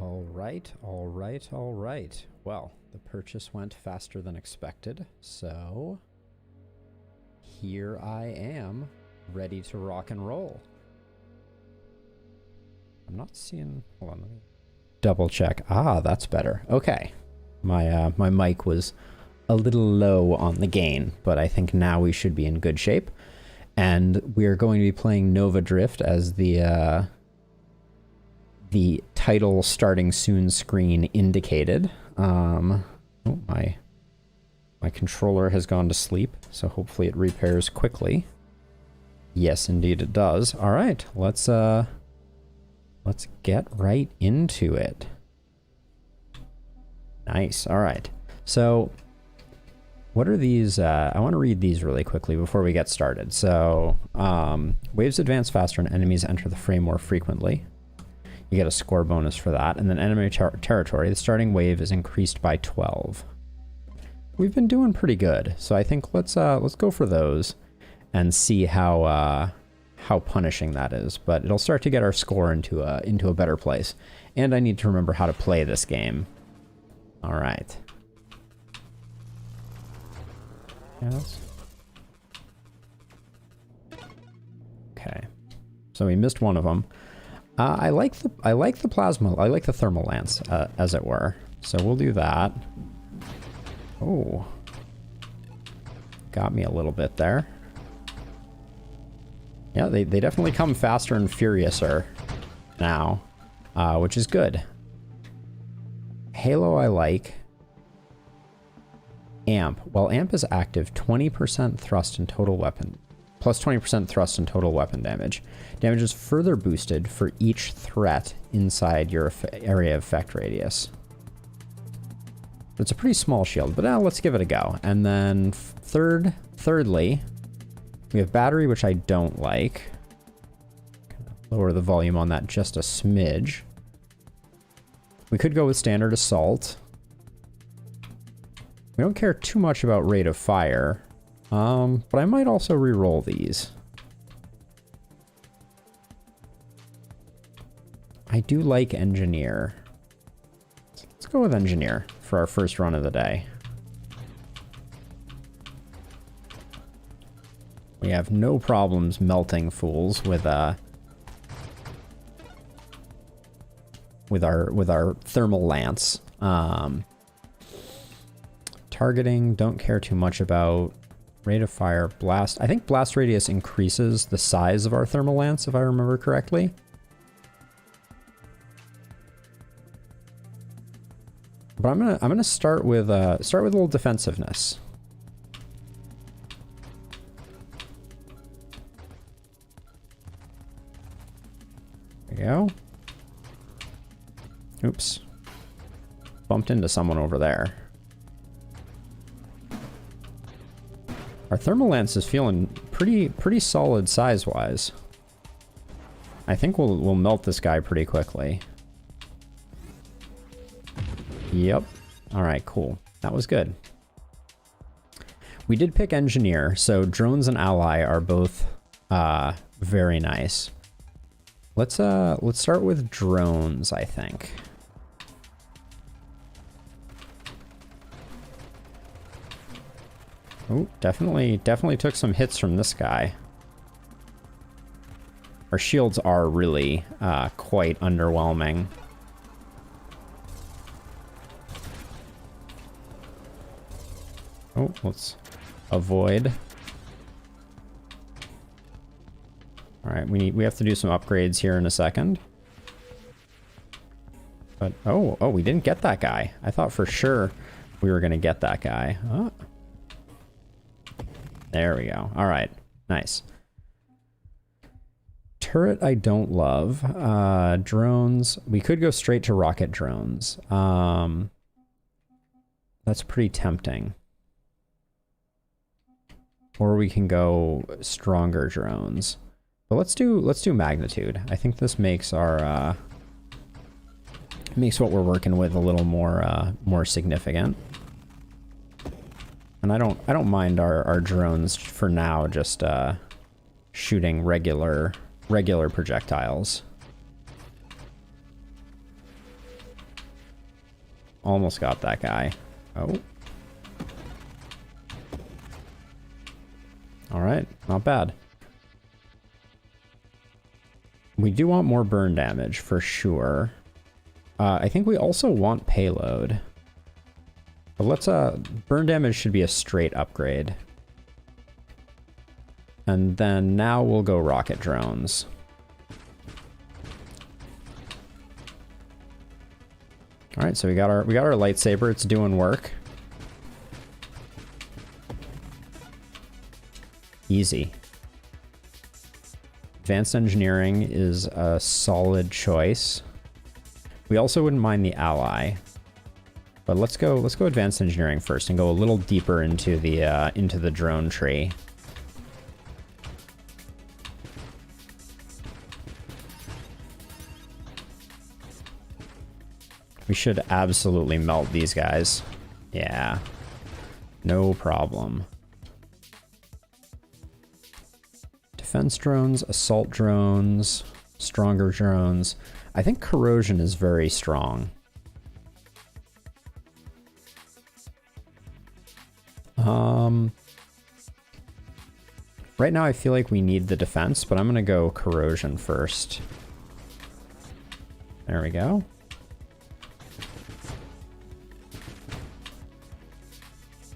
All right. Well, the purchase went faster than expected, so here I am, ready to rock and roll. I'm not seeing... Hold on, let me double check. Ah, that's better. Okay. My mic was a little low on the gain, but I think now we should be in good shape. And we are going to be playing Nova Drift as the title starting soon screen indicated. Oh, my controller has gone to sleep, so hopefully it repairs quickly. Yes, indeed it does. All right, let's get right into it. Nice. All right. So what are these? I want to read these really quickly before we get started. So waves advance faster and enemies enter the frame more frequently. You get a score bonus for that. And then enemy territory, the starting wave is increased by 12. We've been doing pretty good. So I think let's go for those and see how punishing that is. But it'll start to get our score into a better place. And I need to remember how to play this game. All right. Yes. Okay. So we missed one of them. I like the plasma. I like the thermal lance, as it were. So we'll do that. Oh, got me a little bit there. Yeah, they definitely come faster and furiouser now, which is good. Halo I like. Amp. While Amp is active, 20% thrust and total weapon. Plus 20% thrust and total weapon damage. Damage is further boosted for each threat inside your area of effect radius. It's a pretty small shield, but now let's give it a go. And then thirdly, we have battery, which I don't like. Lower the volume on that just a smidge. We could go with standard assault. We don't care too much about rate of fire, but I might also re-roll these. I do like engineer. Let's go with engineer for our first run of the day. We have no problems melting fools with our thermal lance. Targeting, don't care too much about. Rate of fire, blast. I think blast radius increases the size of our thermal lance, if I remember correctly. But I'm gonna start with a little defensiveness. There we go. Oops. Bumped into someone over there. Our thermal lance is feeling pretty solid size-wise. I think we'll melt this guy pretty quickly. Yep. All right, cool. That was good. We did pick engineer, so drones and ally are both very nice. Let's start with drones, I think. Oh, definitely took some hits from this guy. Our shields are really quite underwhelming. Oh, let's avoid. All right, we have to do some upgrades here in a second. But oh, we didn't get that guy. I thought for sure we were gonna get that guy. Oh. There we go. All right. Nice. Turret I don't love. Drones. We could go straight to rocket drones. That's pretty tempting. Or we can go stronger drones. But let's do magnitude. I think this makes our makes what we're working with a little more significant. And I don't mind our drones for now just shooting regular projectiles. Almost got that guy. Oh. All right, not bad. We do want more burn damage for sure. I think we also want payload. But let's, burn damage should be a straight upgrade. And then now we'll go rocket drones. All right, so we got our lightsaber. It's doing work. Easy. Advanced engineering is a solid choice. We also wouldn't mind the ally, but let's go advanced engineering first and go a little deeper into the drone tree. We should absolutely melt these guys. Yeah, no problem. Defense drones, assault drones, stronger drones. I think corrosion is very strong. Right now I feel like we need the defense, but I'm gonna go corrosion first. There we go.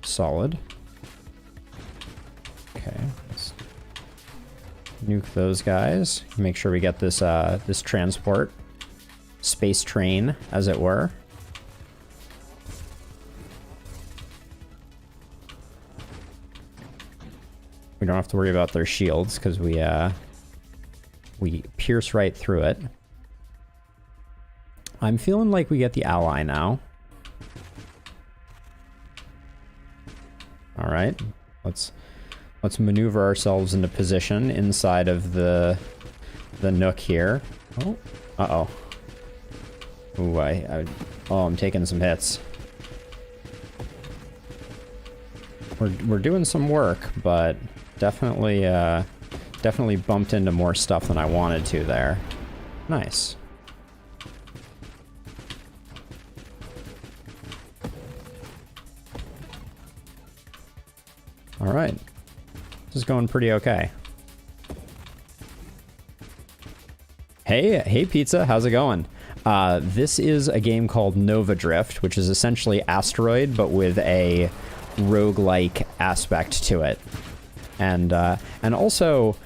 Solid. Okay, let's nuke those guys. Make sure we get this this transport. Space train, as it were. We don't have to worry about their shields because we pierce right through it. I'm feeling like we get the ally now. All right, let's maneuver ourselves into position inside of the nook here. Oh, uh-oh. Ooh, oh, I'm taking some hits. We're doing some work, but definitely bumped into more stuff than I wanted to there. Nice. All right, this is going pretty okay. Hey Pizza, how's it going? This is a game called Nova Drift, which is essentially Asteroid, but with a roguelike aspect to it. And also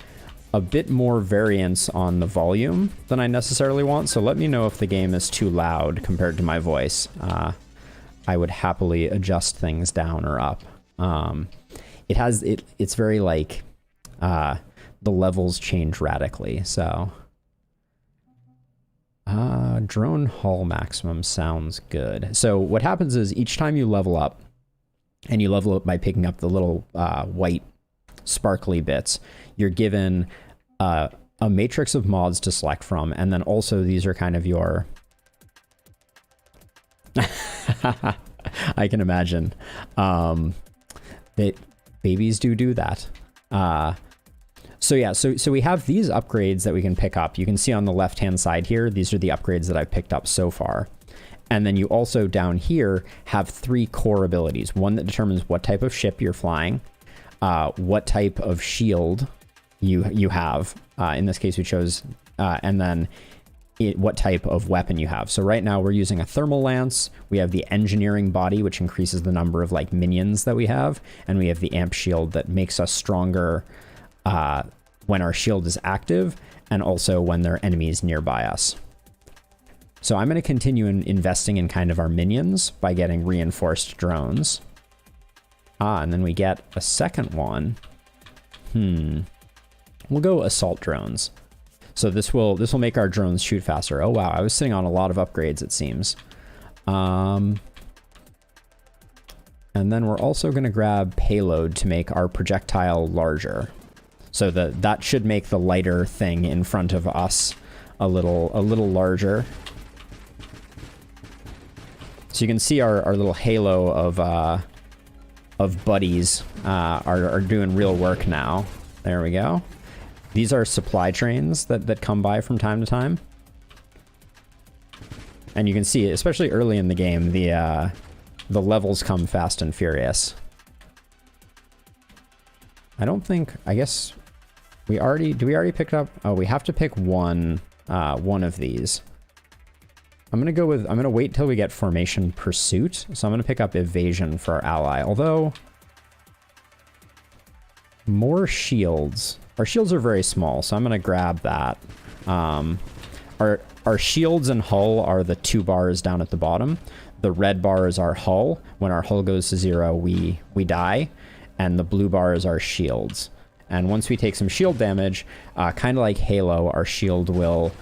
a bit more variance on the volume than I necessarily want, so let me know if the game is too loud compared to my voice. I would happily adjust things down or up. It's very like, the levels change radically, so. Drone hull maximum sounds good. So what happens is each time you level up, and you level up by picking up the little white sparkly bits, you're given a matrix of mods to select from, and then also these are kind of your... I can imagine. Babies do that. So yeah, so we have these upgrades that we can pick up. You can see on the left-hand side here, these are the upgrades that I've picked up so far. And then you also down here have 3 core abilities. One that determines what type of ship you're flying, what type of shield you have. In this case, we chose, and then what type of weapon you have. So right now we're using a thermal lance. We have the engineering body, which increases the number of like minions that we have. And we have the amp shield that makes us stronger when our shield is active, and also when there are enemies nearby us. So I'm going to continue investing in kind of our minions by getting reinforced drones. And then we get a second one. We'll go assault drones. So this will make our drones shoot faster. Oh wow, I was sitting on a lot of upgrades, it seems. And then we're also going to grab payload to make our projectile larger. So that should make the lighter thing in front of us a little larger. So you can see our little halo of buddies are doing real work now. There we go. These are supply trains that come by from time to time. And you can see, especially early in the game, the levels come fast and furious. I guess we already pick up? Oh, we have to pick one of these. I'm gonna wait till we get Formation Pursuit. So I'm gonna pick up Evasion for our ally. Although, more shields. Our shields are very small, so I'm gonna grab that. Our shields and hull are the 2 bars down at the bottom. The red bar is our hull. When our hull goes to 0, we die. And the blue bar is our shields. And once we take some shield damage, kind of like Halo, our shield will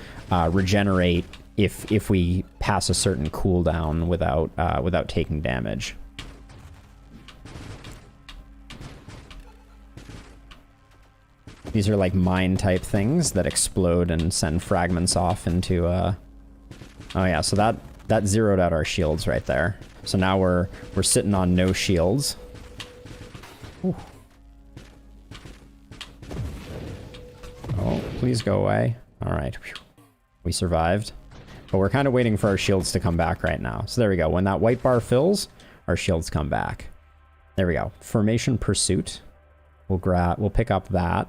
regenerate if we pass a certain cooldown without taking damage. These are like mine type things that explode and send fragments off into oh yeah, so that zeroed out our shields right there. So now we're sitting on no shields. Ooh. Oh, please go away. All right. We survived. But we're kind of waiting for our shields to come back right now. So there we go. When that white bar fills, our shields come back. There we go. Formation Pursuit. We'll pick up that.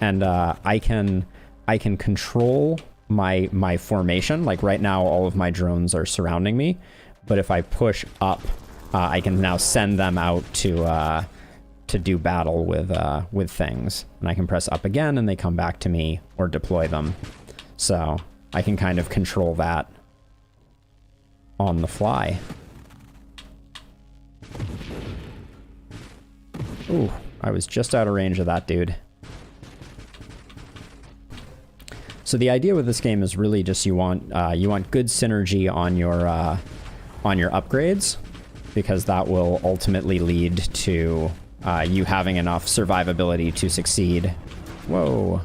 And I can control my formation. Like right now, all of my drones are surrounding me. But if I push up, I can now send them out to do battle with things. And I can press up again and they come back to me, or deploy them. So I can kind of control that on the fly. Ooh, I was just out of range of that dude. So the idea with this game is really just you want good synergy on your upgrades, because that will ultimately lead to you having enough survivability to succeed. Whoa.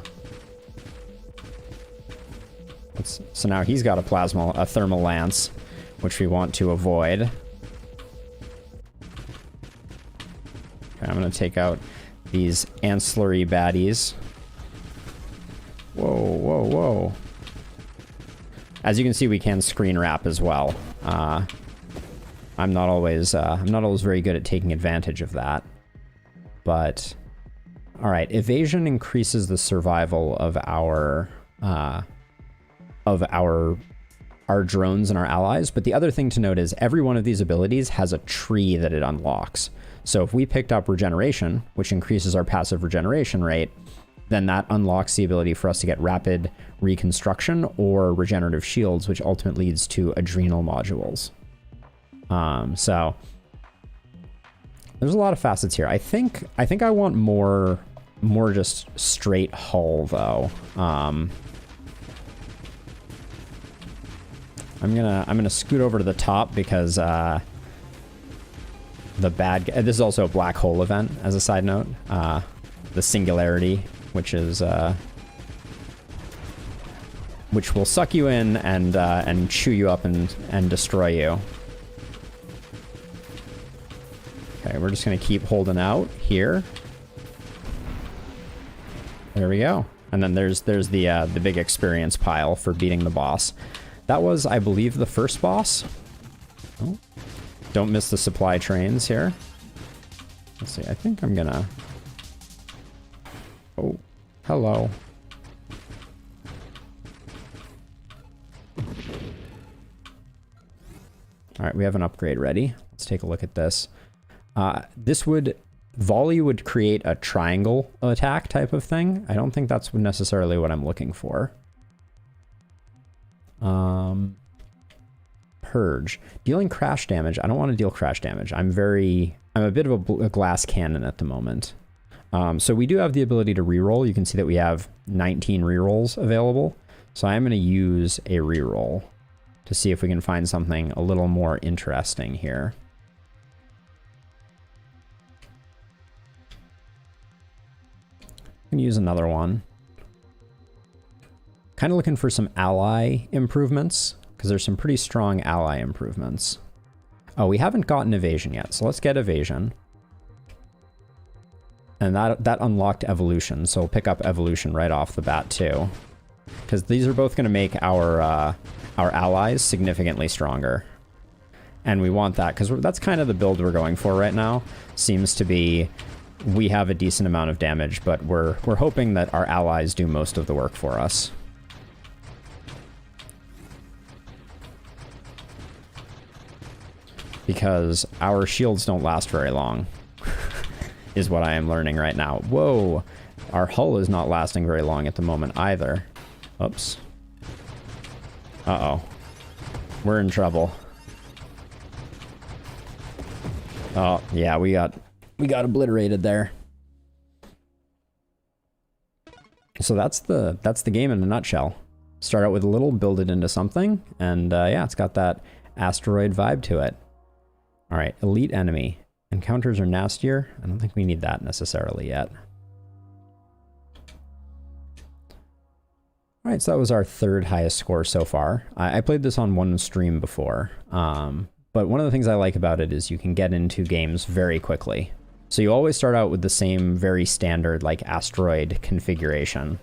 So now he's got a thermal lance, which we want to avoid. Okay, I'm gonna take out these ancillary baddies. Whoa, whoa, whoa. As you can see, we can screen wrap as well. I'm not always very good at taking advantage of that. But all right, evasion increases the survival of our drones and our allies. But the other thing to note is every one of these abilities has a tree that it unlocks. So if we picked up regeneration, which increases our passive regeneration rate, then that unlocks the ability for us to get rapid reconstruction or regenerative shields, which ultimately leads to adrenal modules. So there's a lot of facets here. I think I want more just straight hull though. I'm gonna scoot over to the top because the bad guy. This is also a black hole event as a side note. The singularity, which is which will suck you in and chew you up and destroy you. Okay, we're just gonna keep holding out here. There we go. And then there's the big experience pile for beating the boss. That was, I believe, the first boss. Oh, don't miss the supply trains here. Let's see. I think I'm gonna. Oh, hello. All right, we have an upgrade ready. Let's take a look at this. Volley would create a triangle attack type of thing. I don't think that's necessarily what I'm looking for. Purge. Dealing crash damage. I don't want to deal crash damage. I'm a bit of a glass cannon at the moment. So we do have the ability to reroll. You can see that we have 19 rerolls available. So I'm going to use a reroll to see if we can find something a little more interesting here. I'm going to use another one. Kind of looking for some ally improvements, because there's some pretty strong ally improvements. Oh, we haven't gotten evasion yet, so let's get evasion. And that unlocked evolution, so we'll pick up evolution right off the bat too. because these are both going to make our allies significantly stronger. And we want that, because that's kind of the build we're going for right now. Seems to be, we have a decent amount of damage, but we're hoping that our allies do most of the work for us. Because our shields don't last very long, is what I am learning right now. Whoa! Our hull is not lasting very long at the moment either. Oops. Uh-oh. We're in trouble. Oh, yeah, we got obliterated there. So that's the game in a nutshell. Start out with a little, build it into something, and yeah, it's got that asteroid vibe to it. All right, elite enemy. Encounters are nastier. I don't think we need that necessarily yet. All right, so that was our third highest score so far. I played this on one stream before, but one of the things I like about it is you can get into games very quickly. So you always start out with the same very standard like asteroid configuration.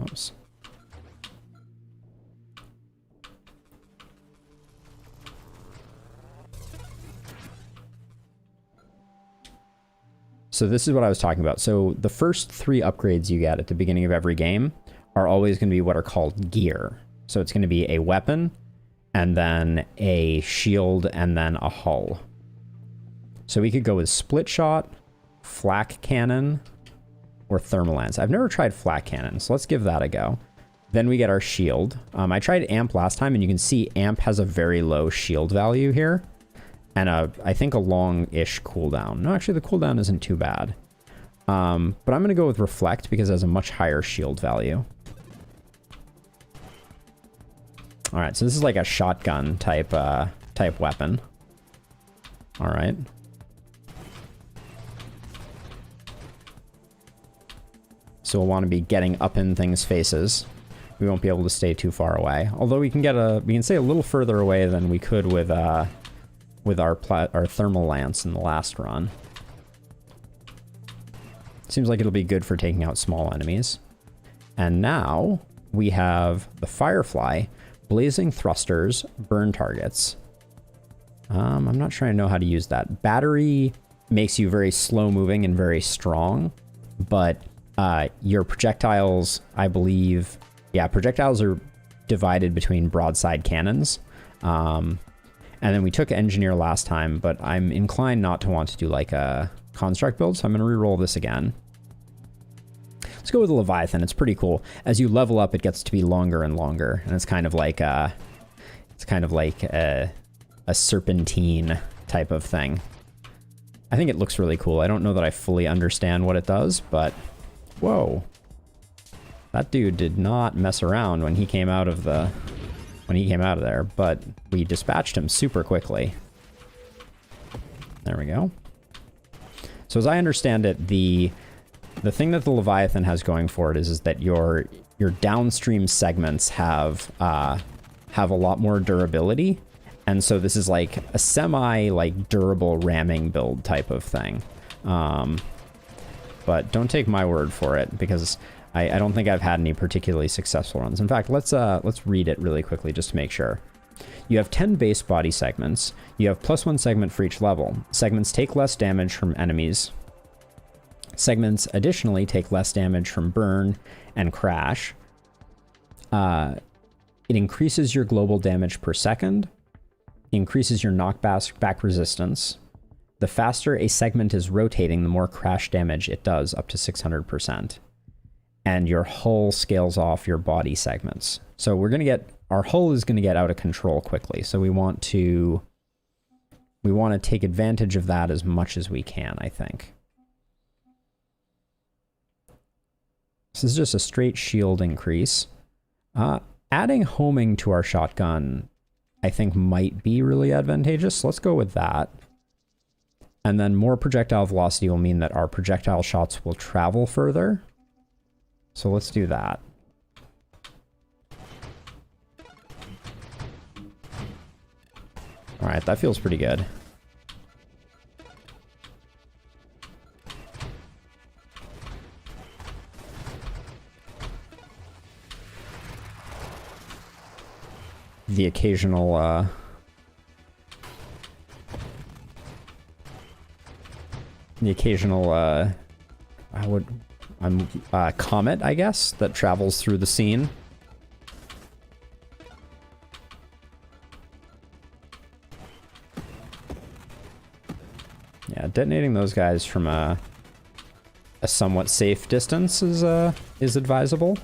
Oops. So this is what I was talking about. So the first 3 upgrades you get at the beginning of every game are always going to be what are called gear. So it's going to be a weapon, and then a shield, and then a hull. So we could go with split shot, flak cannon, or thermal lance. I've never tried flak cannon, so let's give that a go. Then we get our shield. I tried amp last time, and you can see amp has a very low shield value here. And I think a long-ish cooldown. No, actually the cooldown isn't too bad. But I'm going to go with reflect because it has a much higher shield value. All right, so this is like a shotgun type weapon. All right. So we'll want to be getting up in things' faces. We won't be able to stay too far away. Although we can stay a little further away than we could with our thermal lance in the last run. Seems like it'll be good for taking out small enemies. And now we have the Firefly, blazing thrusters, burn targets. I'm not sure I know how to use that. Battery makes you very slow moving and very strong, but your projectiles, I believe, yeah, projectiles are divided between broadside cannons. And then we took engineer last time, but I'm inclined not to want to do like a construct build, so I'm going to reroll this again. Let's go with the Leviathan. It's pretty cool. As you level up, it gets to be longer and longer, and it's kind of like a serpentine type of thing. I think it looks really cool. I don't know that I fully understand what it does, but whoa, that dude did not mess around when he came out of there, but we dispatched him super quickly. There we go. So as I understand it, the thing that the Leviathan has going for it is that your downstream segments have a lot more durability, and so this is like a semi like durable ramming build type of thing. But don't take my word for it, because I don't think I've had any particularly successful runs. In fact, let's read it really quickly just to make sure. You have 10 base body segments. You have +1 segment for each level. Segments take less damage from enemies. Segments additionally take less damage from burn and crash. It increases your global damage per second. Increases your knockback resistance. The faster a segment is rotating, the more crash damage it does, up to 600%. And your hull scales off your body segments. So our hull is going to get out of control quickly. So we want to take advantage of that as much as we can, I think. This is just a straight shield increase. Adding homing to our shotgun, I think, might be really advantageous. So let's go with that. And then more projectile velocity will mean that our projectile shots will travel further. So let's do that. All right, that feels pretty good. the occasional comet, I guess, that travels through the scene. Yeah, detonating those guys from a somewhat safe distance is advisable.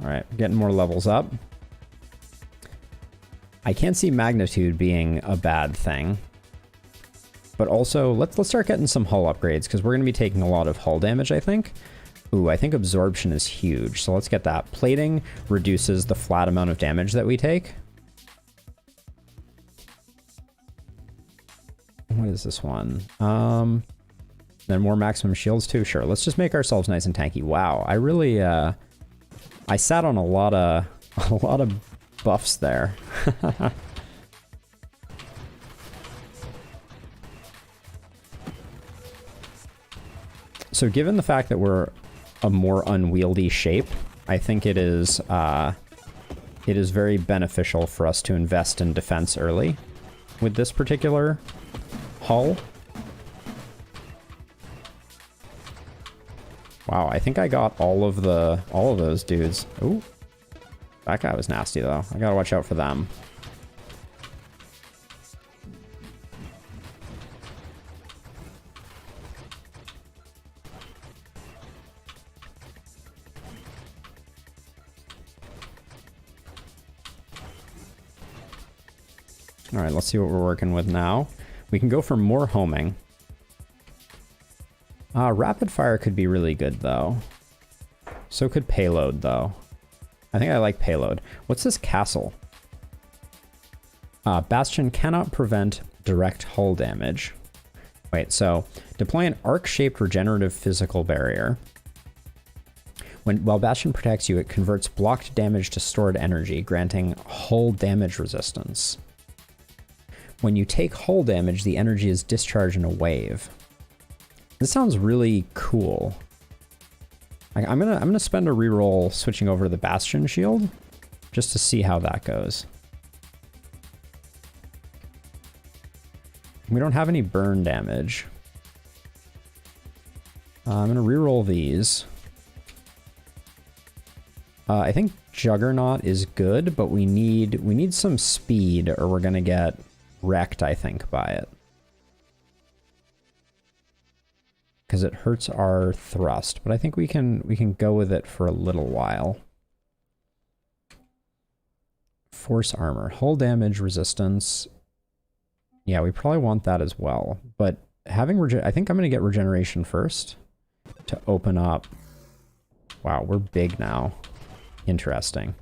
All right, getting more levels up. I can't see magnitude being a bad thing. But also, let's start getting some hull upgrades, because we're going to be taking a lot of hull damage, I think. Ooh, I think absorption is huge, so let's get that. Plating reduces the flat amount of damage that we take. What is this one? Then more maximum shields too? Sure, let's just make ourselves nice and tanky. Wow, I really, I sat on a lot of buffs there. So given the fact that we're a more unwieldy shape, I think it is very beneficial for us to invest in defense early with this particular hull. Wow, I think I got all of those dudes. Ooh. That guy was nasty though. I gotta watch out for them. All right, let's see what we're working with now. We can go for more homing. Rapid fire could be really good though. So could payload though. I think I like payload. What's this castle? Bastion cannot prevent direct hull damage. Wait, so deploy an arc-shaped regenerative physical barrier. While Bastion protects you, it converts blocked damage to stored energy, granting hull damage resistance. When you take hull damage, the energy is discharged in a wave. This sounds really cool. I'm gonna spend a reroll switching over to the Bastion shield just to see how that goes. We don't have any burn damage. I'm gonna reroll these. I think Juggernaut is good, but we need some speed or we're gonna get wrecked, I think, by it. Because it hurts our thrust, but I think we can go with it for a little while. Force armor, hull damage resistance. Yeah, we probably want that as well. But having I think I'm gonna get regeneration first to open up. Wow, we're big now. Interesting.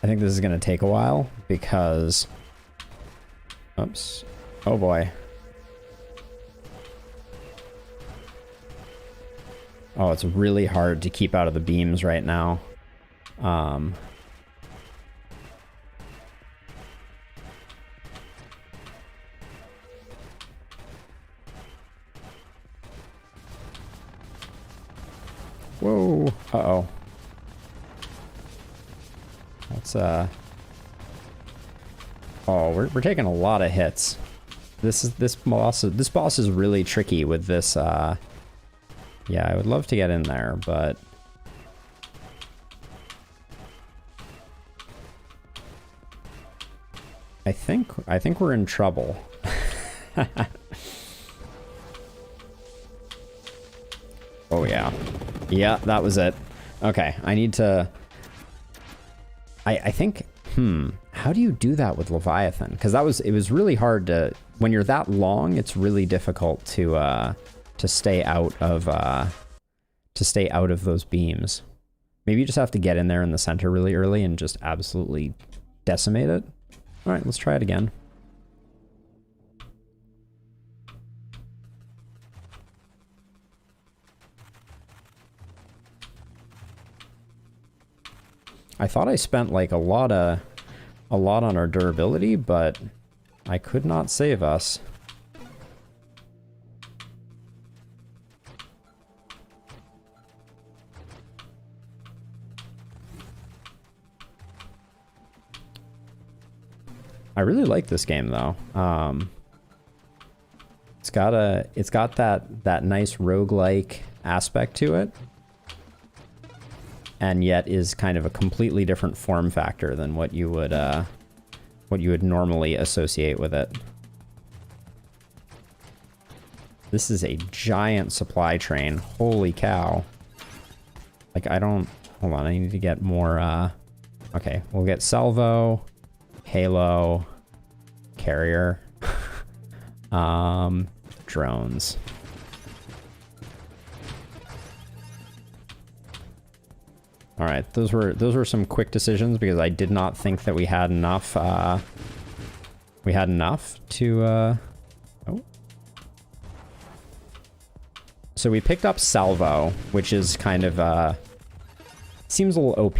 I think this is gonna take a while because. Oops. Oh boy. Oh, it's really hard to keep out of the beams right now. Whoa. Uh-oh. That's, Oh, we're taking a lot of hits. This boss is really tricky with this, Yeah, I would love to get in there, but... I think we're in trouble. Oh yeah. Yeah, that was it. Okay, I need to... I think... How do you do that with Leviathan? Because it was really hard to... When you're that long, it's really difficult to stay out of those beams. Maybe you just have to get in there in the center really early and just absolutely decimate it. All right, let's try it again. I thought I spent like a lot on our durability, but I could not save us. I really like this game though. It's got that nice roguelike aspect to it, and yet is kind of a completely different form factor than what you would normally associate with it. This is a giant supply train. Holy cow. Like, hold on, I need to get more, okay, we'll get salvo, halo, carrier, drones. All right, those were some quick decisions because I did not think that we had enough, to, oh. So we picked up salvo, which is kind of, seems a little OP,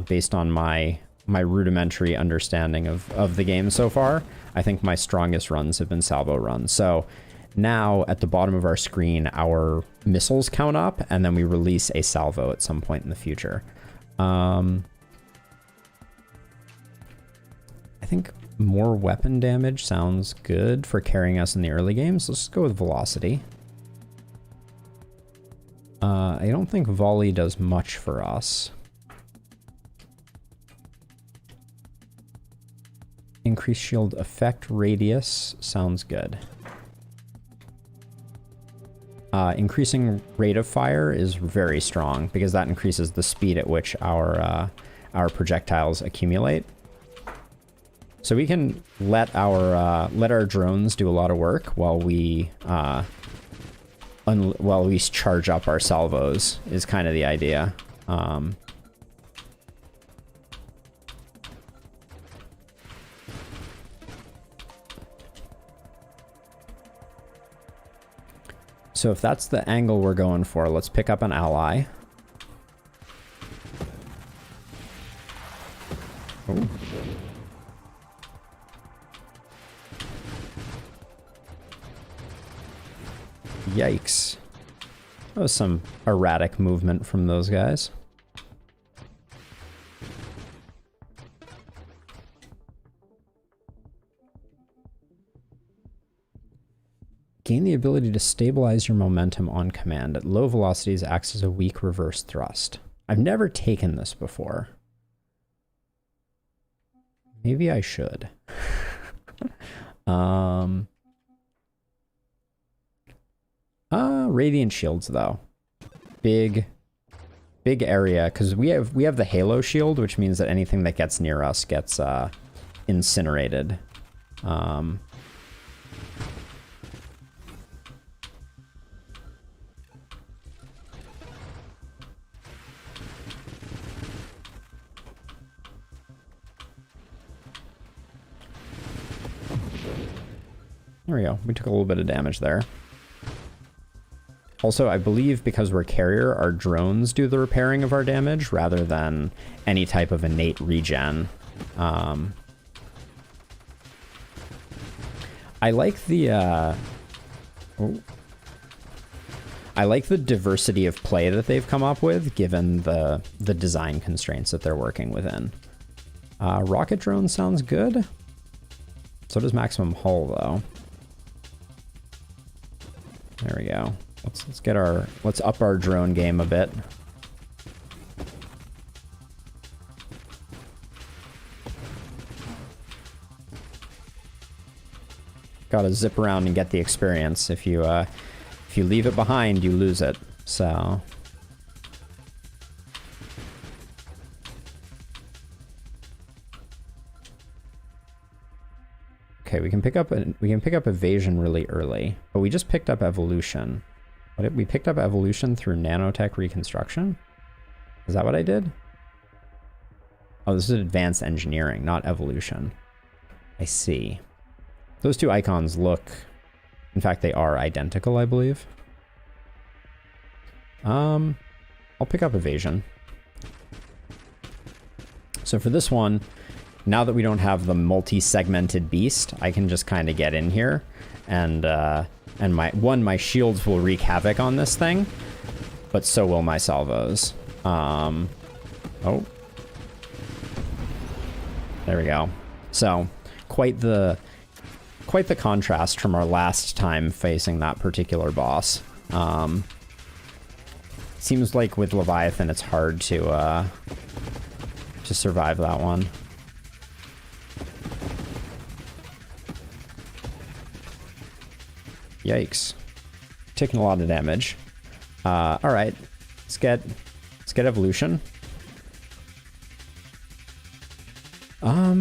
based on my rudimentary understanding of the game so far. I think my strongest runs have been salvo runs. So now at the bottom of our screen, our missiles count up, and then we release a salvo at some point in the future. I think more weapon damage sounds good for carrying us in the early games. Let's just go with velocity. I don't think volley does much for us. Increased shield effect radius sounds good. Increasing rate of fire is very strong because that increases the speed at which our projectiles accumulate. So we can let our drones do a lot of work while we charge up our salvos is kind of the idea. So if that's the angle we're going for, let's pick up an ally. Oh. Yikes. That was some erratic movement from those guys. Gain the ability to stabilize your momentum on command. At low velocities, acts as a weak reverse thrust. I've never taken this before. Maybe I should. Radiant shields though. Big area, because we have the halo shield, which means that anything that gets near us gets incinerated. There we go. We took a little bit of damage there. Also, I believe because we're carrier, our drones do the repairing of our damage rather than any type of innate regen. I like the diversity of play that they've come up with, given the design constraints that they're working within. Rocket drone sounds good. So does maximum hull, though. There we go. Let's up our drone game a bit. Gotta zip around and get the experience. If you leave it behind, you lose it. So okay, we can pick up evasion really early, but we just picked up evolution. We picked up evolution through nanotech reconstruction? Is that what I did? Oh, this is advanced engineering, not evolution. I see. Those two icons look... In fact, they are identical, I believe. I'll pick up evasion. So for this one, now that we don't have the multi-segmented beast, I can just kind of get in here and my shields will wreak havoc on this thing, but so will my salvos. Oh. There we go. So, quite the contrast from our last time facing that particular boss. Seems like with Leviathan, it's hard to survive that one. Yikes. Taking a lot of damage. Alright. Let's get evolution.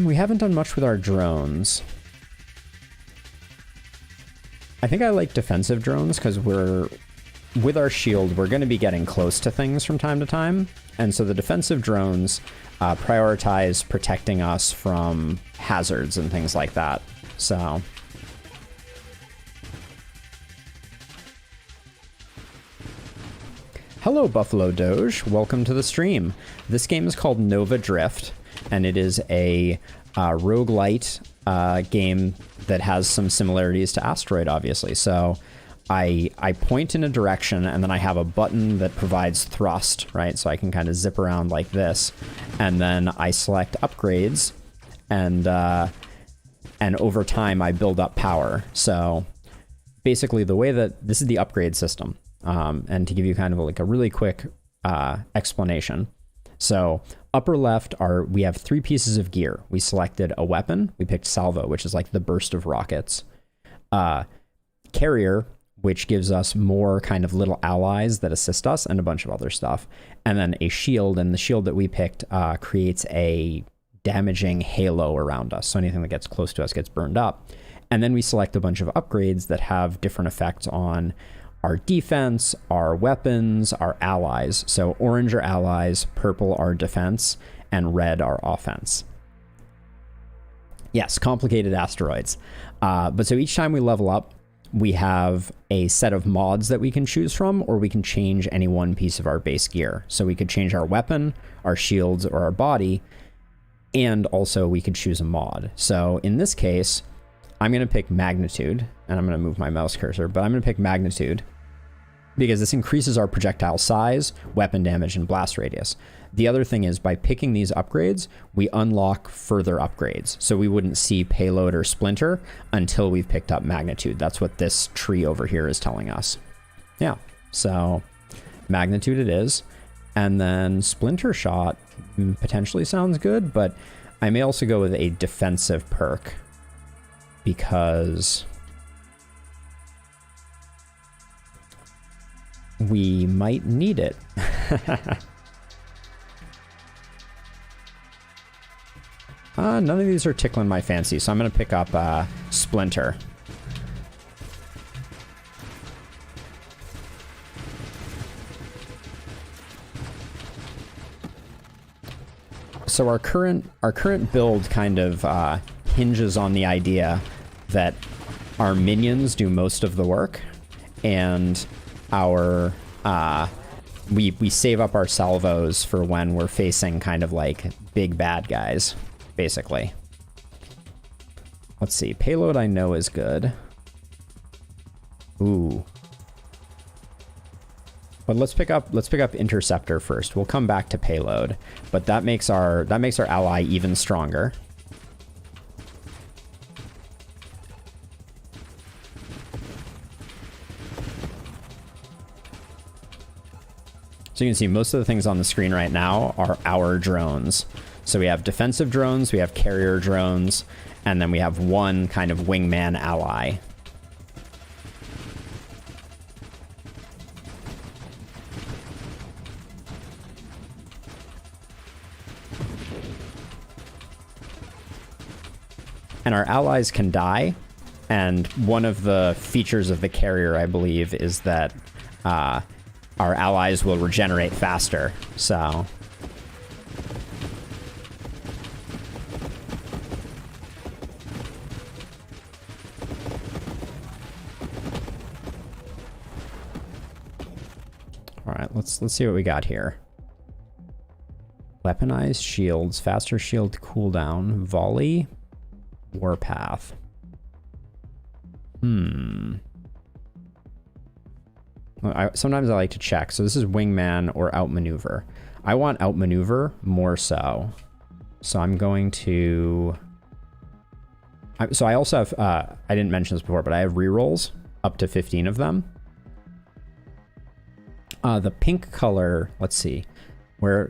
We haven't done much with our drones. I think I like defensive drones because with our shield, we're going to be getting close to things from time to time. And so the defensive drones prioritize protecting us from hazards and things like that. So... Hello, Buffalo Doge. Welcome to the stream. This game is called Nova Drift, and it is a roguelite game that has some similarities to Asteroid, obviously. So I point in a direction, and then I have a button that provides thrust, right? So I can kind of zip around like this, and then I select upgrades, and over time I build up power. So basically, the way that this is the upgrade system. And to give you kind of like a really quick explanation. So upper left we have 3 pieces of gear. We selected a weapon. We picked salvo, which is like the burst of rockets. Carrier, which gives us more kind of little allies that assist us, and a bunch of other stuff. And then a shield, and the shield that we picked creates a damaging halo around us. So anything that gets close to us gets burned up. And then we select a bunch of upgrades that have different effects on our defense, our weapons, our allies. So orange are allies, purple are defense, and red are offense. Yes, complicated asteroids. But so each time we level up, we have a set of mods that we can choose from, or we can change any one piece of our base gear. So we could change our weapon, our shields, or our body, and also we could choose a mod. So in this case, I'm going to pick Magnitude, and I'm going to move my mouse cursor, but I'm going to pick Magnitude, because this increases our projectile size, weapon damage, and blast radius. The other thing is, by picking these upgrades, we unlock further upgrades. So we wouldn't see Payload or Splinter until we've picked up Magnitude. That's what this tree over here is telling us. Yeah, so Magnitude it is. And then Splinter Shot potentially sounds good, but I may also go with a defensive perk, because we might need it. None of these are tickling my fancy, so I'm going to pick up Splinter. So our current build kind of hinges on the idea that our minions do most of the work, and our we save up our salvos for when we're facing kind of like big bad guys, basically. Let's see. Payload I know is good. Ooh. But let's pick up Interceptor first. We'll come back to Payload, but that makes our ally even stronger. So you can see most of the things on the screen right now are our drones. So we have defensive drones, we have carrier drones, and then we have one kind of wingman ally. And our allies can die, and one of the features of the carrier, I believe, is that our allies will regenerate faster, so... Alright, let's see what we got here. Weaponized shields, faster shield cooldown, volley, warpath. Sometimes I like to check. So this is wingman or outmaneuver. I want outmaneuver more so. So I'm going to So I also have, I didn't mention this before, but I have rerolls, up to 15 of them. The pink color, let's see,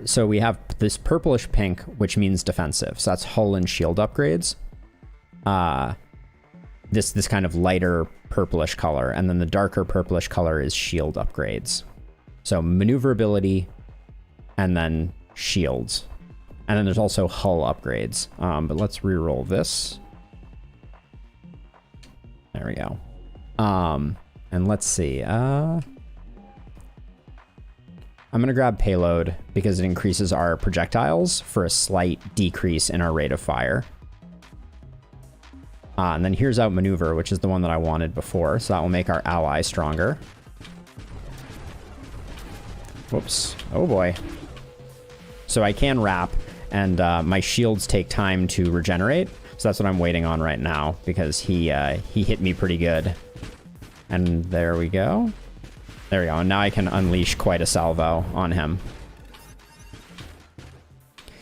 so we have this purplish pink, which means defensive. So that's hull and shield upgrades. This kind of lighter purplish color, and then the darker purplish color is shield upgrades. So maneuverability, and then shields. And then there's also hull upgrades. But let's reroll this. There we go. And let's see. I'm going to grab payload because it increases our projectiles for a slight decrease in our rate of fire. And then here's outmaneuver, which is the one that I wanted before. So that will make our ally stronger. Whoops. Oh boy. So I can wrap, and my shields take time to regenerate. So that's what I'm waiting on right now, because he hit me pretty good. And there we go. There we go. And now I can unleash quite a salvo on him.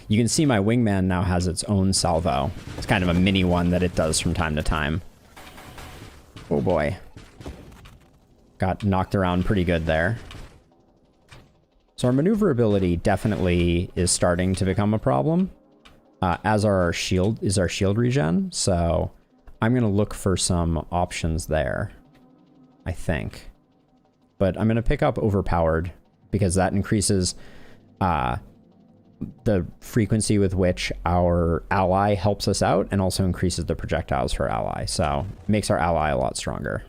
You can see my wingman now has its own salvo. It's kind of a mini one that it does from time to time. Oh boy. Got knocked around pretty good there. So our maneuverability definitely is starting to become a problem. As are our shield regen. So I'm going to look for some options there, I think. But I'm going to pick up overpowered because that increases the frequency with which our ally helps us out, and also increases the projectiles for our ally. So it makes our ally a lot stronger.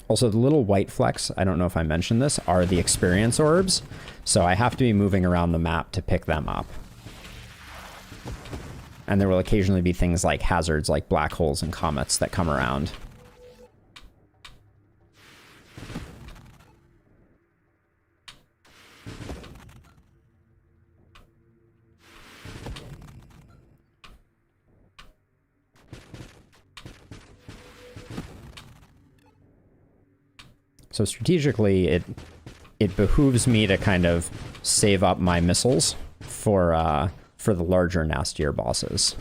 Also, the little white flecks, I don't know if I mentioned this, are the experience orbs. So I have to be moving around the map to pick them up. And there will occasionally be things like hazards like black holes and comets that come around. So strategically, it behooves me to kind of save up my missiles for the larger, nastier bosses.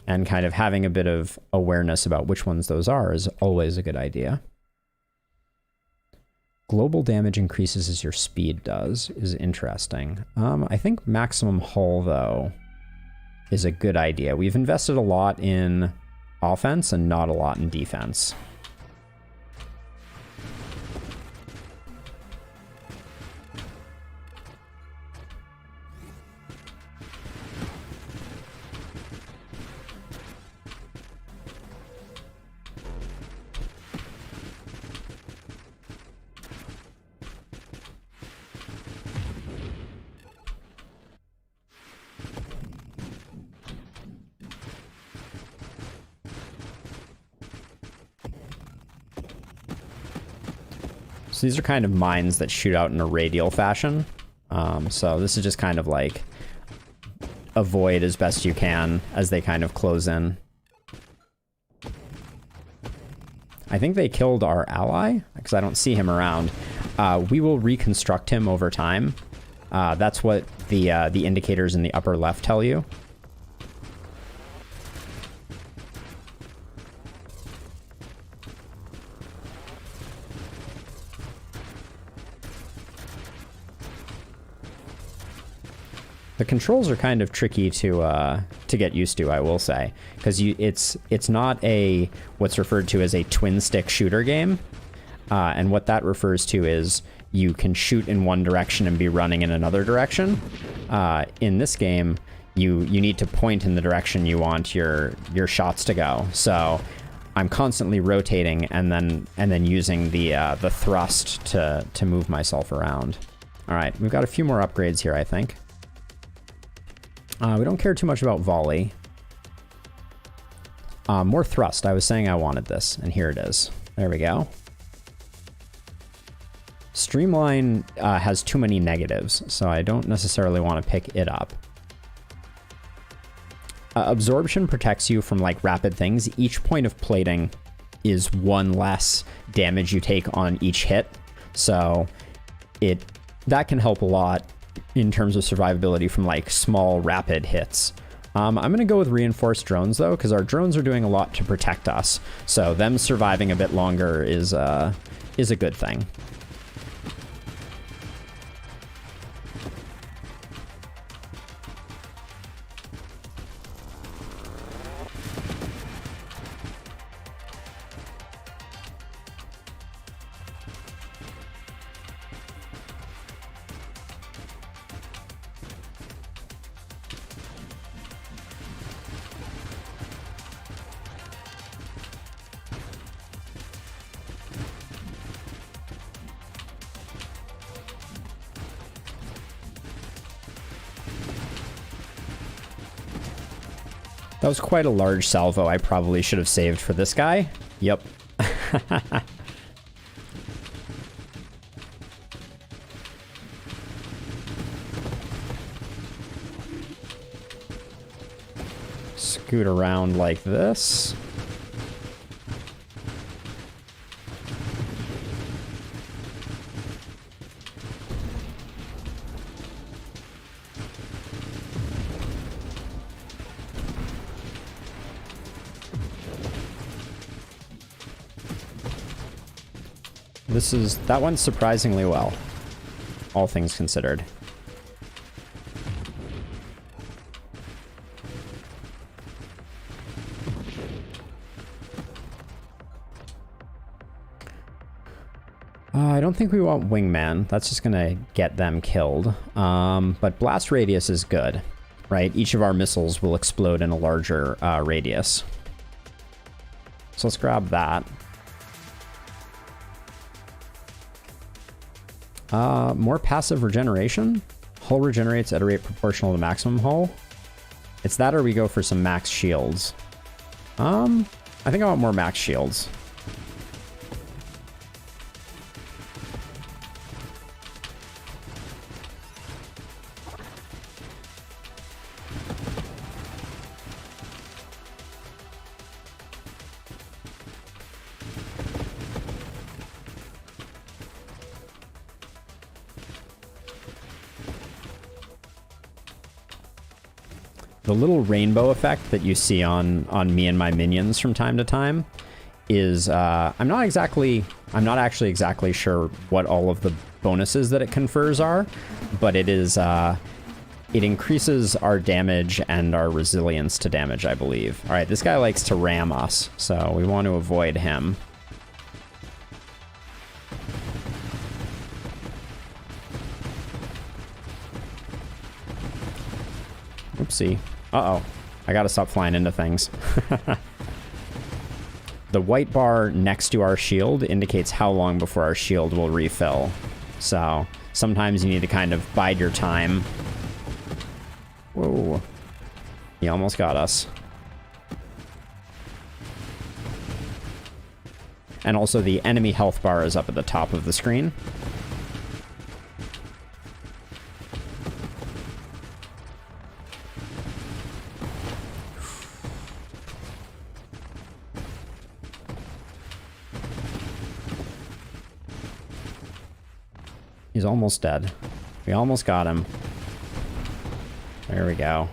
And kind of having a bit of awareness about which ones those are is always a good idea. Global damage increases as your speed does, is interesting. I think maximum hull, though, is a good idea. We've invested a lot in offense and not a lot in defense. So these are kind of mines that shoot out in a radial fashion. So this is just kind of like avoid as best you can as they kind of close in. I think they killed our ally because I don't see him around. We will reconstruct him over time. That's what the indicators in the upper left tell you. The controls are kind of tricky to get used to, I will say, because it's not what's referred to as a twin stick shooter game, and what that refers to is you can shoot in one direction and be running in another direction. In this game, you need to point in the direction you want your shots to go. So I'm constantly rotating and then using the thrust to move myself around. All right, we've got a few more upgrades here, I think. We don't care too much about volley. More thrust. I was saying I wanted this, and here it is. There we go. Streamline has too many negatives, so I don't necessarily want to pick it up. Absorption protects you from like rapid things. Each point of plating is one less damage you take on each hit, so it that can help a lot in terms of survivability from like small rapid hits. I'm going to go with reinforced drones though, because our drones are doing a lot to protect us. So them surviving a bit longer is a good thing. That was quite a large salvo. I probably should have saved for this guy. Yep. Scoot around like this. That went surprisingly well, all things considered. I don't think we want Wingman. That's just gonna get them killed. But Blast Radius is good, right? Each of our missiles will explode in a larger radius. So let's grab that. More passive regeneration. Hull regenerates at a rate proportional to maximum hull. It's that or we go for some max shields. I think I want more max shields. The little rainbow effect that you see on me and my minions from time to time is, I'm not actually exactly sure what all of the bonuses that it confers are, but it is, it increases our damage and our resilience to damage, I believe. All right, this guy likes to ram us, so we want to avoid him. Oopsie. Uh-oh. I gotta stop flying into things. The white bar next to our shield indicates how long before our shield will refill. So sometimes you need to kind of bide your time. Whoa. He almost got us. And also the enemy health bar is up at the top of the screen. He's almost dead. We almost got him. There we go.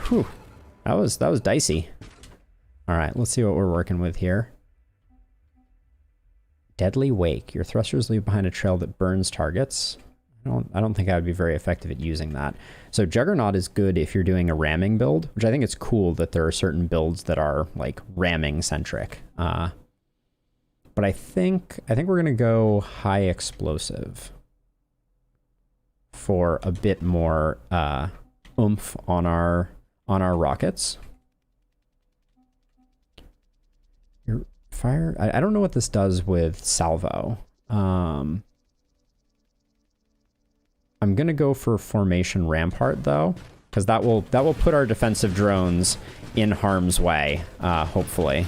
Whew. That was dicey. All right, let's see what we're working with here. Deadly Wake. Your thrusters leave behind a trail that burns targets. I don't think I would be very effective at using that. So Juggernaut is good if you're doing a ramming build, which I think it's cool that there are certain builds that are like ramming centric. But I think we're gonna go high explosive for a bit more oomph on our rockets. Your fire, I don't know what this does with salvo. I'm gonna go for formation rampart though, because that will put our defensive drones in harm's way, hopefully.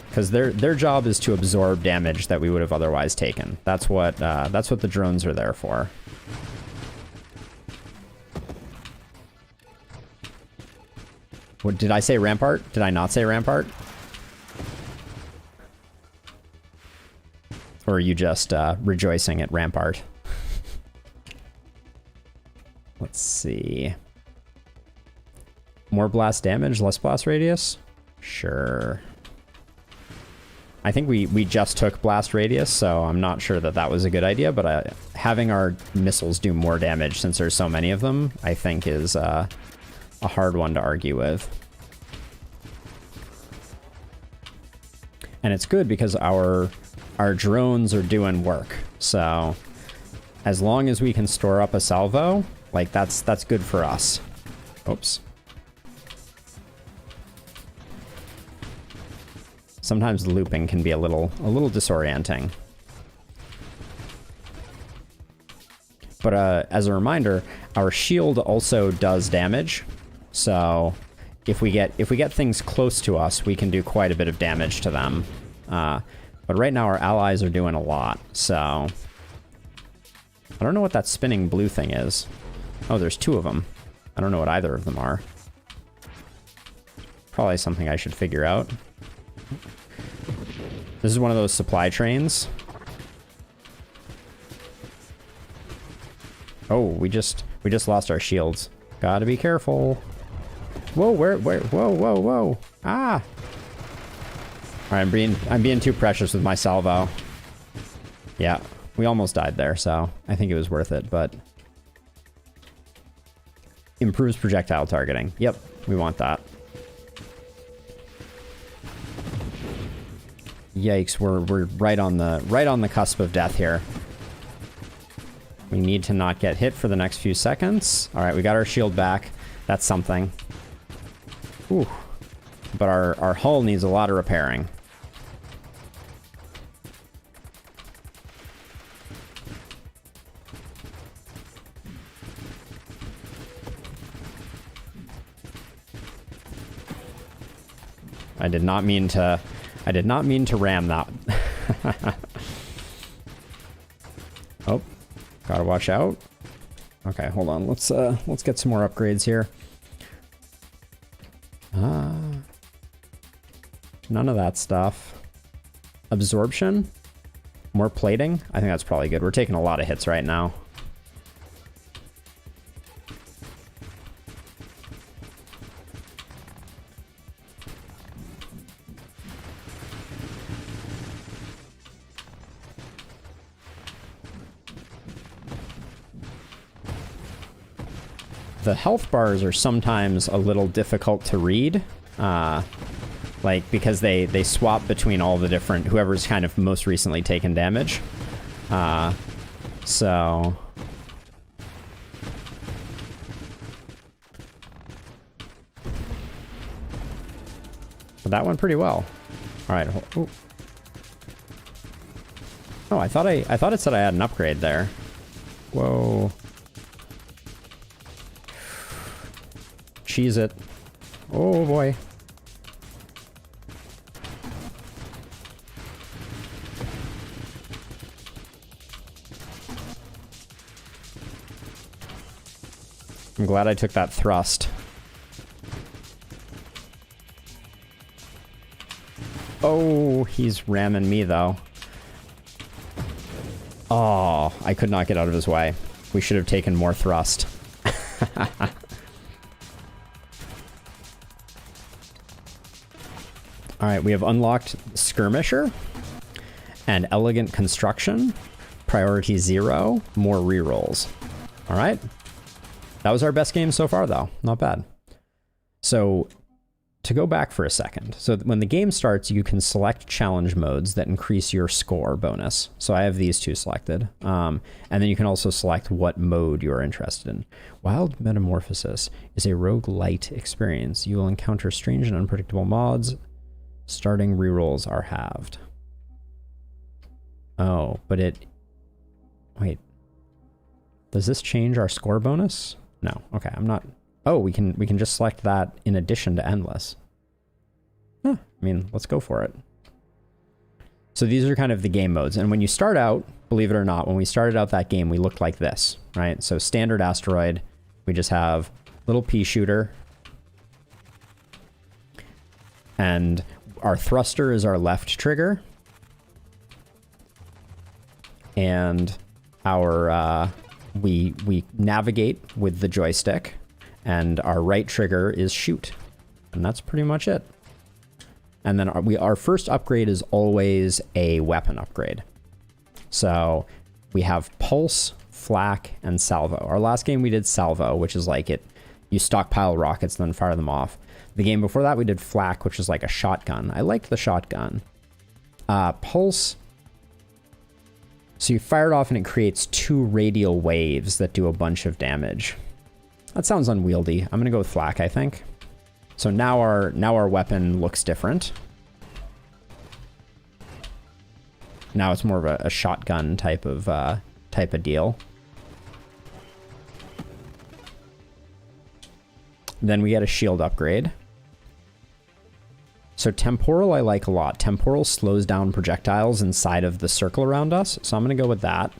Because their job is to absorb damage that we would have otherwise taken. That's what the drones are there for. What, did I say rampart? Did I not say rampart? Or are you just rejoicing at rampart? Let's see. More blast damage, less blast radius? Sure. I think we just took blast radius, so I'm not sure that that was a good idea, but having our missiles do more damage since there's so many of them, I think is a hard one to argue with. And it's good because our drones are doing work. So as long as we can store up a salvo, like that's good for us. Oops. Sometimes the looping can be a little disorienting. But as a reminder, our shield also does damage. So if we get things close to us, we can do quite a bit of damage to them. But right now our allies are doing a lot, so I don't know what that spinning blue thing is. Oh, there's two of them. I don't know what either of them are. Probably something I should figure out. This is one of those supply trains. Oh, we just lost our shields. Gotta be careful. Whoa, where, whoa. Ah! Alright, I'm being too precious with my salvo. Yeah, we almost died there, so I think it was worth it, but... Improves projectile targeting. Yep, we want that. Yikes, we're right on the cusp of death here. We need to not get hit for the next few seconds. Alright, we got our shield back. That's something. Ooh. But our hull needs a lot of repairing. I did not mean to ram that. Oh, gotta watch out. Okay, hold on. Let's get some more upgrades here. None of that stuff. Absorption, more plating. I think that's probably good. We're taking a lot of hits right now. The health bars are sometimes a little difficult to read, like because they swap between all the different, whoever's kind of most recently taken damage. So... But that went pretty well. All right. Ooh. Oh, I thought it said I had an upgrade there. Whoa. Cheese it. Oh boy. I'm glad I took that thrust. Oh, he's ramming me though. Oh, I could not get out of his way. We should have taken more thrust. Alright, we have unlocked Skirmisher and Elegant Construction, Priority 0, more rerolls. Alright. That was our best game so far, though. Not bad. So, to go back for a second. So, when the game starts, you can select challenge modes that increase your score bonus. So, I have these two selected. And then you can also select what mode you're interested in. Wild Metamorphosis is a roguelite experience. You will encounter strange and unpredictable mods. Starting rerolls are halved. Oh, but it... Wait. Does this change our score bonus? No. Okay, I'm not... Oh, we can just select that in addition to Endless. Huh, I mean, let's go for it. So these are kind of the game modes. And when you start out, believe it or not, when we started out that game, we looked like this, right? So standard asteroid, we just have little pea shooter. And our thruster is our left trigger. And our we navigate with the joystick, and our right trigger is shoot. And that's pretty much it. And then our first upgrade is always a weapon upgrade. So we have pulse, flak, and salvo. Our last game we did salvo, which is like you stockpile rockets and then fire them off. The game before that we did flak, which is like a shotgun. I liked the shotgun. Pulse. So you fire it off and it creates 2 radial waves that do a bunch of damage. That sounds unwieldy. I'm gonna go with flak, I think. So now our weapon looks different. Now it's more of a shotgun type of deal. Then we get a shield upgrade. So temporal I like a lot. Temporal slows down projectiles inside of the circle around us, so I'm gonna go with that.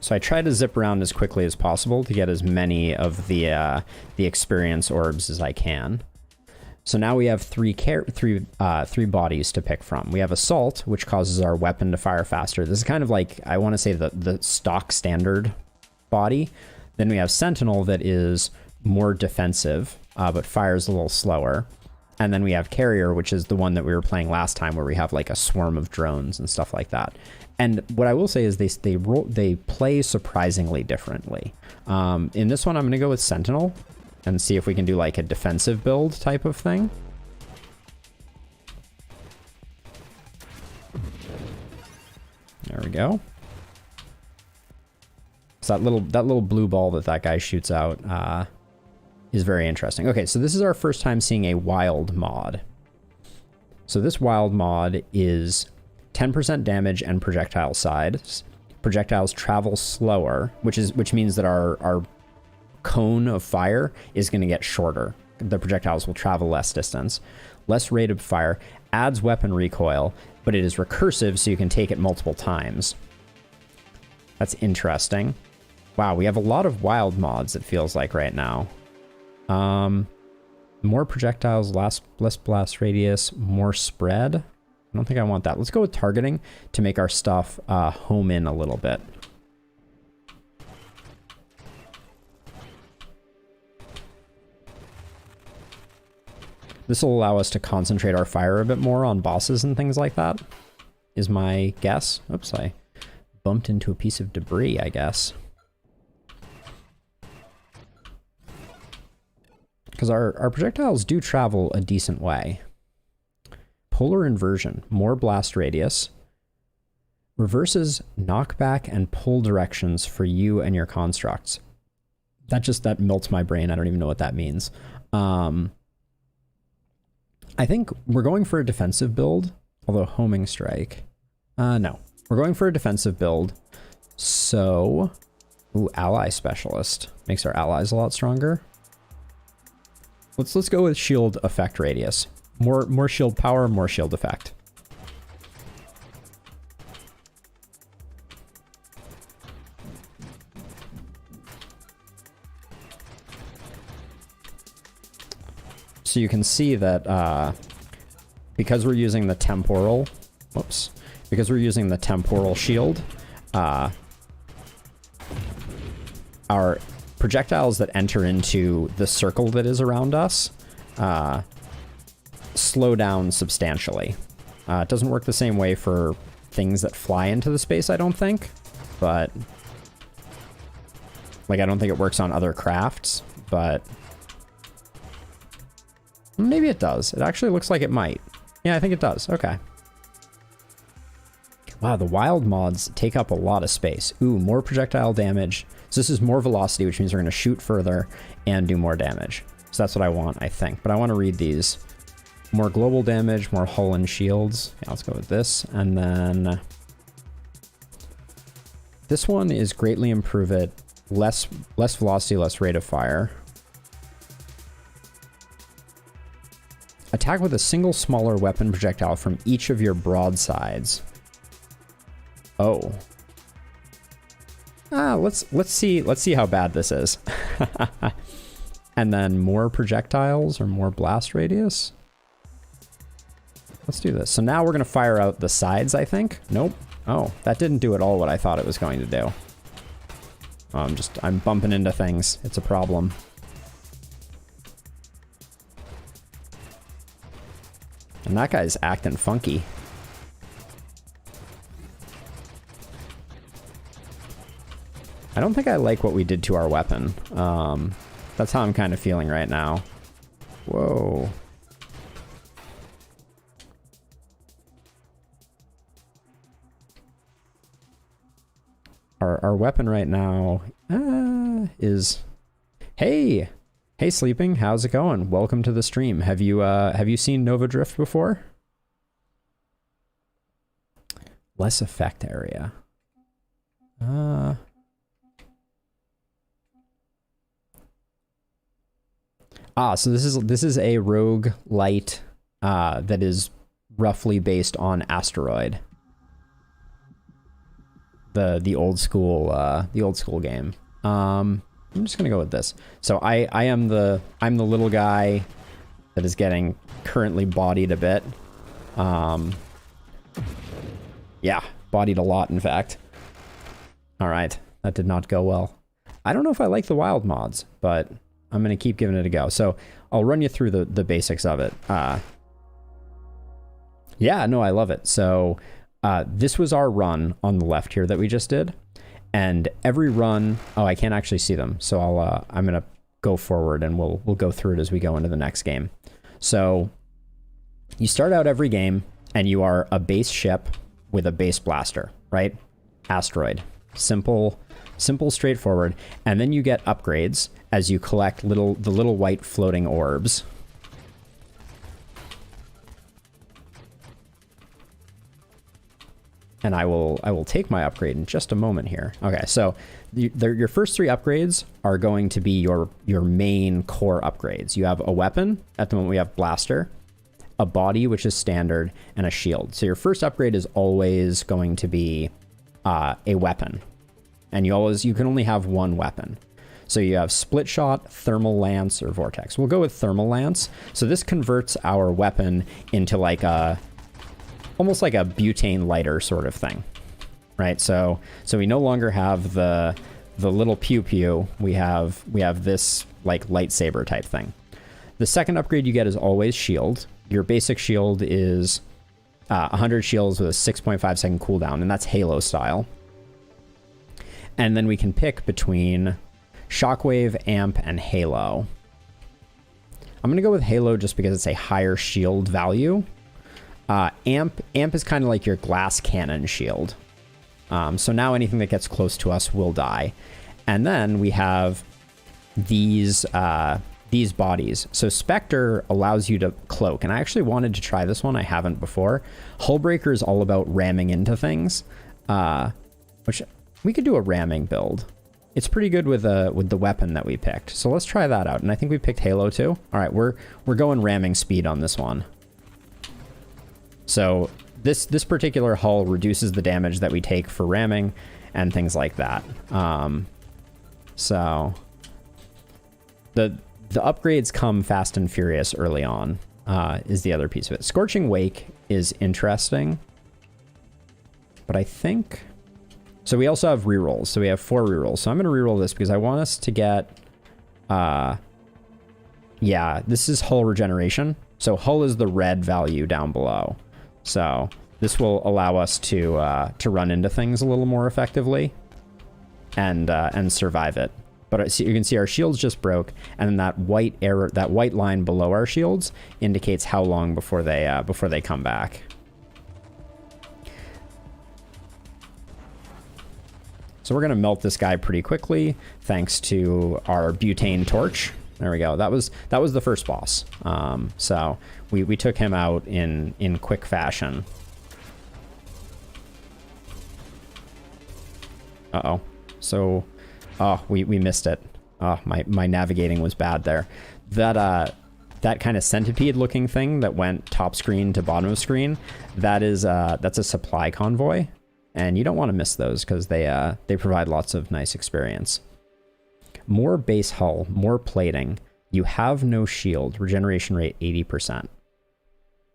So I try to zip around as quickly as possible to get as many of the experience orbs as I can. So now we have three bodies to pick from. We have Assault, which causes our weapon to fire faster. This is kind of like, I want to say, the stock standard body. Then we have Sentinel, that is more defensive, but fires a little slower. And then we have Carrier, which is the one that we were playing last time, where we have like a swarm of drones and stuff like that. And what I will say is they play surprisingly differently. In this one, I'm going to go with Sentinel and see if we can do like a defensive build type of thing. There we go. So that little blue ball that guy shoots out is very interesting. Okay, so this is our first time seeing a wild mod. So this wild mod is 10% damage and projectile size. Projectiles travel slower, which means that our cone of fire is going to get shorter. The projectiles will travel less distance. Less rate of fire, adds weapon recoil, but it is recursive, so you can take it multiple times. That's interesting. Wow, we have a lot of wild mods, it feels like right now. More projectiles, less blast radius, more spread. I don't think I want that. Let's go with targeting to make our stuff home in a little bit. This will allow us to concentrate our fire a bit more on bosses and things like that, is my guess. Oops, I bumped into a piece of debris, I guess. Because our projectiles do travel a decent way. Polar inversion, more blast radius. Reverses knockback and pull directions for you and your constructs. That melts my brain. I don't even know what that means. I think we're going for a defensive build, although homing strike. No, we're going for a defensive build. So, ooh, ally specialist makes our allies a lot stronger. Let's go with shield effect radius. More shield power, more shield effect. So you can see that because we're using the temporal, because we're using the temporal shield, our projectiles that enter into the circle that is around us slow down substantially. It doesn't work the same way for things that fly into the space, I don't think, but like I don't think it works on other crafts, but maybe it does. It actually looks like it might. Yeah, I think it does. Okay. Wow, the wild mods take up a lot of space. Ooh, more projectile damage. So this is more velocity, which means we're going to shoot further and do more damage. So that's what I want, I think. But I want to read these. More global damage, more hull and shields. Yeah, let's go with this. And then this one is greatly improve it. Less velocity, less rate of fire. Attack with a single smaller weapon projectile from each of your broadsides. Oh. let's see how bad this is. And then more projectiles or more blast radius. Let's do this. So now we're gonna fire out the sides, I think. Nope. Oh, that didn't do at all what I thought it was going to do. I'm bumping into things. It's a problem. And that guy's acting funky. I don't think I like what we did to our weapon. That's how I'm kind of feeling right now. Whoa. Our weapon right now is... Hey! Hey, Sleeping, how's it going? Welcome to the stream. Have you seen Nova Drift before? Less effect area. So this is a rogue light that is roughly based on Asteroid. The old school game. I'm just gonna go with this. So I'm the little guy that is getting currently bodied a bit. Yeah, bodied a lot, in fact. All right, that did not go well. I don't know if I like the wild mods, but I'm gonna keep giving it a go. So I'll run you through the basics of it. Yeah, no, I love it. So this was our run on the left here that we just did. And every run, oh, I can't actually see them. So I'm gonna go forward and we'll go through it as we go into the next game. So you start out every game and you are a base ship with a base blaster, right? Asteroid, simple, straightforward. And then you get upgrades as you collect the little white floating orbs. And I will take my upgrade in just a moment here. Okay, so your first 3 upgrades are going to be your main core upgrades. You have a weapon. At the moment we have blaster, a body, which is standard, and a shield. So your first upgrade is always going to be a weapon. And you can only have one weapon. So you have split shot, thermal lance, or vortex. We'll go with thermal lance. So this converts our weapon into like almost like a butane lighter sort of thing, right? So we no longer have the little pew pew. We have this like lightsaber type thing. The second upgrade you get is always shield. Your basic shield is 100 shields with a 6.5 second cooldown, and that's Halo style. And then we can pick between Shockwave, Amp, and Halo. I'm gonna go with Halo just because it's a higher shield value. Amp is kind of like your glass cannon shield. So now anything that gets close to us will die. And then we have these bodies. So Spectre allows you to cloak, and I actually wanted to try this one. I haven't before. Hullbreaker is all about ramming into things, which we could do a ramming build. It's pretty good with the weapon that we picked. So let's try that out. And I think we picked Halo too. All right, we're going ramming speed on this one. So this particular hull reduces the damage that we take for ramming and things like that. So the upgrades come fast and furious early on, is the other piece of it. Scorching Wake is interesting, but I think... So we also have rerolls. So we have 4 rerolls. So I'm going to reroll this because I want us to get... yeah, this is hull regeneration. So hull is the red value down below. So this will allow us to run into things a little more effectively and survive it. But you can see our shields just broke, and then that white line below our shields indicates how long before they come back. So we're gonna melt this guy pretty quickly thanks to our butane torch. There we go. That was the first boss. So we took him out in quick fashion. Uh-oh. So, we missed it. My navigating was bad there. That kind of centipede looking thing that went top screen to bottom of screen, that's a supply convoy. And you don't want to miss those because they provide lots of nice experience. More base hull, more plating. You have no shield. Regeneration rate 80%.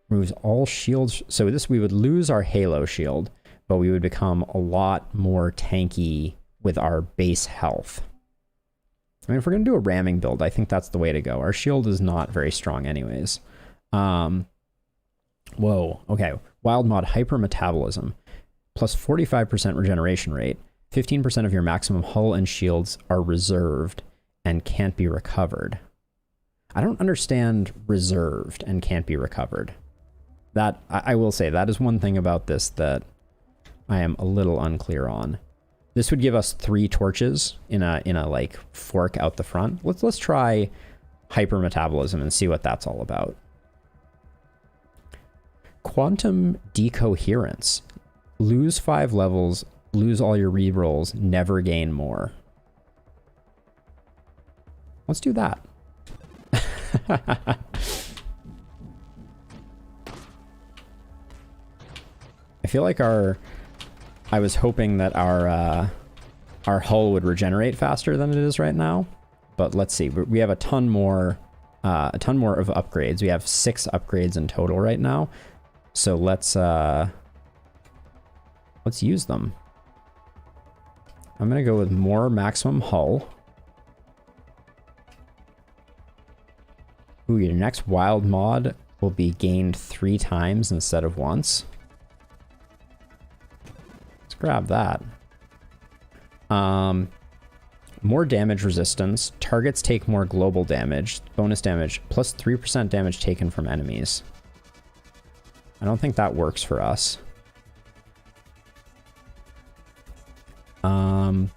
Removes all shields. So this, we would lose our halo shield, but we would become a lot more tanky with our base health. I mean, if we're going to do a ramming build, I think that's the way to go. Our shield is not very strong anyways. Whoa, okay. Wild mod hypermetabolism. Plus 45% regeneration rate. 15% of your maximum hull and shields are reserved and can't be recovered. I don't understand reserved and can't be recovered. That, I will say, that is one thing about this that I am a little unclear on. This would give us 3 torches in a like fork out the front. Let's try hypermetabolism and see what that's all about. Quantum decoherence. Lose 5 levels, lose all your rerolls, never gain more. Let's do that. I feel like I was hoping that our hull would regenerate faster than it is right now, but let's see. We have a ton more of upgrades. We have 6 upgrades in total right now, so let's use them. I'm gonna go with more maximum hull. Ooh, your next wild mod will be gained 3 times instead of once. Let's grab that. More damage resistance. Targets take more global damage. Bonus damage. Plus 3% damage taken from enemies. I don't think that works for us.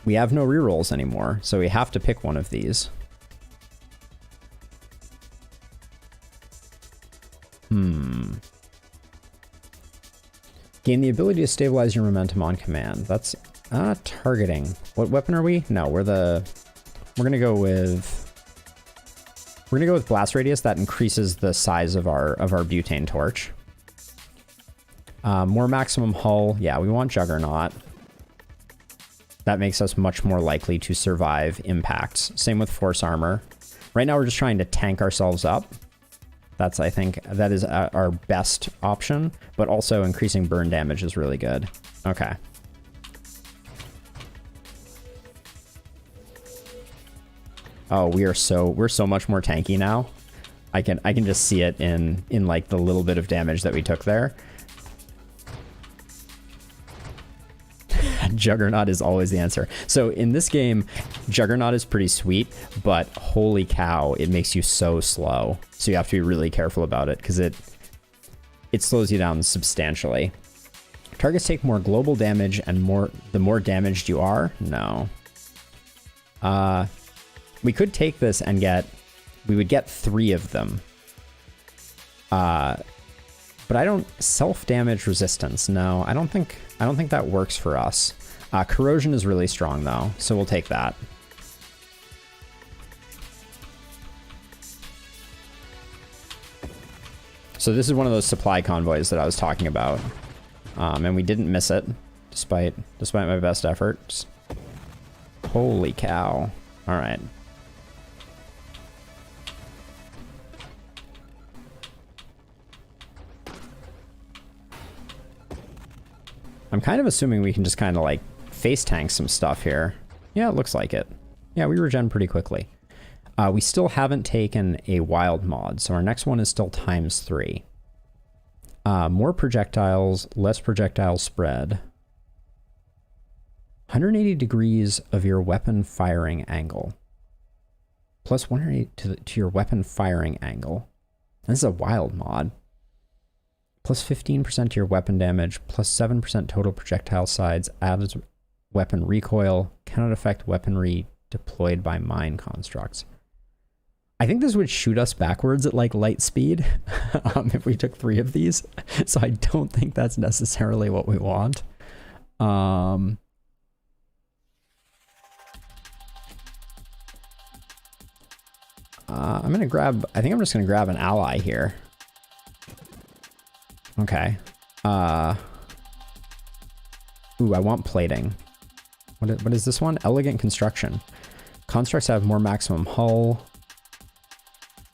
We have no rerolls anymore, so we have to pick one of these. Gain the ability to stabilize your momentum on command. That's targeting. What weapon are we? No, we're gonna go with blast radius. That increases the size of our butane torch. More maximum hull. Yeah, we want Juggernaut. That makes us much more likely to survive impacts. Same with force armor. Right now we're just trying to tank ourselves up. That's, I think, that is our best option, but also increasing burn damage is really good. Okay. Oh, we're so much more tanky now. I can just see it in like the little bit of damage that we took there. Juggernaut is always the answer. So in this game, Juggernaut is pretty sweet, but holy cow, it makes you so slow. So you have to be really careful about it because it slows you down substantially. Targets take more global damage and the more damaged you are. No. We could take this and we would get 3 of them. But I don't self-damage resistance. No, I don't think that works for us. Corrosion is really strong though, so we'll take that. So this is one of those supply convoys that I was talking about. And we didn't miss it, despite my best efforts. Holy cow. All right. I'm kind of assuming we can just kind of like face tank some stuff here. Yeah, it looks like it. Yeah, we regen pretty quickly. We still haven't taken a wild mod, so our next one is still ×3. More projectiles, less projectile spread. 180 degrees of your weapon firing angle. Plus 180 to your weapon firing angle. This is a wild mod. Plus 15% to your weapon damage, plus 7% total projectile sides, adds weapon recoil, cannot affect weaponry deployed by mine constructs. I think this would shoot us backwards at like light speed if we took 3 of these. So I don't think that's necessarily what we want. I'm gonna grab, I think I'm just gonna grab an ally here. Okay. Ooh, I want plating. What is this one? Elegant construction. Constructs have more maximum hull.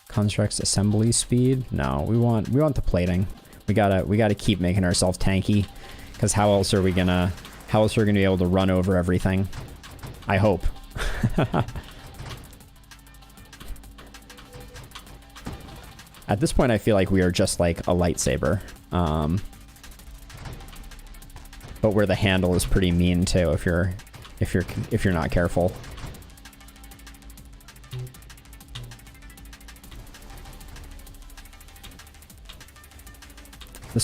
Constructs assembly speed. No, we want the plating. We gotta keep making ourselves tanky, because how else are we gonna be able to run over everything? I hope. At this point, I feel like we are just like a lightsaber. But where the handle is pretty mean too, if you're not careful. The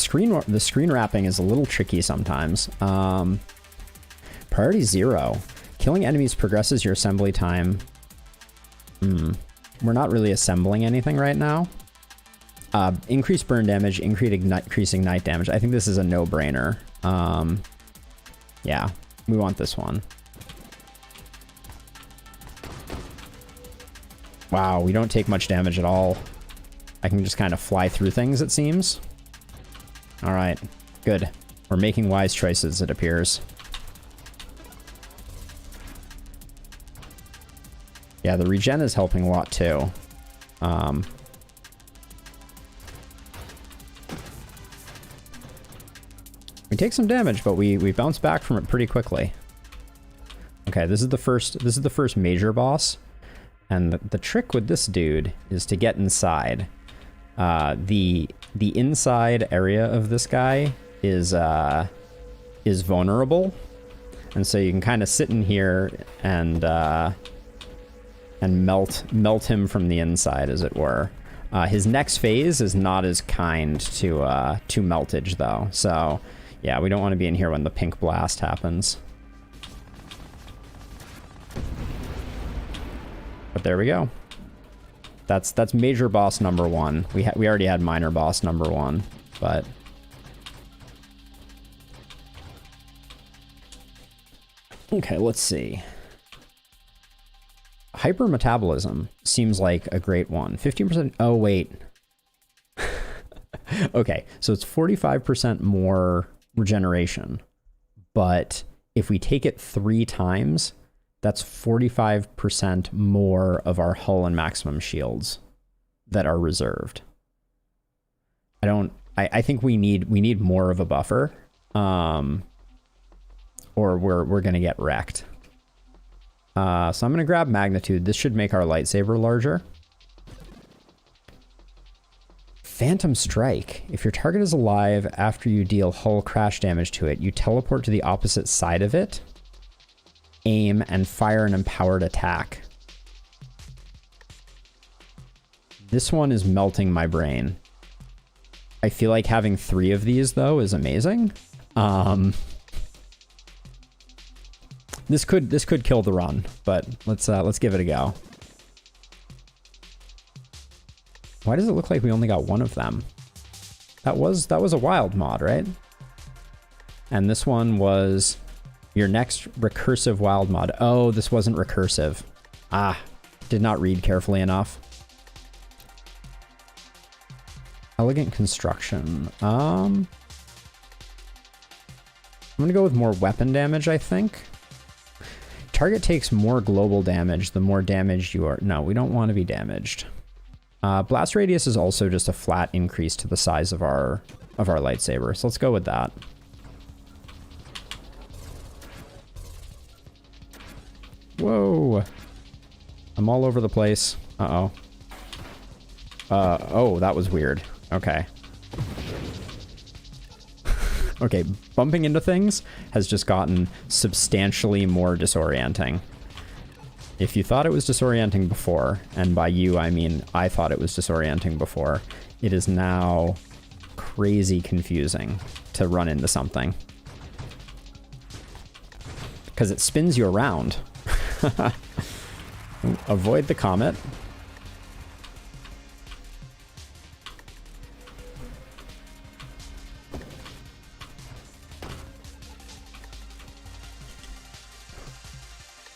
screen wrapping is a little tricky sometimes. Priority 0. Killing enemies progresses your assembly time. We're not really assembling anything right now. Increased burn damage, increase ignite damage. I think this is a no-brainer. Yeah, we want this one. Wow, we don't take much damage at all. I can just kind of fly through things, it seems. All right, good. We're making wise choices, it appears. Yeah, the regen is helping a lot too. We take some damage, but we bounce back from it pretty quickly. Okay, this is the first major boss, and the trick with this dude is to get inside. The inside area of this guy is vulnerable, and so you can kind of sit in here and melt him from the inside, as it were. His next phase is not as kind to meltage though, so yeah, we don't want to be in here when the pink blast happens. But there we go. That's major boss number 1. We already had minor boss number 1, but okay, let's see. Hypermetabolism seems like a great one. 15%. Oh wait. Okay, so it's 45% more regeneration, but if we take it 3 times, that's 45% more of our hull and maximum shields that are reserved. I think we need more of a buffer, or we're gonna get wrecked. So I'm gonna grab magnitude. This should make our lightsaber larger. Phantom Strike. If your target is alive after you deal hull crash damage to it, you teleport to the opposite side of it, aim, and fire an empowered attack. This one is melting my brain. I feel like having 3 of these, though, is amazing. This could kill the run, but let's give it a go. Why does it look like we only got 1 of them? That was a wild mod, right? And this one was your next recursive wild mod. Oh, this wasn't recursive. Ah, did not read carefully enough. Elegant construction. I'm gonna go with more weapon damage, I think. Target takes more global damage the more damaged you are. No, we don't want to be damaged. Blast radius is also just a flat increase to the size of our lightsaber, so let's go with that. Whoa! I'm all over the place. Uh-oh. Oh, that was weird. Okay. Okay, bumping into things has just gotten substantially more disorienting. If you thought it was disorienting before, and by you I mean I thought it was disorienting before, it is now crazy confusing to run into something. Because it spins you around. Avoid the comet.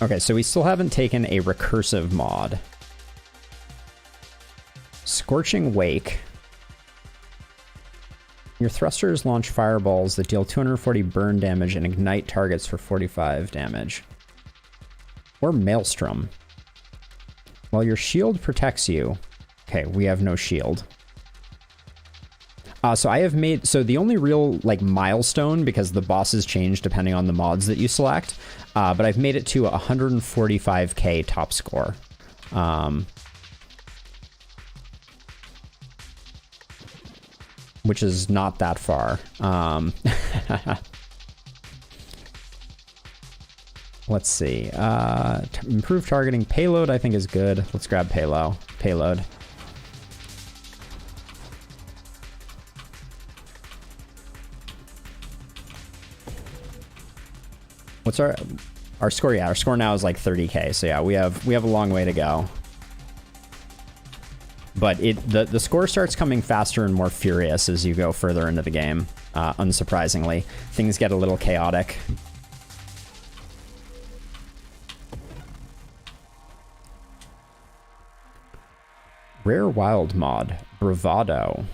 Okay, so we still haven't taken a recursive mod. Scorching Wake. your thrusters launch fireballs that deal 240 burn damage and ignite targets for 45 damage. Or Maelstrom. While your shield protects you... Okay, we have no shield. So I have made... So the only real, like, milestone, because the bosses change depending on the mods that you select, but I've made it to 145k top score. Which is not that far. Let's see. Improved targeting. Payload, I think, is good. Let's grab payload. What's our score? Yeah, our score now is like 30k. So yeah, we have a long way to go. But the score starts coming faster and more furious as you go further into the game. Unsurprisingly, things get a little chaotic. Rare wild mod, Bravado.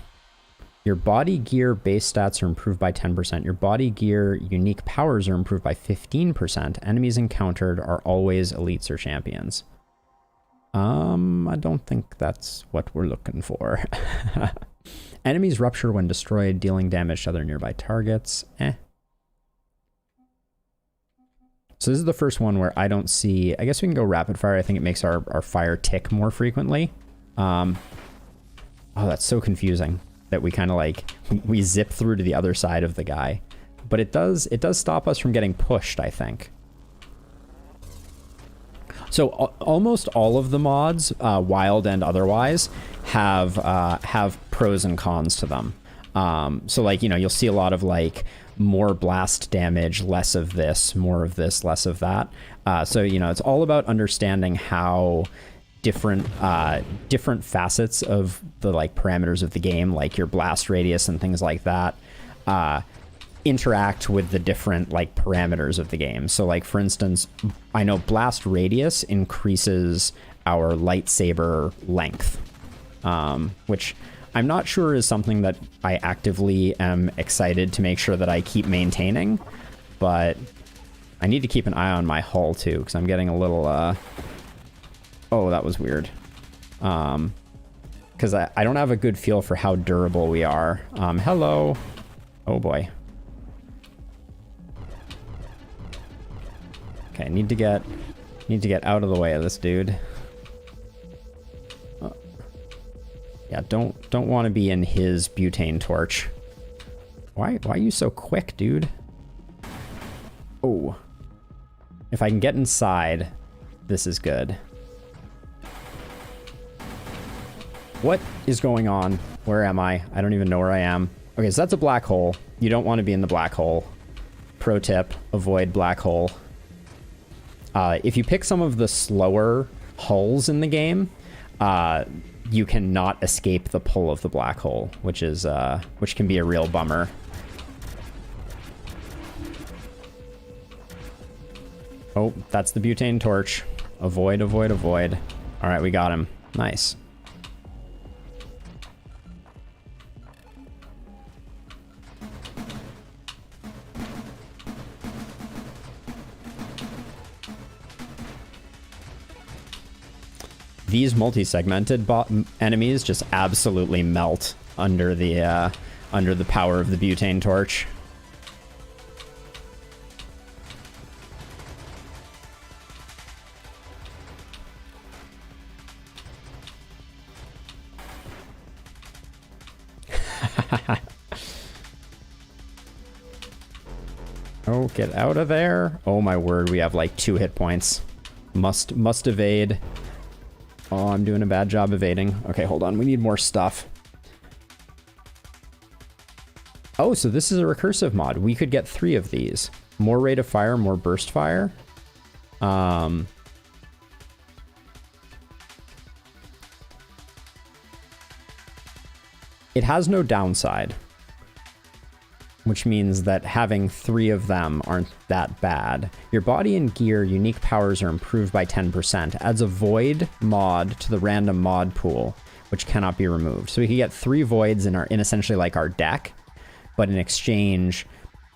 Your body gear base stats are improved by 10%. Your body gear unique powers are improved by 15%. Enemies encountered are always elites or champions. I don't think that's what we're looking for. Enemies rupture when destroyed, dealing damage to other nearby targets. So this is the first one where I don't see... I guess we can go rapid fire. I think it makes our fire tick more frequently. Oh, that's so confusing that we kind of like... We zip through to the other side of the guy. But it does stop us from getting pushed, I think. So almost all of the mods, wild and otherwise, have pros and cons to them. So like, you know, you'll see a lot of like more blast damage, less of this, more of this, less of that. So, you know, it's all about understanding how different facets of the like parameters of the game, like your blast radius and things like that, interact with the different like parameters of the game. So like, for instance, I know blast radius increases our lightsaber length, which I'm not sure is something that I actively am excited to make sure that I keep maintaining, but I need to keep an eye on my hull too, because I'm getting a little, oh, that was weird. Because I don't have a good feel for how durable we are. Hello. Oh boy. Okay, need to get out of the way of this dude. Yeah, don't want to be in his butane torch. Why are you so quick, dude? Oh. If I can get inside, this is good. What is going on? Where am I? I don't even know where I am. Okay, so that's a black hole. You don't want to be in the black hole. Pro tip, avoid black hole. If you pick some of the slower hulls in the game, you cannot escape the pull of the black hole, which can be a real bummer. Oh, that's the butane torch. Avoid, avoid, avoid. All right, we got him. Nice. These multi-segmented enemies just absolutely melt under the power of the butane torch. Oh, get out of there. Oh my word, we have like 2 hit points. Must evade. Oh, I'm doing a bad job evading. Okay, hold on. We need more stuff. Oh, so this is a recursive mod. We could get 3 of these. More rate of fire, more burst fire. It has no downside, which means that having 3 of them aren't that bad. Your body and gear unique powers are improved by 10%. Adds a void mod to the random mod pool, which cannot be removed. So we can get 3 voids in essentially like our deck, but in exchange,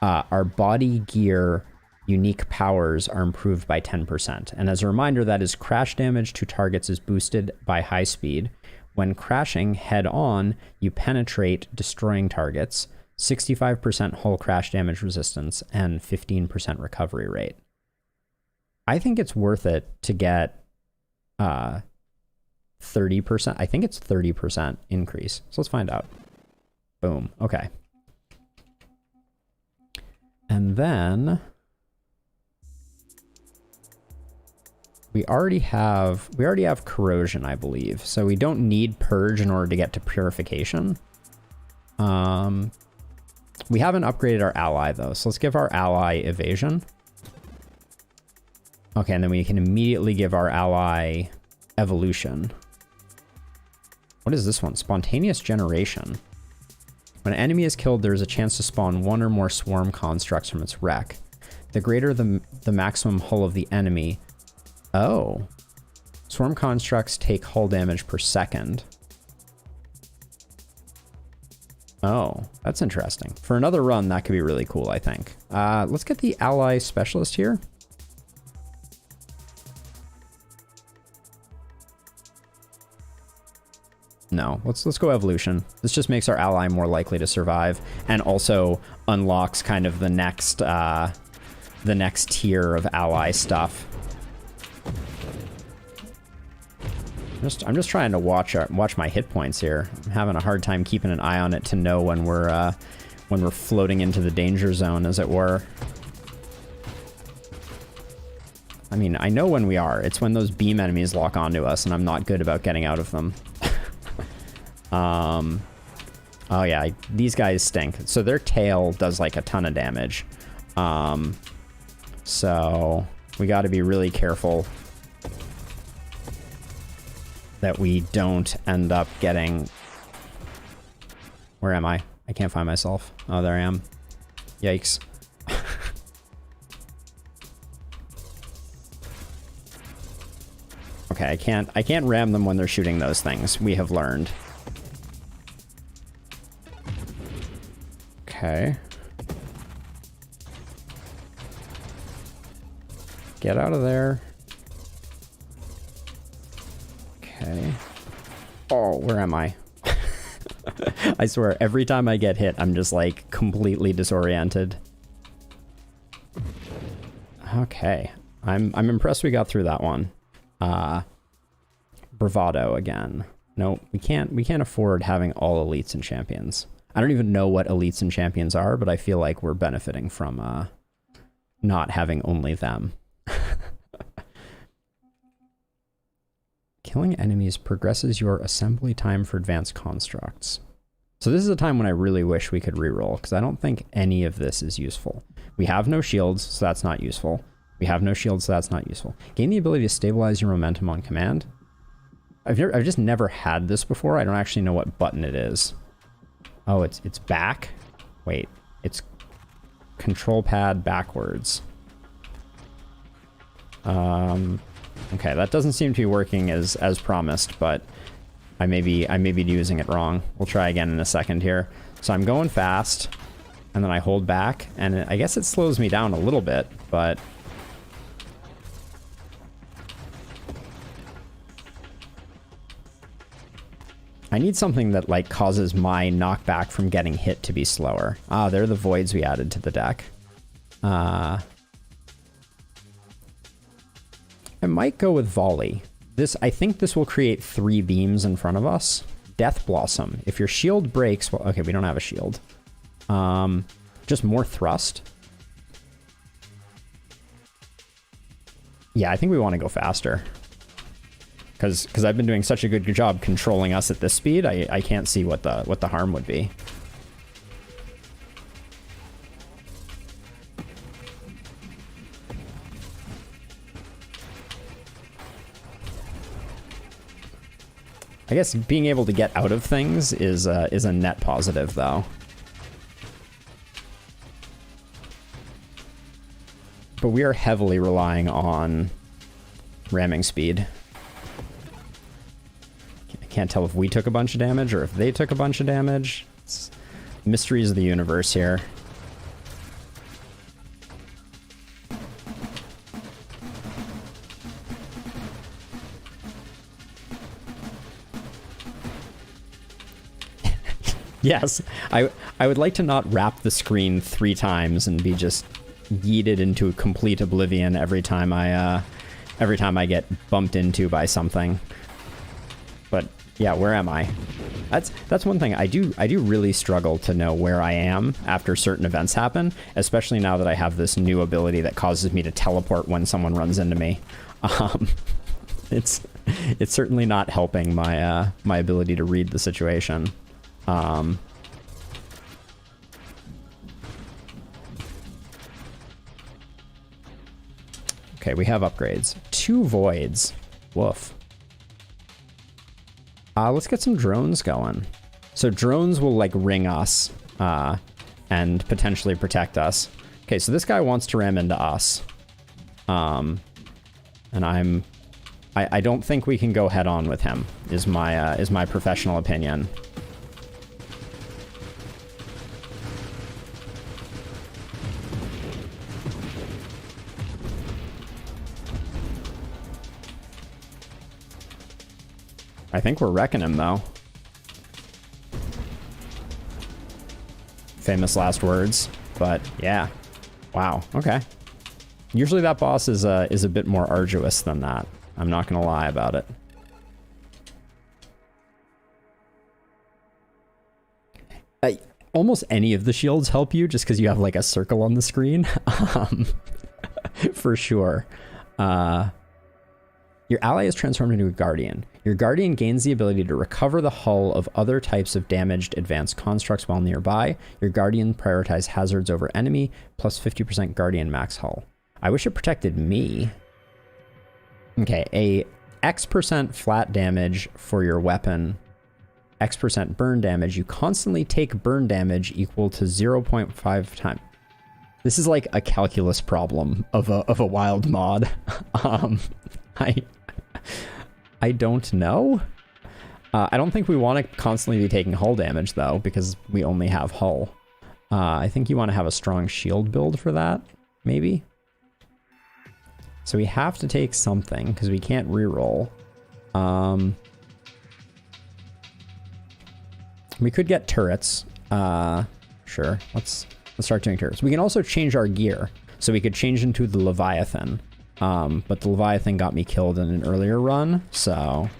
our body gear unique powers are improved by 10%. And as a reminder, that is crash damage to targets is boosted by high speed. When crashing head on, you penetrate, destroying targets, 65% hull crash damage resistance, and 15% recovery rate. I think it's worth it to get 30%. I think it's 30% increase. So let's find out. Boom. Okay. And then we already have corrosion, I believe. So we don't need purge in order to get to purification. We haven't upgraded our ally though. So let's give our ally evasion. Okay, and then we can immediately give our ally evolution. What is this one? Spontaneous generation. When an enemy is killed, there is a chance to spawn one or more swarm constructs from its wreck. The greater the maximum hull of the enemy. Oh. Swarm constructs take hull damage per second. Oh, that's interesting. For another run, that could be really cool, I think. Let's get the ally specialist here. No, let's go evolution. This just makes our ally more likely to survive, and also unlocks kind of the next tier of ally stuff. I'm just trying to watch my hit points here. I'm having a hard time keeping an eye on it to know when we're floating into the danger zone, as it were. I mean, I know when we are. It's when those beam enemies lock onto us, and I'm not good about getting out of them. Oh yeah, these guys stink. So their tail does like a ton of damage. So we got to be really careful that we don't end up getting... Where am I? I can't find myself. Oh, there I am. Yikes. Okay, I can't ram them when they're shooting those things. We have learned. Okay. Get out of there. Okay. Oh, where am I? I swear, every time I get hit, I'm just like completely disoriented. Okay. I'm impressed we got through that one. Bravado again. No, we can't afford having all elites and champions. I don't even know what elites and champions are, but I feel like we're benefiting from not having only them. Killing enemies progresses your assembly time for advanced constructs. So this is a time when I really wish we could reroll, because I don't think any of this is useful. We have no shields, so that's not useful. We have no shields, so that's not useful. Gain the ability to stabilize your momentum on command. I've just never had this before. I don't actually know what button it is. Oh, it's back? Wait, it's control pad backwards. Okay, that doesn't seem to be working as promised, but I may be using it wrong. We'll try again in a second here. So I'm going fast, and then I hold back, and I guess it slows me down a little bit, but... I need something that, like, causes my knockback from getting hit to be slower. Ah, they're the voids we added to the deck. I might go with volley. I think this will create 3 beams in front of us. Death Blossom. If your shield breaks... Well, okay, we don't have a shield. Just more thrust. Yeah, I think we want to go faster. Because I've been doing such a good job controlling us at this speed, I can't see what the harm would be. I guess being able to get out of things is a net positive, though. But we are heavily relying on ramming speed. I can't tell if we took a bunch of damage or if they took a bunch of damage. It's mysteries of the universe here. Yes, I would like to not wrap the screen 3 times and be just yeeted into complete oblivion every time I get bumped into by something. But yeah, where am I? That's one thing. I do really struggle to know where I am after certain events happen, especially now that I have this new ability that causes me to teleport when someone runs into me. It's certainly not helping my my ability to read the situation. Okay, we have upgrades. 2 voids. Woof. Let's get some drones going. So drones will like ring us and potentially protect us. Okay, so this guy wants to ram into us. And I don't think we can go head on with him, is my professional opinion. I think we're wrecking him, though. Famous last words, but yeah. Wow, okay. Usually that boss is a bit more arduous than that. I'm not gonna lie about it. Almost any of the shields help you just because you have like a circle on the screen. For sure. Your ally is transformed into a guardian. Your guardian gains the ability to recover the hull of other types of damaged advanced constructs while nearby. Your guardian prioritizes hazards over enemy, plus 50% guardian max hull. I wish it protected me. Okay, a X% flat damage for your weapon, X% burn damage. You constantly take burn damage equal to 0.5 times. This is like a calculus problem of a wild mod. I don't know. I don't think we want to constantly be taking hull damage, though, because we only have hull. I think you want to have a strong shield build for that, maybe. So we have to take something, because we can't reroll. We could get turrets. Sure, let's start doing turrets. We can also change our gear. So we could change into the Leviathan. But the Leviathan got me killed in an earlier run, so...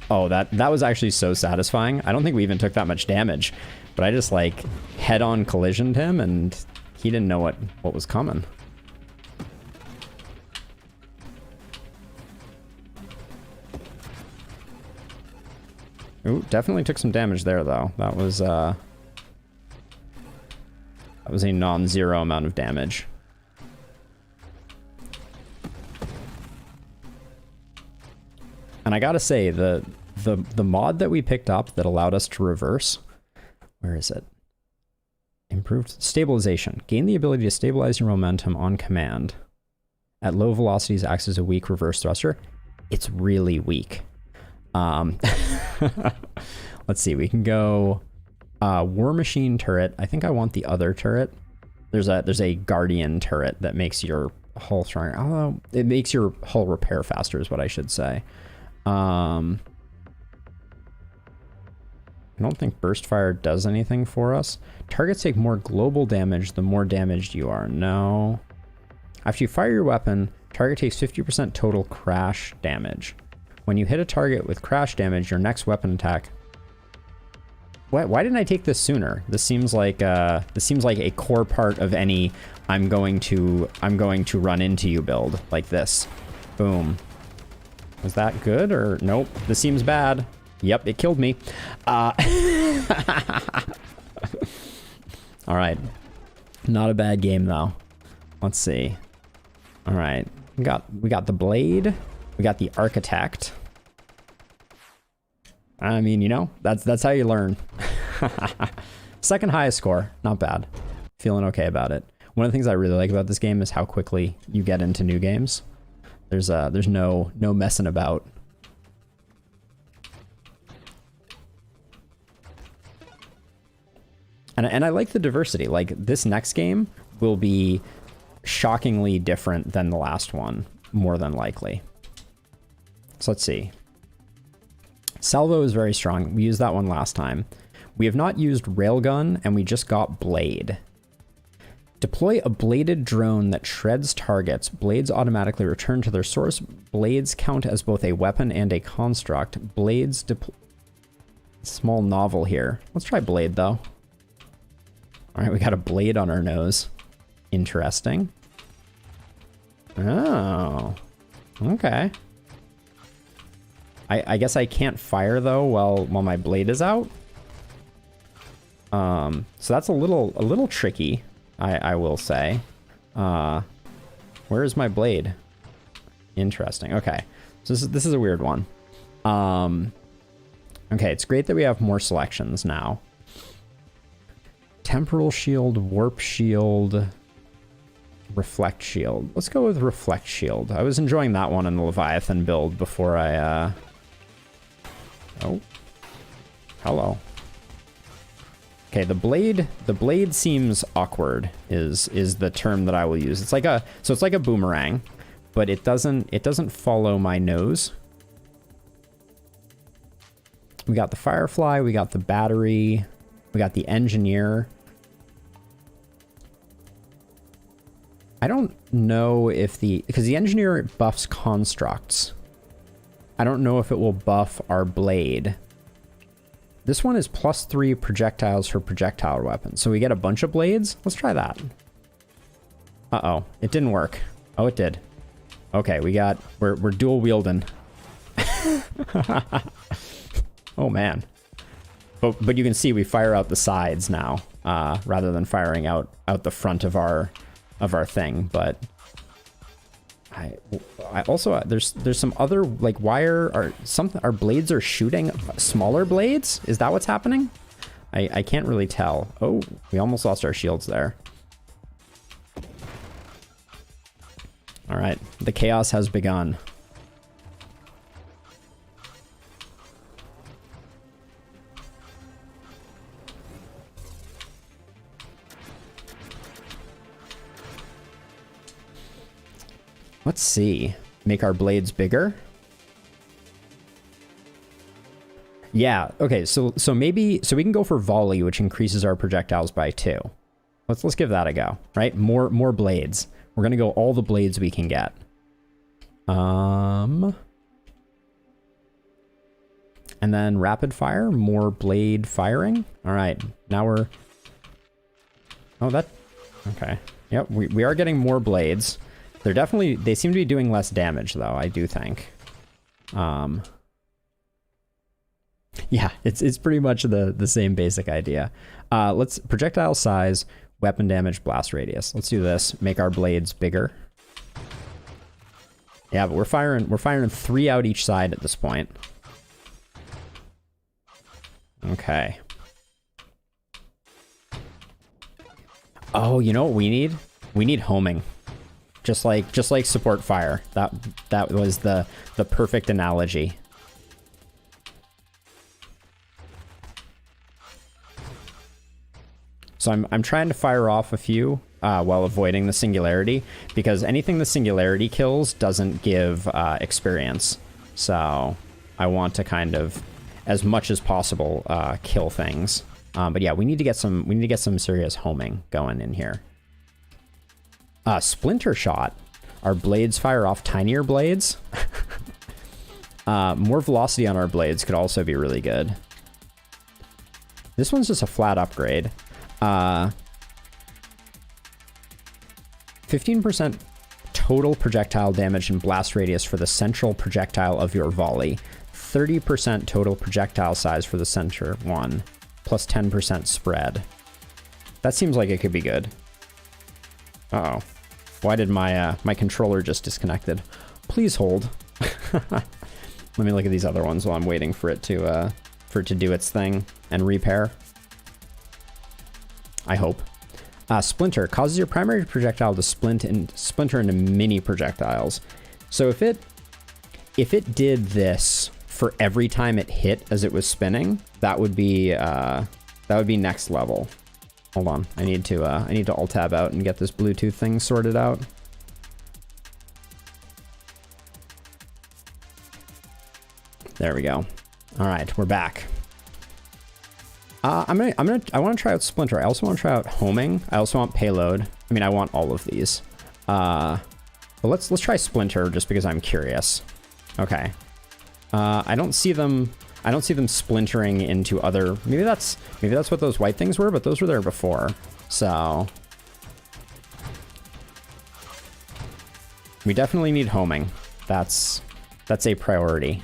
Oh, that was actually so satisfying. I don't think we even took that much damage, but I just like head-on collisioned him and he didn't know what was coming. Ooh, definitely took some damage there though. That was a non-zero amount of damage. And I gotta say, the mod that we picked up that allowed us to reverse, where is it? Improved stabilization. Gain the ability to stabilize your momentum on command. At low velocities, acts as a weak reverse thruster. It's really weak. Let's see, we can go War Machine turret. I think I want the other turret. There's a Guardian turret that makes your hull stronger. Although it makes your hull repair faster is what I should say. I don't think burst fire does anything for us. Targets take more global damage the more damaged you are. No. After you fire your weapon, target takes 50% total crash damage. When you hit a target with crash damage, your next weapon attack... Why didn't I take this sooner? This seems like a core part of any I'm going to run into you build like this. Boom. Was that good or nope? This seems bad. Yep, it killed me. All right. Not a bad game though. Let's see. All right. We got the blade. We got the architect. I mean, you know, that's how you learn. Second highest score, not bad. Feeling okay about it. One of the things I really like about this game is how quickly you get into new games. There's no messing about. And I like the diversity. Like, this next game will be shockingly different than the last one, more than likely. So let's see. Salvo is very strong. We used that one last time. We have not used Railgun, and we just got Blade. Deploy a bladed drone that shreds targets. Blades automatically return to their source. Blades count as both a weapon and a construct. Blades small novel here. Let's try Blade, though. All right, we got a blade on our nose. Interesting. Oh, okay. I guess I can't fire though while my blade is out. So that's a little tricky, I will say. Where is my blade? Interesting. Okay, so this is a weird one. Okay, it's great that we have more selections now. Temporal shield, warp shield, reflect shield. Let's go with reflect shield. I was enjoying that one in the Leviathan build before I oh, hello. Okay, the blade seems awkward is the term that I will use. It's like a boomerang, but it doesn't follow my nose. We got the Firefly, we got the battery, we got the engineer. I don't know if because the engineer buffs constructs. I don't know if it will buff our blade. This one is +3 projectiles for projectile weapons. So we get a bunch of blades. Let's try that. Uh-oh, it didn't work. Oh, it did. Okay, we're dual wielding. Oh man. But you can see we fire out the sides now, rather than firing out the front of our thing. But I also there's some other, like, our blades are shooting smaller blades? Is that what's happening? I can't really tell. Oh, we almost lost our shields there. All right, the chaos has begun. Let's see. Make our blades bigger. Yeah, okay, so maybe we can go for volley, which increases our projectiles by 2. Let's give that a go, right? More blades. We're gonna go all the blades we can get. And then rapid fire, more blade firing. All right, now we're... Oh, okay. Yep, we are getting more blades. They seem to be doing less damage though, I do think. Yeah, it's pretty much the same basic idea. Let's projectile size, weapon damage, blast radius. Let's do this. Make our blades bigger. Yeah, but we're firing 3 out each side at this point. Okay. Oh, you know what we need? We need homing. Just like support fire. That was the perfect analogy. So I'm trying to fire off a few while avoiding the singularity, because anything the singularity kills doesn't give experience. So I want to kind of, as much as possible, kill things. But yeah, we need to get some serious homing going in here. Splinter shot. Our blades fire off tinier blades. More velocity on our blades could also be really good. This one's just a flat upgrade. 15% total projectile damage and blast radius for the central projectile of your volley. 30% total projectile size for the center one, plus 10% spread. That seems like it could be good. Uh-oh. Why did my controller just disconnected? Please hold. Let me look at these other ones while I'm waiting for it to for it to do its thing and repair. I hope. Splinter causes your primary projectile to splinter into mini projectiles. So if it did this for every time it hit as it was spinning, that would be next level. Hold on, I need to alt tab out and get this Bluetooth thing sorted out. There we go. All right, we're back. I want to try out Splinter. I also want to try out homing. I also want payload. I mean, I want all of these. But let's try Splinter just because I'm curious. Okay. I don't see them splintering into other. Maybe that's what those white things were, but those were there before. So we definitely need homing. That's a priority.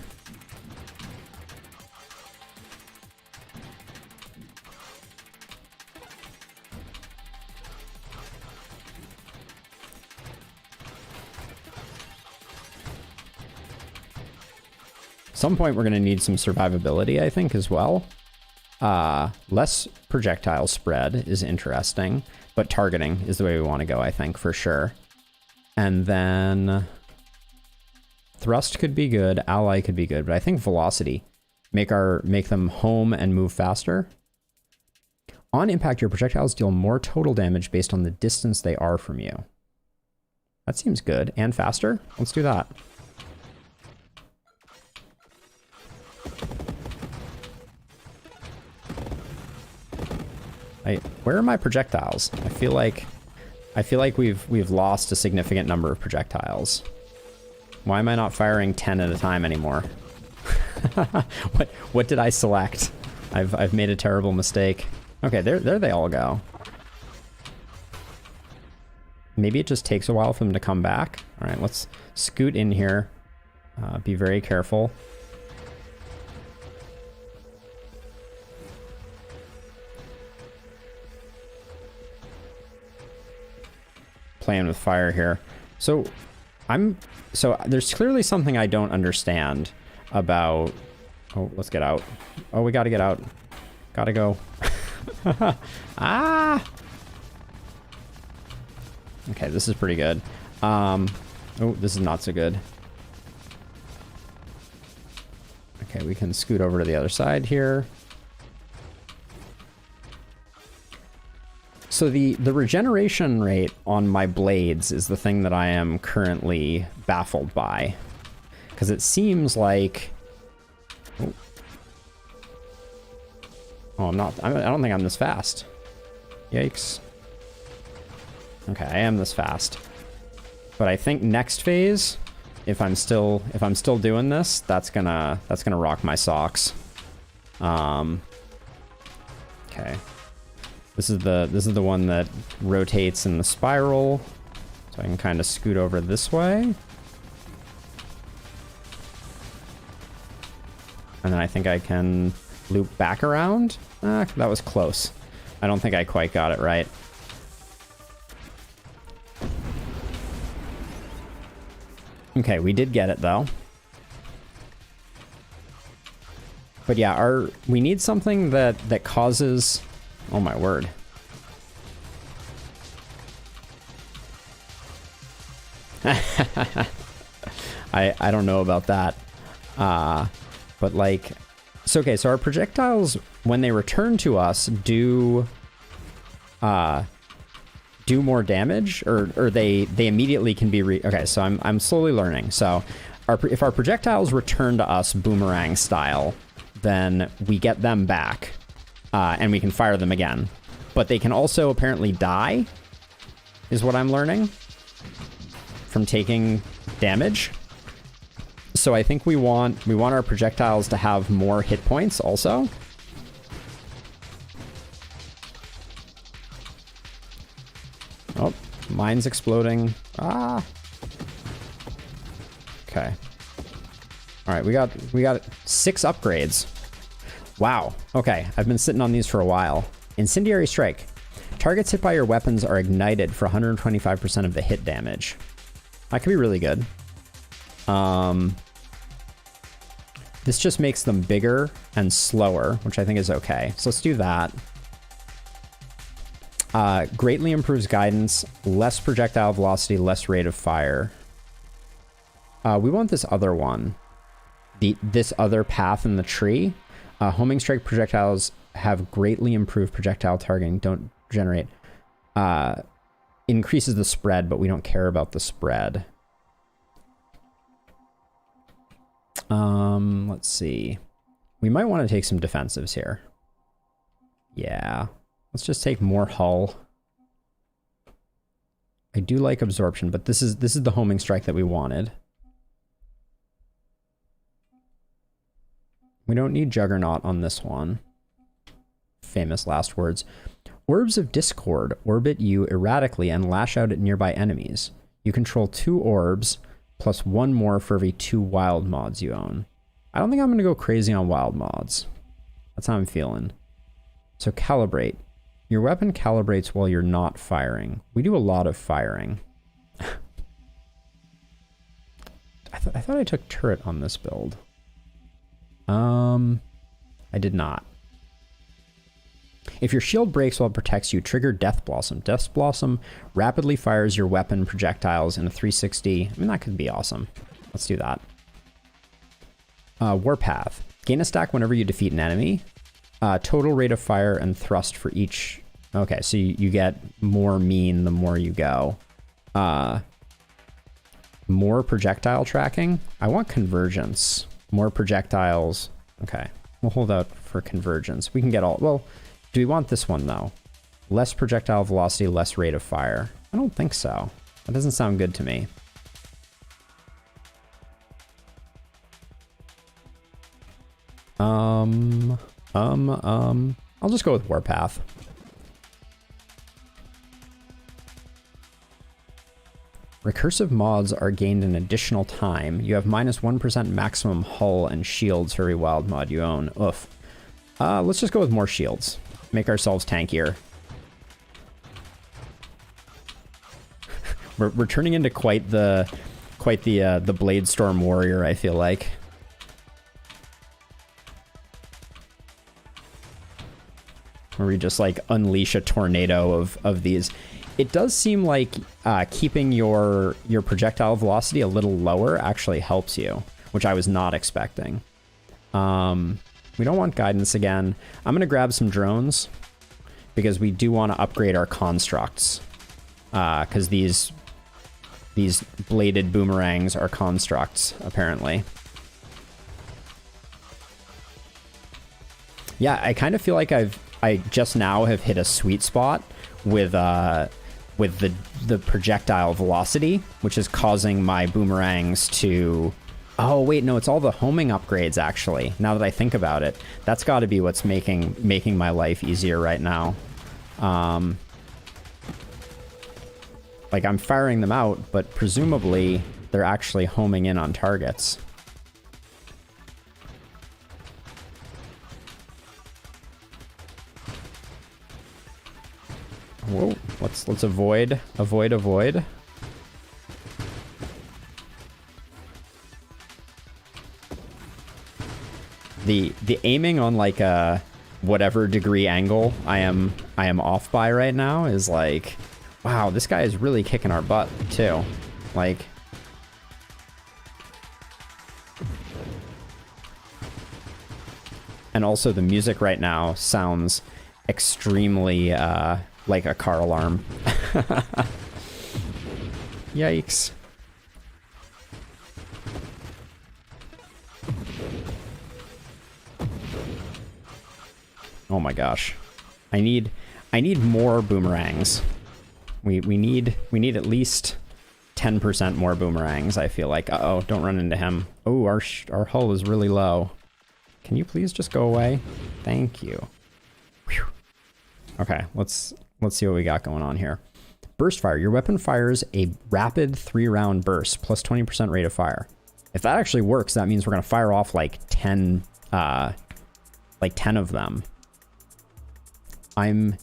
Some point we're going to need some survivability, I think, as well. Less projectile spread is interesting, but targeting is the way we want to go, I think, for sure. And then thrust could be good, ally could be good, but I think velocity, make them home and move faster. On impact, your projectiles deal more total damage based on the distance they are from you. That seems good. And faster? Let's do that. Where are my projectiles? I feel like we've lost a significant number of projectiles. Why am I not firing 10 at a time anymore? What did I select? I've made a terrible mistake. Okay, there they all go. Maybe it just takes a while for them to come back. All right, let's scoot in here. Be very careful. Playing with fire here. So there's clearly something I don't understand about. Oh, let's get out. Oh, we gotta get out. Gotta go. Ah. Okay, this is pretty good. Oh, this is not so good. Okay, we can scoot over to the other side here. So the regeneration rate on my blades is the thing that I am currently baffled by. Because it seems like... Oh, I don't think I'm this fast. Yikes. Okay, I am this fast. But I think next phase, if I'm still doing this, that's gonna rock my socks. Okay. This is the one that rotates in the spiral. So I can kind of scoot over this way. And then I think I can loop back around. That was close. I don't think I quite got it right. Okay, we did get it though. But yeah, we need something that causes... Oh my word. I don't know about that. But like, so okay, so our projectiles, when they return to us, do more damage, or they immediately can be okay, so I'm slowly learning. So if our projectiles return to us boomerang style, then we get them back. And we can fire them again. But they can also apparently die, is what I'm learning, from taking damage. So I think we want our projectiles to have more hit points also. Oh, mine's exploding. Ah. Okay. All right, we got 6 upgrades. Wow. Okay, I've been sitting on these for a while. Incendiary Strike. Targets hit by your weapons are ignited for 125% of the hit damage. That could be really good. This just makes them bigger and slower, which I think is okay. So let's do that. Greatly improves guidance, less projectile velocity, less rate of fire. We want this other one. This other path in the tree. Homing strike projectiles have greatly improved projectile targeting. Don't generate. Increases the spread, but we don't care about the spread. Let's see. We might want to take some defensives here. Yeah. Let's just take more hull. I do like absorption, but this is the homing strike that we wanted. We don't need Juggernaut on this one. Famous last words. Orbs of Discord orbit you erratically and lash out at nearby enemies. You control 2 orbs, plus 1 more for every 2 wild mods you own. I don't think I'm going to go crazy on wild mods. That's how I'm feeling. So calibrate. Your weapon calibrates while you're not firing. We do a lot of firing. I thought I took turret on this build. I did not. If your shield breaks while it protects you, trigger Death Blossom. Death Blossom rapidly fires your weapon projectiles in a 360. I mean, that could be awesome. Let's do that. Warpath. Gain a stack whenever you defeat an enemy. Total rate of fire and thrust for each. Okay, so you get more mean the more you go. More projectile tracking. I want convergence. More projectiles. Okay, we'll hold out for convergence. We can get all... Well, do we want this one, though? Less projectile velocity, less rate of fire. I don't think so. That doesn't sound good to me. I'll just go with Warpath. Recursive mods are gained an additional time. You have -1% maximum hull and shields for every wild mod you own. Oof. Let's just go with more shields. Make ourselves tankier. We're turning into quite the Bladestorm warrior, I feel like. Where we just like unleash a tornado of these. It does seem like keeping your projectile velocity a little lower actually helps you, which I was not expecting. We don't want guidance again. I'm going to grab some drones because we do want to upgrade our constructs. Because these bladed boomerangs are constructs, apparently. Yeah, I kind of feel like I just now have hit a sweet spot with the projectile velocity, which is causing my boomerangs to... Oh, wait, no, it's all the homing upgrades, actually. Now that I think about it, that's got to be what's making my life easier right now. Like, I'm firing them out, but presumably they're actually homing in on targets. Whoa, let's avoid. The aiming on like a whatever degree angle I am off by right now is like, wow, this guy is really kicking our butt too. Like, and also the music right now sounds extremely like a car alarm. Yikes. Oh my gosh. I need more boomerangs. We need at least 10% more boomerangs, I feel like. Uh-oh, don't run into him. Oh, our hull is really low. Can you please just go away? Thank you. Whew. Okay, let's see what we got going on here. Burst fire. Your weapon fires a rapid 3-round burst plus 20% rate of fire. If that actually works, that means we're gonna fire off like 10 of them. I'm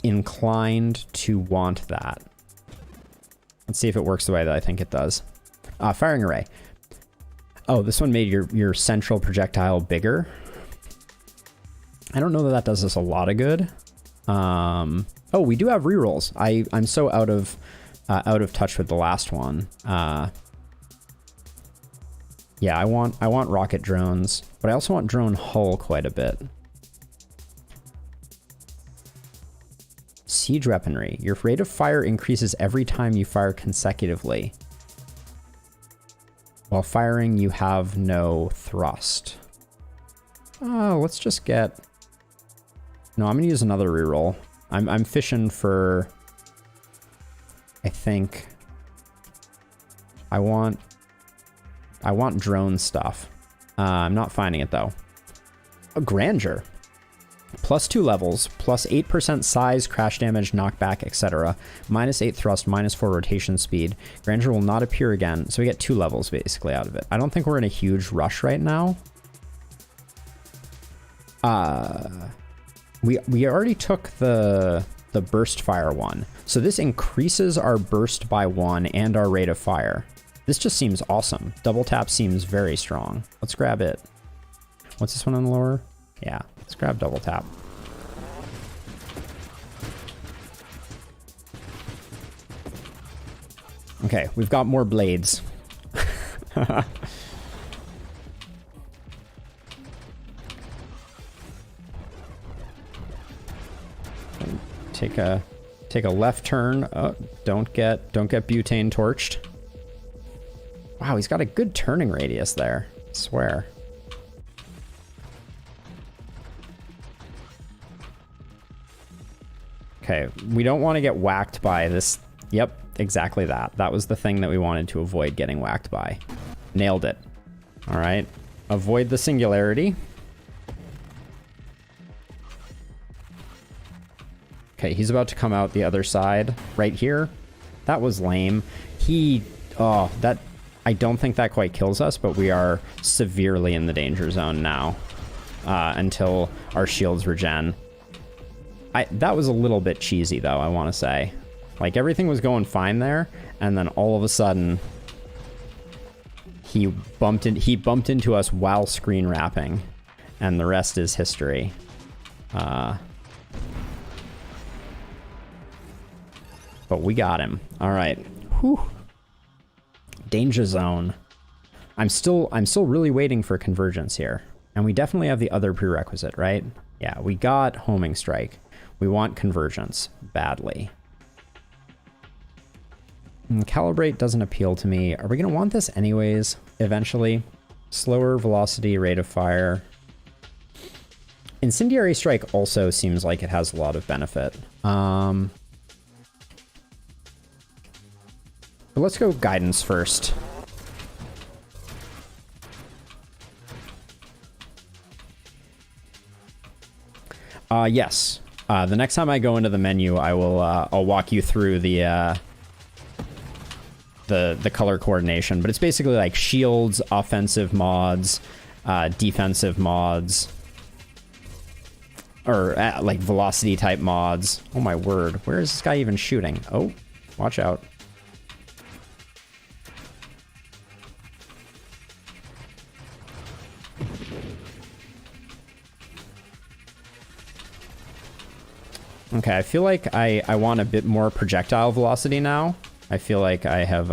inclined to want that. Let's see if it works the way that I think it does. Firing array. Oh, this one made your central projectile bigger. I don't know that that does us a lot of good. Oh, we do have rerolls. I'm so out of touch with the last one. Yeah, I want rocket drones, but I also want drone hull quite a bit. Siege weaponry. Your rate of fire increases every time you fire consecutively. While firing, you have no thrust. Oh, let's just get... No, I'm gonna use another reroll. I'm fishing for... I think... I want drone stuff. I'm not finding it though. A grandeur. Plus 2 levels, plus 8% size, crash damage, knockback, etc. Minus 8 thrust, minus 4 rotation speed. Grandeur will not appear again, so we get 2 levels basically out of it. I don't think we're in a huge rush right now. We already took the burst fire one, so this increases our burst by 1 and our rate of fire. This just seems awesome. Double tap seems very strong. Let's grab it. What's this one on the lower? Yeah, let's grab double tap. Okay, we've got more blades. Take a left turn. Oh, don't get butane torched. Wow, he's got a good turning radius there. I swear. Okay, we don't want to get whacked by this. Yep, exactly that. That was the thing that we wanted to avoid getting whacked by. Nailed it. All right, avoid the singularity. Okay, he's about to come out the other side right here. That was lame. I don't think that quite kills us, but we are severely in the danger zone now until our shields regen. That was a little bit cheesy, though, I want to say. Like, everything was going fine there, and then all of a sudden, he bumped into us while screen wrapping, and the rest is history. But we got him. All right. Whew. Danger zone. I'm still really waiting for convergence here, and we definitely have the other prerequisite, right? Yeah, we got homing strike. We want convergence badly. Calibrate doesn't appeal to me. Are we gonna want this anyways? Eventually, slower velocity, rate of fire. Incendiary strike also seems like it has a lot of benefit. But let's go guidance first. Yes. The next time I go into the menu, I will I'll walk you through the color coordination, but it's basically like shields, offensive mods, defensive mods, or like velocity type mods. Oh my word, where is this guy even shooting? Oh, watch out. Okay, I feel like I want a bit more projectile velocity now. I feel like I have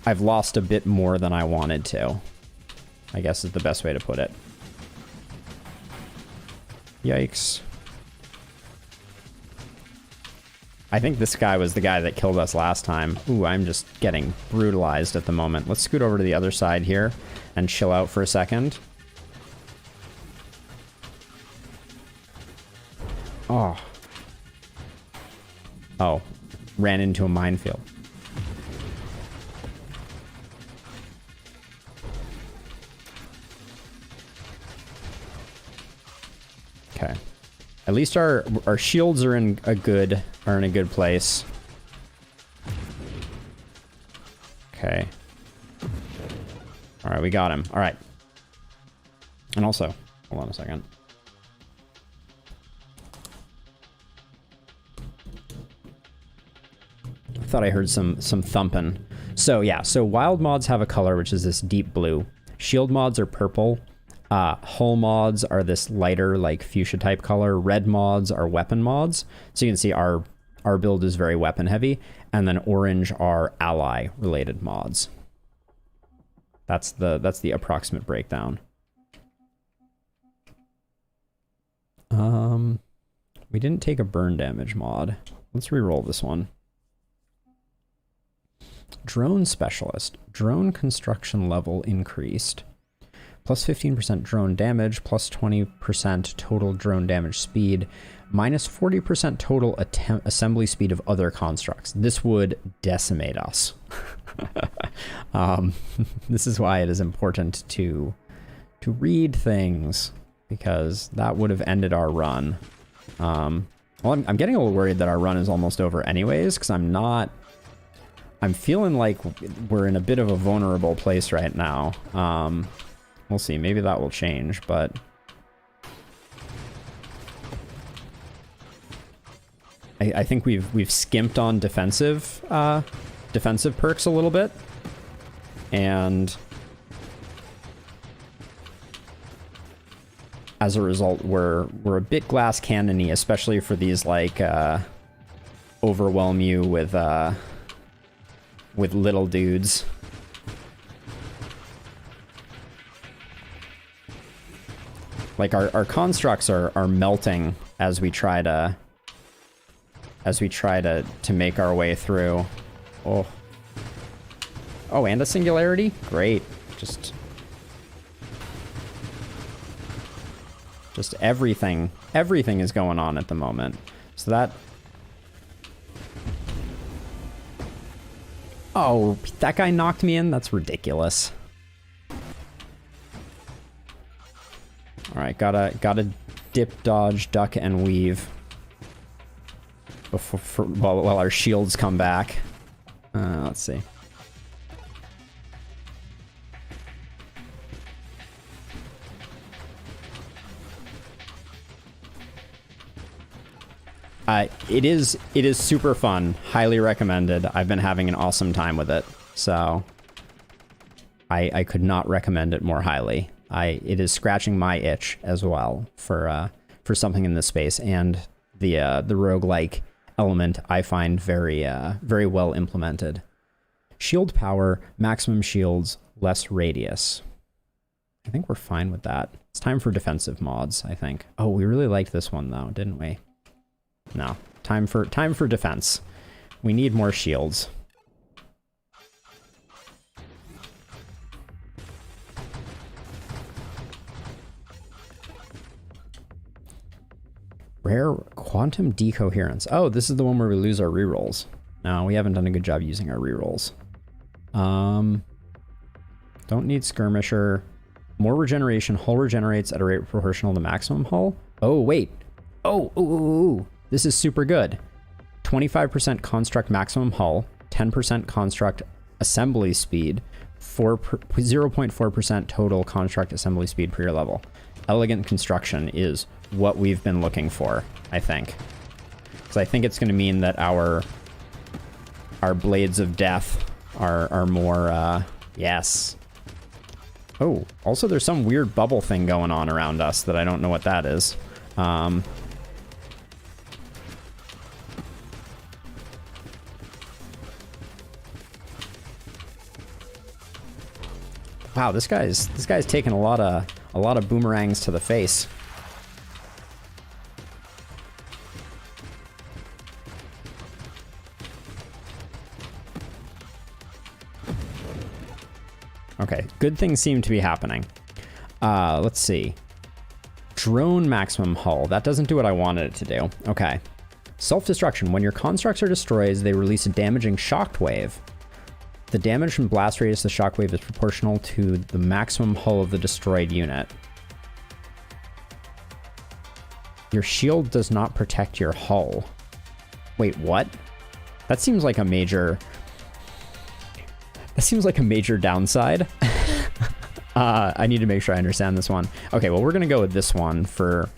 I've lost a bit more than I wanted to, I guess is the best way to put it. Yikes. I think this guy was the guy that killed us last time. Ooh, I'm just getting brutalized at the moment. Let's scoot over to the other side here and chill out for a second. Oh. Oh. Ran into a minefield. Okay. At least our shields are in a good place. Okay. All right, we got him. All right. And also, hold on a second. I thought I heard some thumping. So yeah, so wild mods have a color, which is this deep blue. Shield mods are purple. Hull mods are this lighter, like fuchsia type color. Red mods are weapon mods. So you can see our build is very weapon heavy. And then orange are ally related mods. That's the approximate breakdown. We didn't take a burn damage mod. Let's re-roll this one. Drone specialist. Drone construction level increased. Plus 15% drone damage, plus 20% total drone damage speed, minus 40% total assembly speed of other constructs. This would decimate us. This is why it is important to read things, because that would have ended our run. Well, I'm getting a little worried that our run is almost over anyways, because I'm feeling like we're in a bit of a vulnerable place right now. We'll see, maybe that will change, but I think we've skimped on defensive perks a little bit, and as a result, we're a bit glass cannon-y, especially for these like overwhelm you with little dudes. Like our constructs are melting as we try to make our way through. Oh, and a singularity? Great. Just everything is going on at the moment. So that... Oh, that guy knocked me in? That's ridiculous. Alright, gotta dip, dodge, duck, and weave while our shields come back. Let's see. It is super fun. Highly recommended. I've been having an awesome time with it. So I could not recommend it more highly. It is scratching my itch as well for something in this space, and the roguelike element I find very well implemented. Shield power, maximum shields, less radius. I think we're fine with that. It's time for defensive mods, I think. Oh, we really liked this one though, didn't we? No. Time for defense. We need more shields. Rare quantum decoherence. Oh, this is the one where we lose our rerolls. No, we haven't done a good job using our rerolls. Don't need skirmisher. More regeneration. Hull regenerates at a rate proportional to maximum hull. Oh, wait. Oh. This is super good. 25% construct maximum hull, 10% construct assembly speed, 0.4% total construct assembly speed per your level. Elegant construction is what we've been looking for, I think. Because I think it's going to mean that our blades of death are more, yes. Oh, also there's some weird bubble thing going on around us that I don't know what that is. Wow, this guy's taking a lot of boomerangs to the face. Okay, good things seem to be happening. Let's see. Drone maximum hull. That doesn't do what I wanted it to do. Okay. Self-destruction. When your constructs are destroyed, they release a damaging shockwave. The damage from blast radius of the shockwave is proportional to the maximum hull of the destroyed unit. Your shield does not protect your hull. Wait, what? That seems like a major... That seems like a major downside. I need to make sure I understand this one. Okay, well, we're going to go with this one for...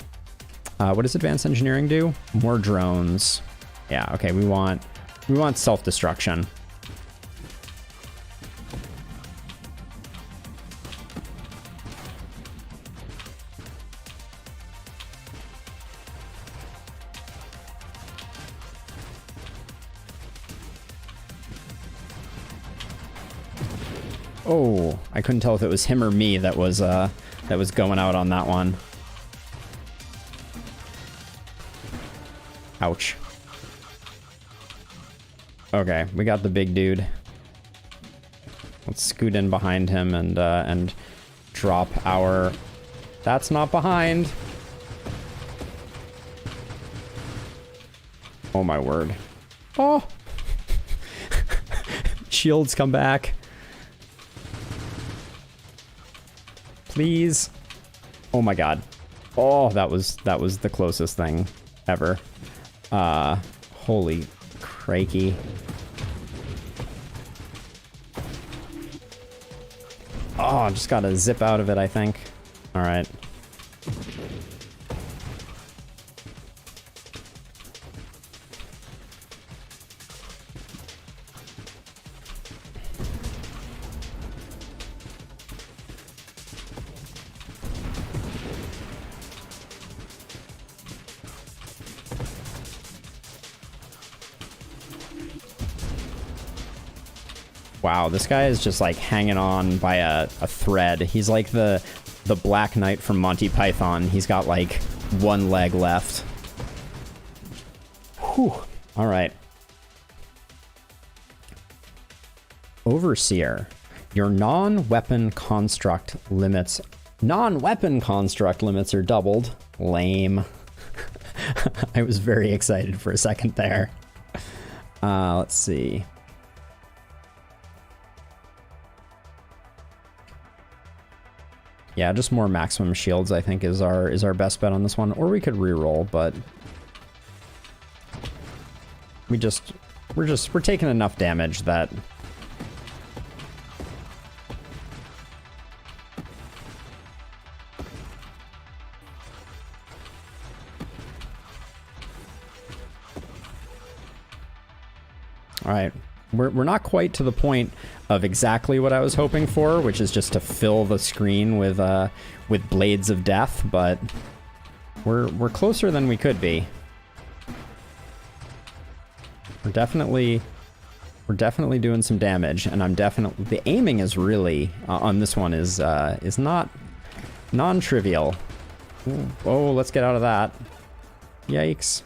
what does advanced engineering do? More drones. Yeah, okay, we want self-destruction. Oh, I couldn't tell if it was him or me that was going out on that one. Ouch. Okay, we got the big dude. Let's scoot in behind him and drop our... That's not behind. Oh my word. Oh! Shields come back. Please. Oh my god. Oh, that was the closest thing ever. Holy crikey. Oh, I just gotta zip out of it, I think. Alright. Wow, this guy is just like hanging on by a thread. He's like the Black Knight from Monty Python. He's got like one leg left. Whew. All right. Overseer. Your non-weapon construct limits are doubled. Lame. I was very excited for a second there. Let's see. Yeah, just more maximum shields, I think, is our best bet on this one. Or we could reroll, but we're taking enough damage that all right. We're not quite to the point of exactly what I was hoping for, which is just to fill the screen with blades of death, but we're closer than we could be. We're definitely doing some damage, and the aiming is really on this one is not non-trivial. Oh, let's get out of that. Yikes.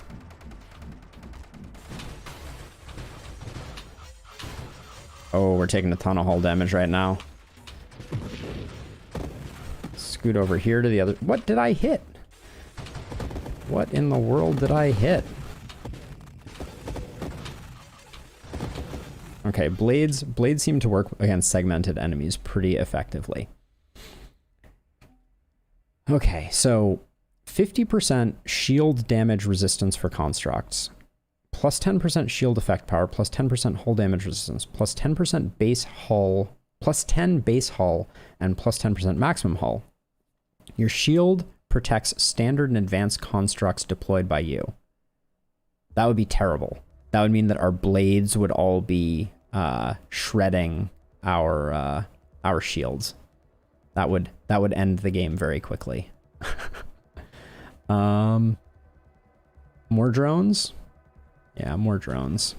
Oh, we're taking a ton of hull damage right now. Scoot over here to the other... What did I hit? What in the world did I hit? Okay, blades seem to work against segmented enemies pretty effectively. Okay, so 50% shield damage resistance for constructs. Plus 10% shield effect power, plus 10% hull damage resistance, plus 10% base hull, plus 10 base hull, and plus 10% maximum hull. Your shield protects standard and advanced constructs deployed by you. That would be terrible. That would mean that our blades would all be shredding our shields. That would end the game very quickly. More drones? Yeah, more drones.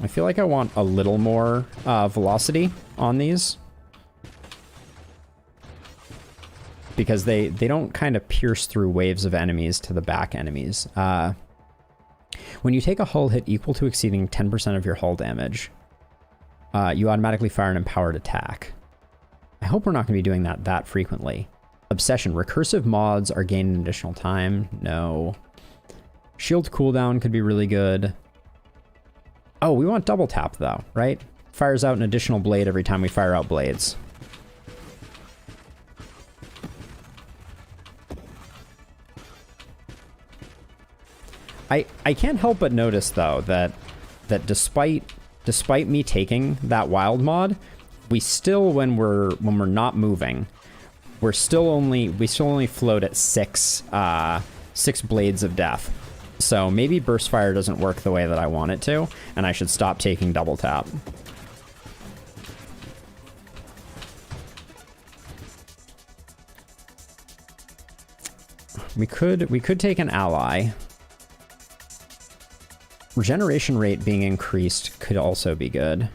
I feel like I want a little more velocity on these. Because they don't kind of pierce through waves of enemies to the back enemies. When you take a hull hit equal to exceeding 10% of your hull damage, you automatically fire an empowered attack. I hope we're not going to be doing that frequently. Obsession. Recursive mods are gaining additional time. No. Shield cooldown could be really good. Oh, we want double tap though, right? Fires out an additional blade every time we fire out blades. I can't help but notice though that despite me taking that wild mod, we still when we're not moving, we still only float at six blades of death. So maybe burst fire doesn't work the way that I want it to, and I should stop taking double tap. We could take an ally. Regeneration rate being increased could also be good.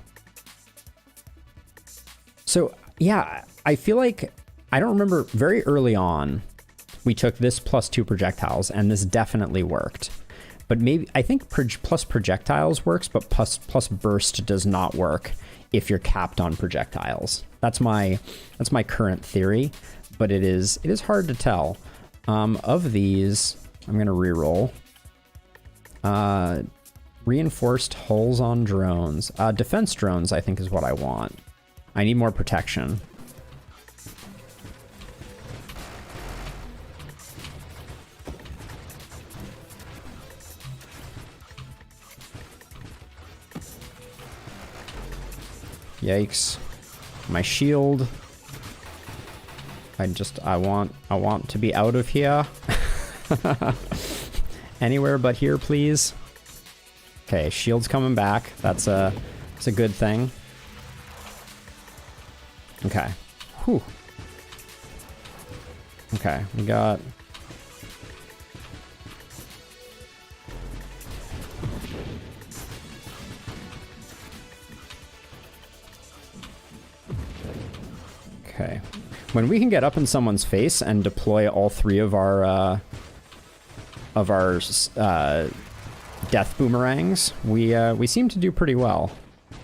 So, yeah, I feel like, I don't remember, very early on, we took this +2 projectiles, and this definitely worked. But maybe, I think plus projectiles works, but plus burst does not work if you're capped on projectiles. That's my current theory, but it is hard to tell. Of these, I'm gonna reroll. Reinforced hulls on drones. Defense drones, I think, is what I want. I need more protection. Yikes. My shield. I want to be out of here. Anywhere but here, please. Okay, shield's coming back. That's a good thing. Okay. Whew. Okay, we got... Okay. When we can get up in someone's face and deploy all three of our death boomerangs, we seem to do pretty well.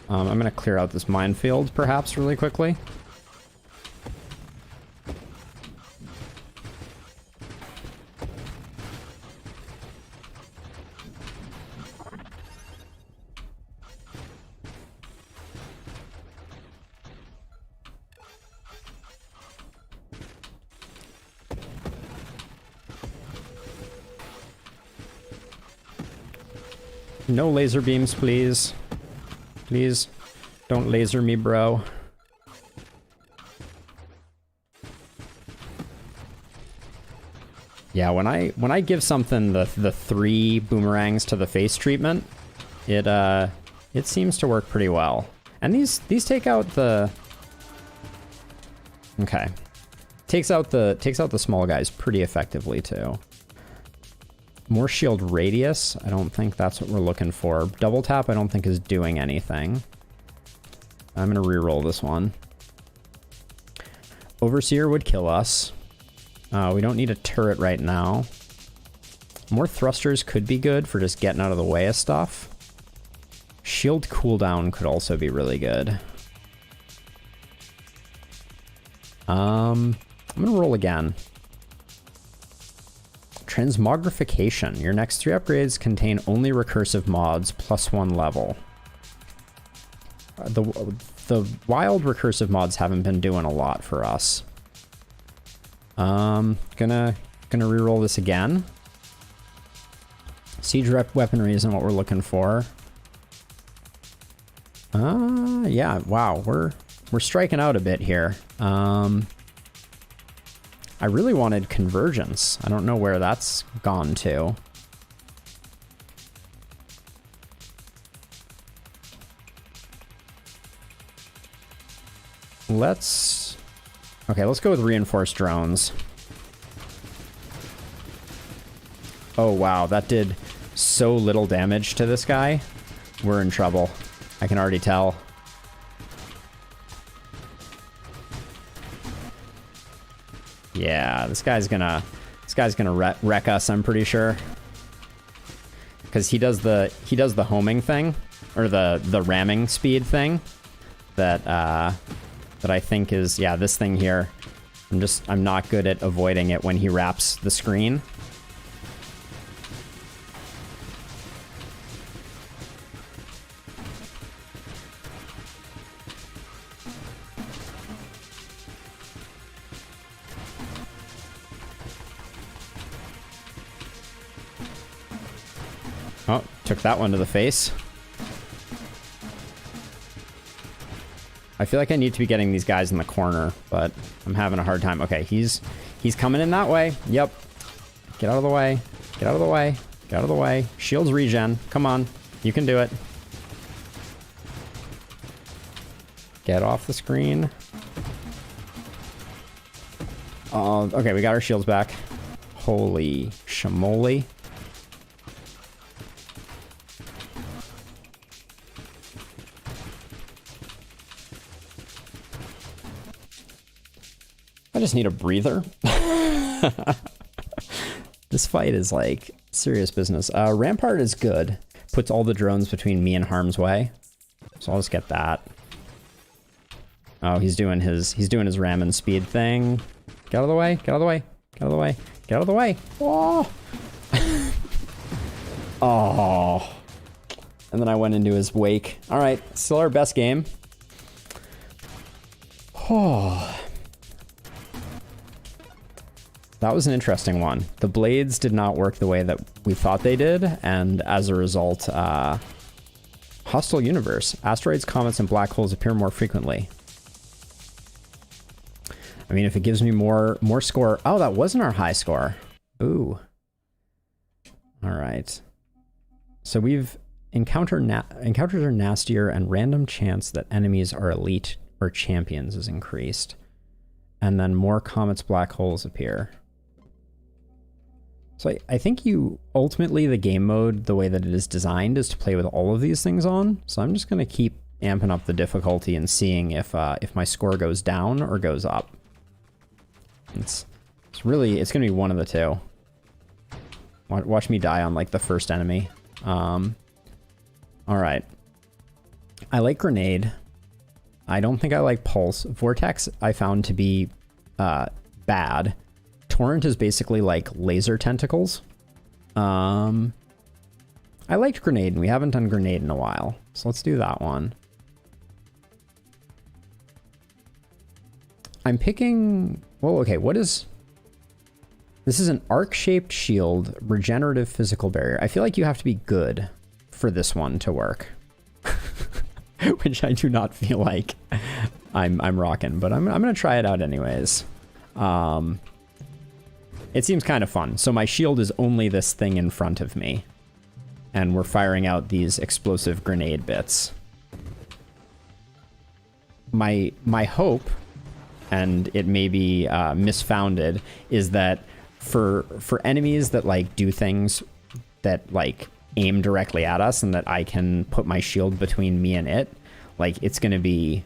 I'm gonna clear out this minefield, perhaps, really quickly. No laser beams, please. Please, don't laser me, bro. Yeah, when I give something the 3 boomerangs to the face treatment, it seems to work pretty well. And these take out the... Okay. Takes out the small guys pretty effectively too. More shield radius, I don't think that's what we're looking for. Double tap I don't think is doing anything. I'm gonna reroll this one. Overseer would kill us. We don't need a turret right now. More thrusters could be good for just getting out of the way of stuff. Shield cooldown could also be really good. I'm gonna roll again. Transmogrification. Your next 3 upgrades contain only recursive mods +1 level. The wild recursive mods haven't been doing a lot for us. Gonna reroll this again. Siege weaponry isn't what we're looking for. Yeah, wow, we're striking out a bit here. I really wanted convergence. I don't know where that's gone to. Okay, let's go with reinforced drones. Oh wow, that did so little damage to this guy. We're in trouble. I can already tell. Yeah, this guy's gonna wreck us, I'm pretty sure. Because he does the homing thing, or the ramming speed thing that I think is, yeah, this thing here. I'm not good at avoiding it when he wraps the screen. Oh, took that one to the face. I feel like I need to be getting these guys in the corner, but I'm having a hard time. Okay, he's coming in that way. Yep. Get out of the way. Get out of the way. Get out of the way. Shields regen. Come on. You can do it. Get off the screen. Okay, we got our shields back. Holy shamoly. I just need a breather. This fight is like serious business. Rampart is good. Puts all the drones between me and harm's way. So I'll just get that. Oh, he's doing his ramming speed thing. Get out of the way, get out of the way, get out of the way, get out of the way. Oh. Oh. And then I went into his wake. All right, still our best game. Oh. That was an interesting one. The blades did not work the way that we thought they did, and as a result, hostile universe. Asteroids, comets, and black holes appear more frequently. I mean, if it gives me more score... Oh, that wasn't our high score. Ooh. All right. So we've encounters are nastier, and random chance that enemies are elite or champions is increased. And then more comets, black holes appear. So I think ultimately the game mode, the way that it is designed, is to play with all of these things on. So I'm just going to keep amping up the difficulty and seeing if my score goes down or goes up. It's going to be one of the two. Watch me die on like the first enemy. All right. I like grenade. I don't think I like pulse. Vortex I found to be bad. Torrent is basically like laser tentacles. I liked grenade, and we haven't done grenade in a while. So let's do that one. I'm picking... Well, okay, what is... This is an arc-shaped shield, regenerative physical barrier. I feel like you have to be good for this one to work. Which I do not feel like I'm rocking, but I'm gonna try it out anyways. It seems kind of fun. So my shield is only this thing in front of me, and we're firing out these explosive grenade bits. My hope, and it may be misfounded, is that for enemies that like do things that like aim directly at us, and that I can put my shield between me and it, like it's gonna be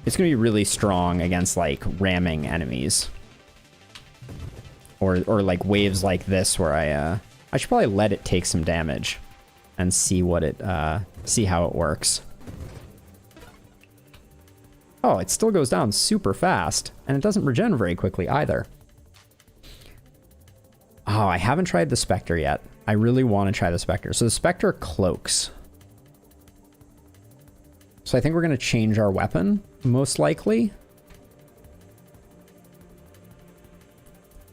really strong against like ramming enemies, or like waves like this where I should probably let it take some damage and see how it works. Oh, it still goes down super fast, and it doesn't regen very quickly either. Oh, I haven't tried the Spectre yet. I really want to try the Spectre. So the Spectre cloaks. So I think we're going to change our weapon, most likely.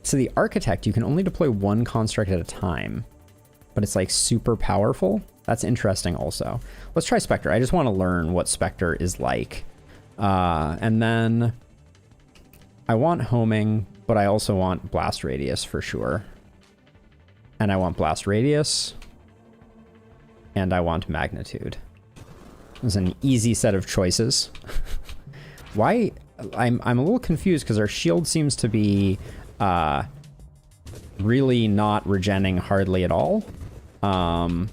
So the Architect, you can only deploy one construct at a time, but it's like super powerful. That's interesting also. Let's try Spectre. I just want to learn what Spectre is like. And then I want homing, but I also want blast radius for sure. And I want blast radius, and I want magnitude. It's an easy set of choices. Why? I'm a little confused because our shield seems to be really not regenning hardly at all. I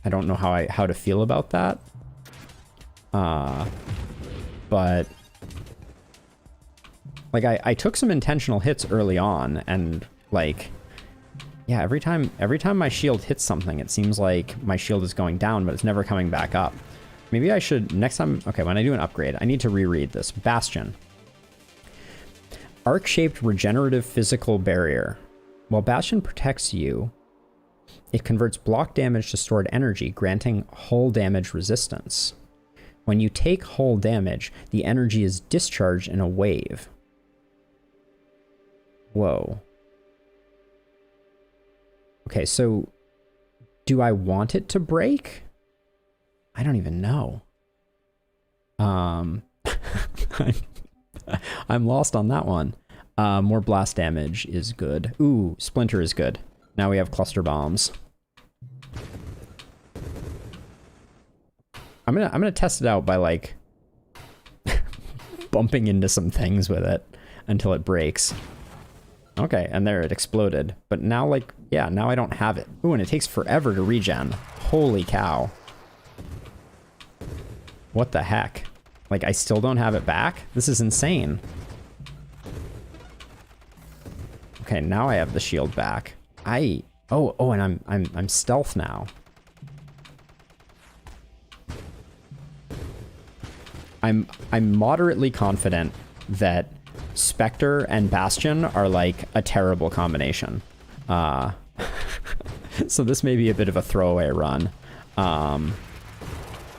don't know how to feel about that. But like I took some intentional hits early on, and like, yeah, every time my shield hits something, it seems like my shield is going down, but it's never coming back up. Maybe I should, next time, okay, when I do an upgrade, I need to reread this. Bastion. Arc-shaped regenerative physical barrier. While Bastion protects you, it converts block damage to stored energy, granting hull damage resistance. When you take hull damage, the energy is discharged in a wave. Whoa. Okay, so do I want it to break? I don't even know. I'm lost on that one. More blast damage is good. Ooh, Splinter is good. Now we have cluster bombs. I'm gonna test it out by like bumping into some things with it until it breaks. Okay, and there it exploded. But now, like, yeah, now I don't have it. Ooh, and it takes forever to regen. Holy cow. What the heck? Like, I still don't have it back? This is insane. Okay, now I have the shield back. Oh, and I'm stealth now. I'm moderately confident that Spectre and Bastion are like a terrible combination. So this may be a bit of a throwaway run.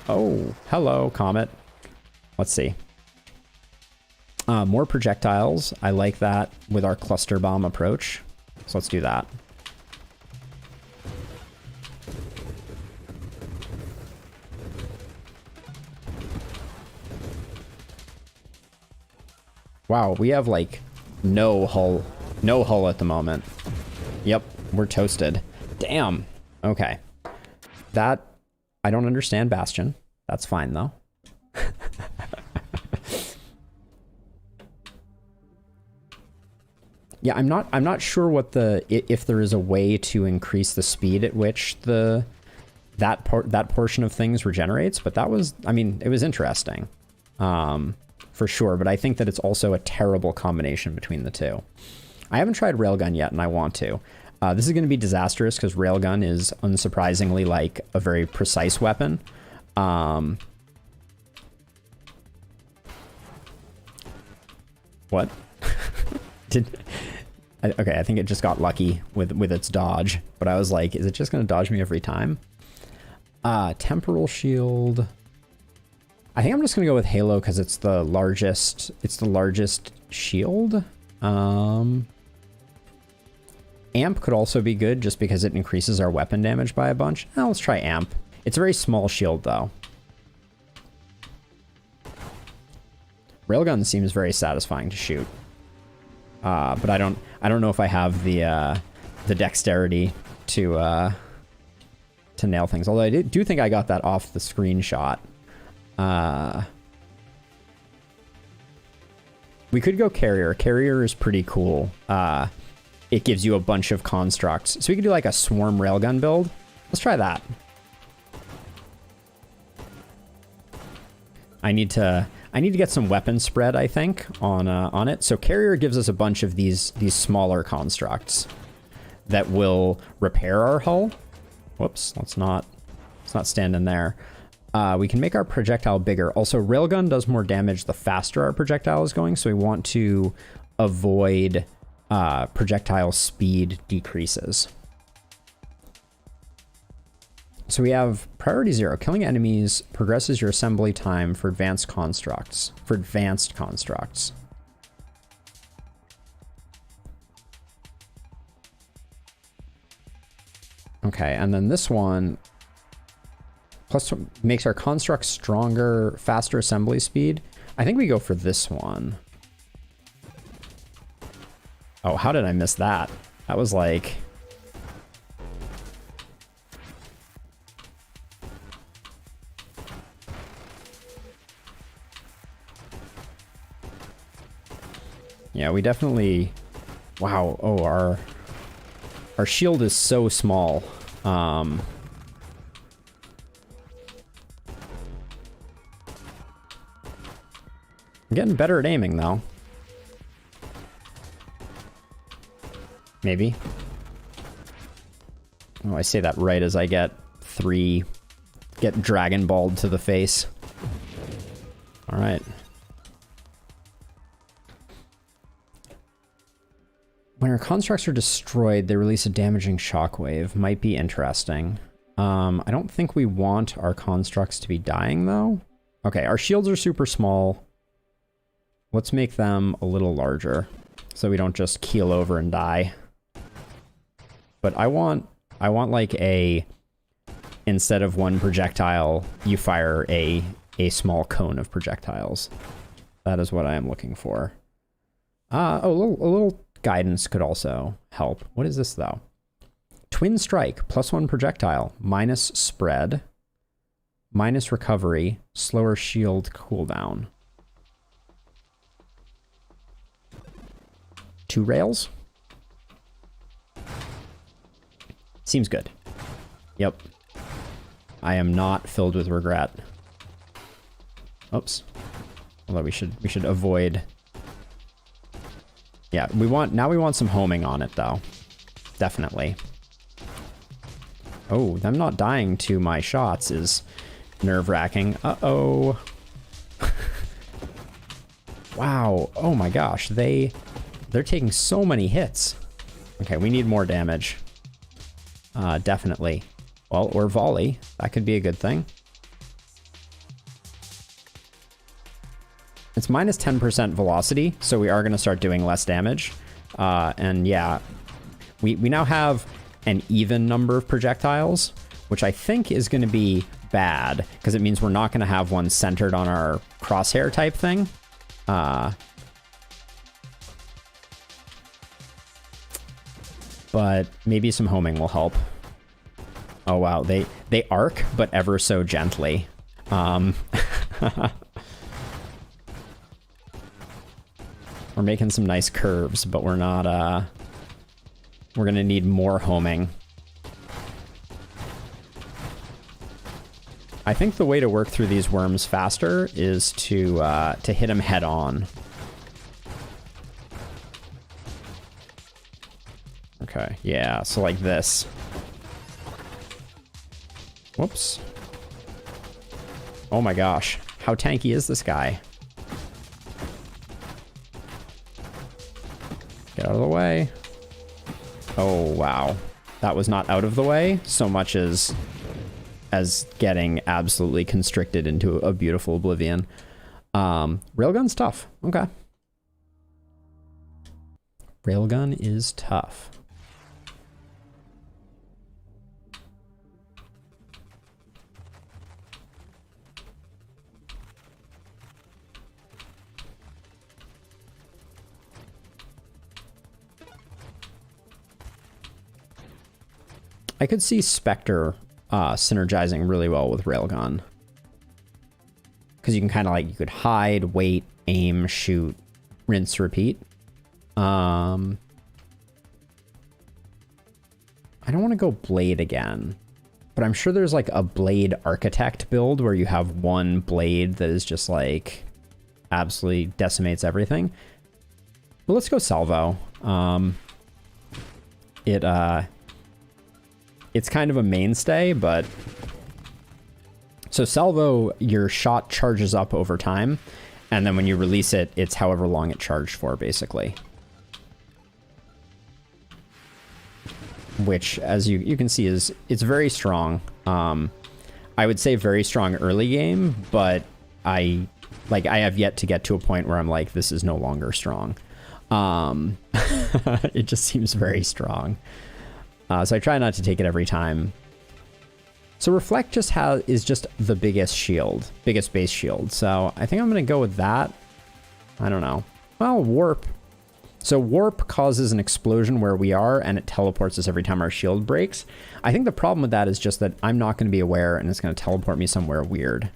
Oh, hello, Comet. Let's see. More projectiles. I like that with our cluster bomb approach. So let's do that. Wow, we have like no hull at the moment. Yep, we're toasted. Damn. Okay. That, I don't understand Bastion. That's fine though. Yeah, I'm not sure what if there is a way to increase the speed at which that portion of things regenerates, but that was, I mean, it was interesting. For sure, but I think that it's also a terrible combination between the two. I haven't tried Railgun yet, and I want to. This is going to be disastrous because Railgun is unsurprisingly like a very precise weapon. What? Okay, I think it just got lucky with its dodge, but I was like, is it just going to dodge me every time? Temporal shield. I think I'm just gonna go with Halo because it's the largest. It's the largest shield. Amp could also be good just because it increases our weapon damage by a bunch. Oh, let's try Amp. It's a very small shield though. Railgun seems very satisfying to shoot, but I don't know if I have the dexterity to nail things. Although I do think I got that off the screenshot. We could go Carrier. Carrier is pretty cool. It gives you a bunch of constructs. So we could do like a swarm railgun build. Let's try that. I need to get some weapon spread, I think, on it. So Carrier gives us a bunch of these smaller constructs that will repair our hull. Whoops, let's not stand in there. We can make our projectile bigger. Also, Railgun does more damage the faster our projectile is going, so we want to avoid projectile speed decreases. So we have priority 0. Killing enemies progresses your assembly time for advanced constructs. Okay, and then this one plus makes our constructs stronger, faster assembly speed. I think we go for this one. Oh, how did I miss that? That was like... Yeah, we definitely... Wow, oh, our shield is so small. I'm getting better at aiming, though. Maybe. Oh, I say that right as I get Dragon Balled to the face. All right. When our constructs are destroyed, they release a damaging shockwave. Might be interesting. I don't think we want our constructs to be dying, though. Okay, our shields are super small. Let's make them a little larger so we don't just keel over and die. But I want like instead of one projectile, you fire a small cone of projectiles. That is what I am looking for. Oh, a little guidance could also help. What is this, though? Twin Strike, +1 projectile, minus spread, minus recovery, slower shield cooldown. 2 rails? Seems good. Yep. I am not filled with regret. Oops. Although we should avoid. Yeah, we want some homing on it though. Definitely. Oh, them not dying to my shots is nerve-wracking. Uh-oh. Wow. Oh my gosh. They're taking so many hits. Okay, we need more damage. Definitely. Well, or volley. That could be a good thing. It's minus 10% velocity, so we are going to start doing less damage. And yeah, we now have an even number of projectiles, which I think is going to be bad, because it means we're not going to have one centered on our crosshair type thing. But maybe some homing will help. Oh wow, they arc, but ever so gently. We're making some nice curves, but we're not, we're gonna need more homing. I think the way to work through these worms faster is to hit them head on. Okay, yeah, so like this. Whoops. Oh my gosh, how tanky is this guy? Get out of the way. Oh, wow. That was not out of the way so much as getting absolutely constricted into a beautiful oblivion. Railgun's tough. Okay. Railgun is tough. I could see Spectre synergizing really well with Railgun. Because you can kind of like, you could hide, wait, aim, shoot, rinse, repeat. I don't want to go Blade again. But I'm sure there's like a Blade Architect build where you have one blade that is just like absolutely decimates everything. But let's go Salvo. It's kind of a mainstay, but... So Salvo, your shot charges up over time, and then when you release it, it's however long it charged for, basically. Which, as you can see, it's very strong. I would say very strong early game, but I have yet to get to a point where I'm like, this is no longer strong. It just seems very strong. So I try not to take it every time. So Reflect just is just the biggest shield, biggest base shield. So I think I'm going to go with that. I don't know. Well, Warp. So Warp causes an explosion where we are, and it teleports us every time our shield breaks. I think the problem with that is just that I'm not going to be aware, and it's going to teleport me somewhere weird.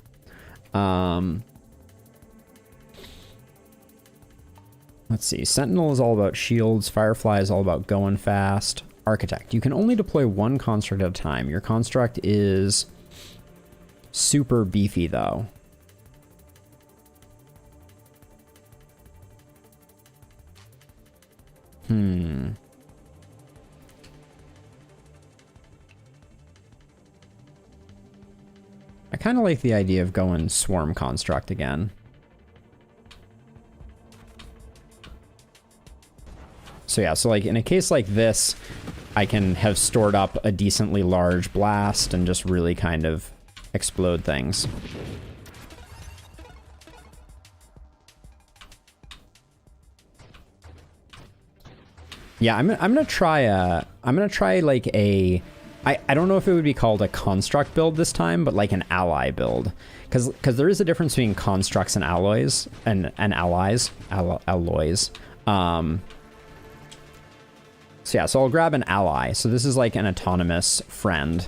Let's see. Sentinel is all about shields. Firefly is all about going fast. Architect. You can only deploy one construct at a time. Your construct is super beefy, though. I kind of like the idea of going swarm construct again. So yeah, so like in a case like this, I can have stored up a decently large blast and just really kind of explode things. Yeah, I'm gonna try like a, I don't know if it would be called a construct build this time, but like an ally build, because there is a difference between constructs and alloys and alloys. So yeah, so I'll grab an ally. So this is like an autonomous friend.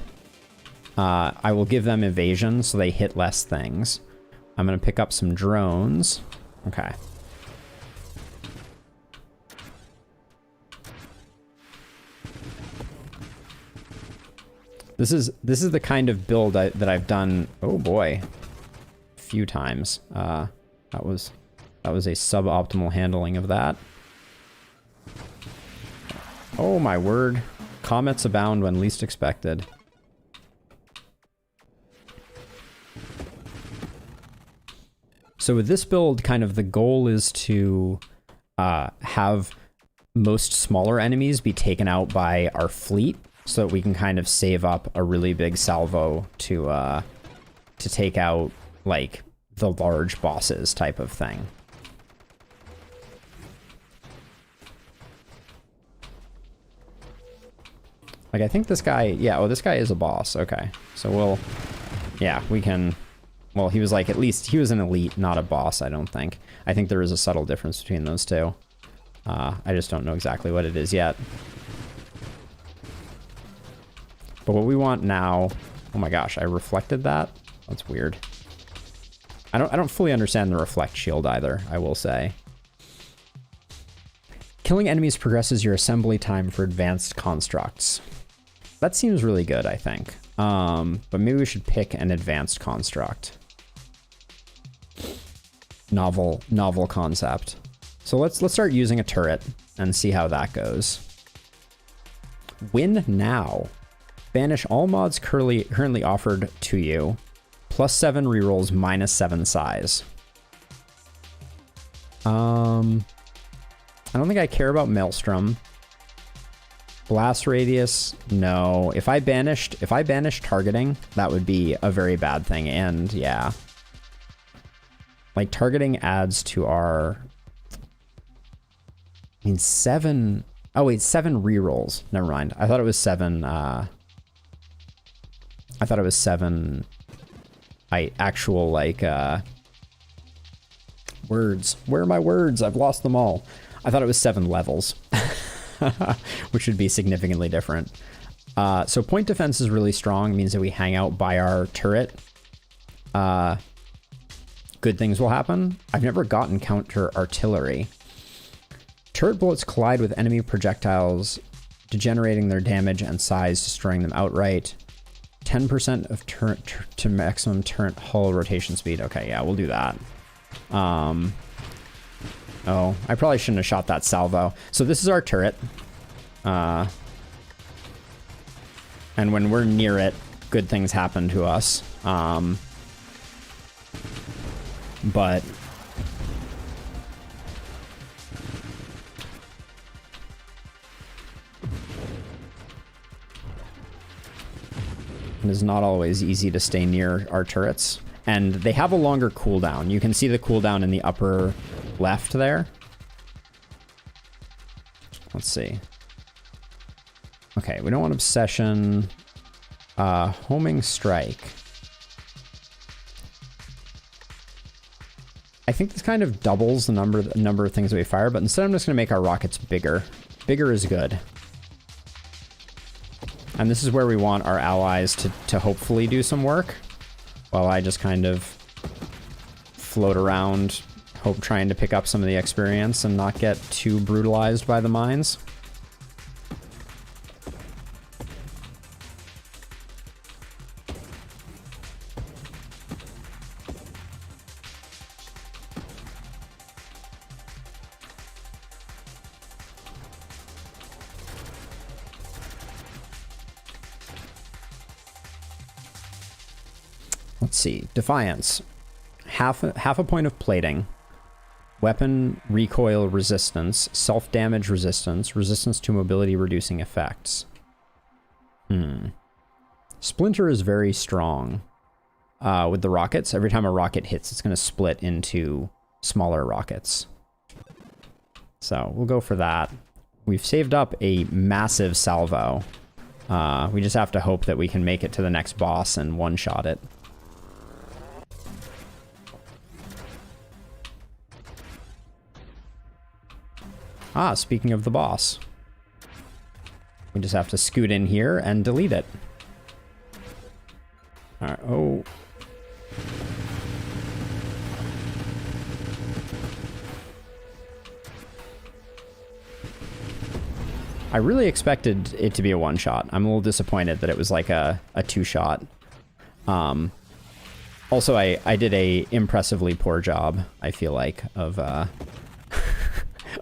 I will give them evasion so they hit less things. I'm gonna pick up some drones. Okay. This is the kind of build that I've done, oh boy, a few times. That was a suboptimal handling of that. Oh my word. Comets abound when least expected. So with this build, kind of the goal is to have most smaller enemies be taken out by our fleet, so that we can kind of save up a really big salvo to take out like the large bosses type of thing. Like, I think this guy, yeah, oh, this guy is a boss. Okay. So we'll, yeah, we can, well, he was like, at least, he was an elite, not a boss, I don't think. I think there is a subtle difference between those two. I just don't know exactly what it is yet. But what we want now, oh my gosh, I reflected that? That's weird. I don't fully understand the reflect shield either, I will say. Killing enemies progresses your assembly time for advanced constructs. That seems really good, I think. But maybe we should pick an advanced construct. Novel concept. So let's start using a turret and see how that goes. Win now. Banish all mods currently offered to you. +7 rerolls, -7 size. I don't think I care about Maelstrom. Blast radius, no. If I banished targeting, that would be a very bad thing. And yeah, like targeting adds to our. I mean 7. Oh wait, 7 rerolls. Never mind. I thought it was 7. I thought it was 7. Actual like words. Where are my words? I've lost them all. I thought it was 7 levels, which would be significantly different. So point defense is really strong. It means that we hang out by our turret. Good things will happen. I've never gotten counter artillery. Turret bullets collide with enemy projectiles, degenerating their damage and size, destroying them outright. 10% of turret to maximum turret hull rotation speed. Okay, yeah, we'll do that. Oh, I probably shouldn't have shot that salvo. So this is our turret. And when we're near it, good things happen to us. But it is not always easy to stay near our turrets. And they have a longer cooldown. You can see the cooldown in the upper left there. Let's see. Okay, we don't want obsession. Homing strike. I think this kind of doubles the number of things that we fire, but instead I'm just going to make our rockets bigger. Bigger is good. And this is where we want our allies to hopefully do some work, while I just kind of float around, trying to pick up some of the experience and not get too brutalized by the mines. Let's see. Defiance. Half a point of plating. Weapon recoil resistance. Self-damage resistance. Resistance to mobility reducing effects. Splinter is very strong with the rockets. Every time a rocket hits, it's going to split into smaller rockets. So we'll go for that. We've saved up a massive salvo. We just have to hope that we can make it to the next boss and one-shot it. Ah, speaking of the boss. We just have to scoot in here and delete it. Alright, oh. I really expected it to be a one-shot. I'm a little disappointed that it was like a two-shot. Also, I did a impressively poor job, I feel like, of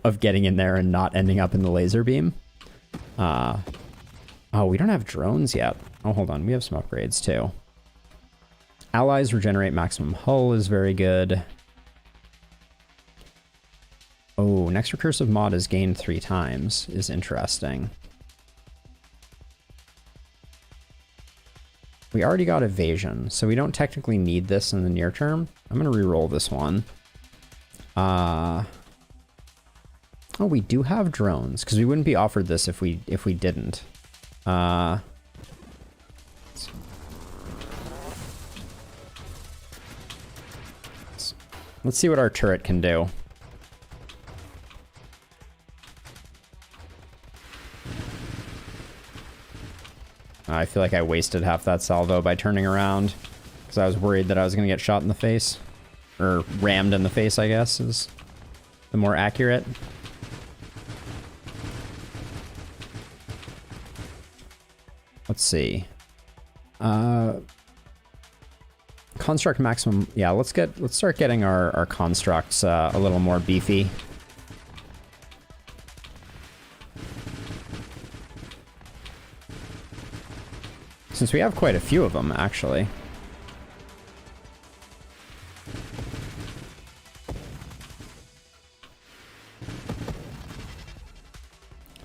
of getting in there and not ending up in the laser beam. Oh, we don't have drones yet. Oh, hold on. We have some upgrades, too. Allies regenerate maximum hull is very good. Oh, next recursive mod is gained 3 times. Is interesting. We already got evasion, so we don't technically need this in the near term. I'm going to re-roll this one. Oh, we do have drones, because we wouldn't be offered this if we didn't. Let's see what our turret can do. I feel like I wasted half that salvo by turning around, because I was worried that I was going to get shot in the face. Or rammed in the face, I guess, is the more accurate. Let's see. Construct maximum. Yeah, let's start getting our constructs a little more beefy. Since we have quite a few of them, actually.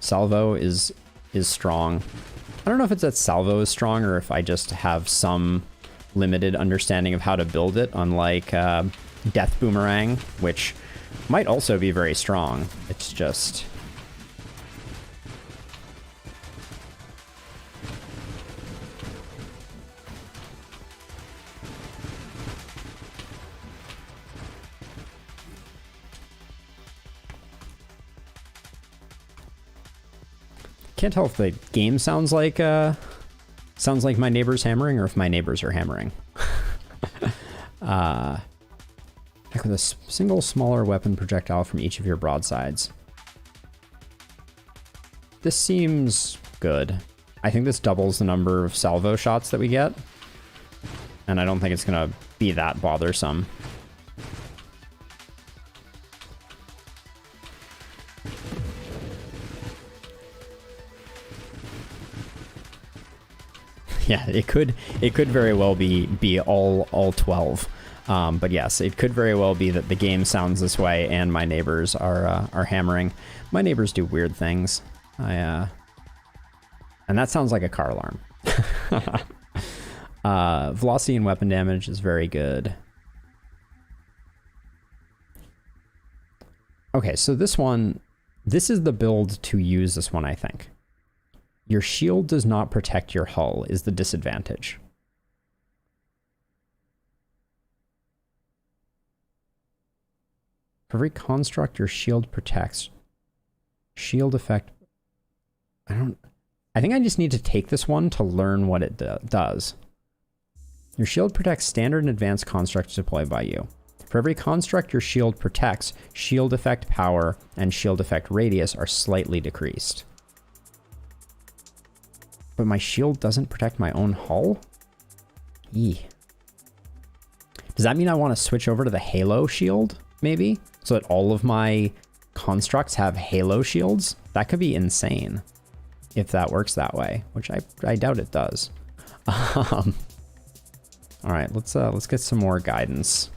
Salvo is strong. I don't know if it's that salvo is strong or if I just have some limited understanding of how to build it, unlike Death Boomerang, which might also be very strong. It's just... Can't tell if the game sounds like my neighbor's hammering or if my neighbors are hammering. Heck, with a single smaller weapon projectile from each of your broadsides. This seems good. I think this doubles the number of salvo shots that we get. And I don't think it's gonna be that bothersome. Yeah, it could very well be all 12. But yes, it could very well be that the game sounds this way and my neighbors are hammering. My neighbors do weird things. And that sounds like a car alarm. Velocity and weapon damage is very good. Okay, so this is the build to use this one, I think. Your shield does not protect your hull is the disadvantage. For every construct your shield protects. Shield effect. I think I just need to take this one to learn what it does. Your shield protects standard and advanced constructs deployed by you. For every construct your shield protects, shield effect power and shield effect radius are slightly decreased. But my shield doesn't protect my own hull? Eee. Does that mean I want to switch over to the Halo shield, maybe? So that all of my constructs have Halo shields? That could be insane if that works that way, which I doubt it does. All right, let's get some more guidance.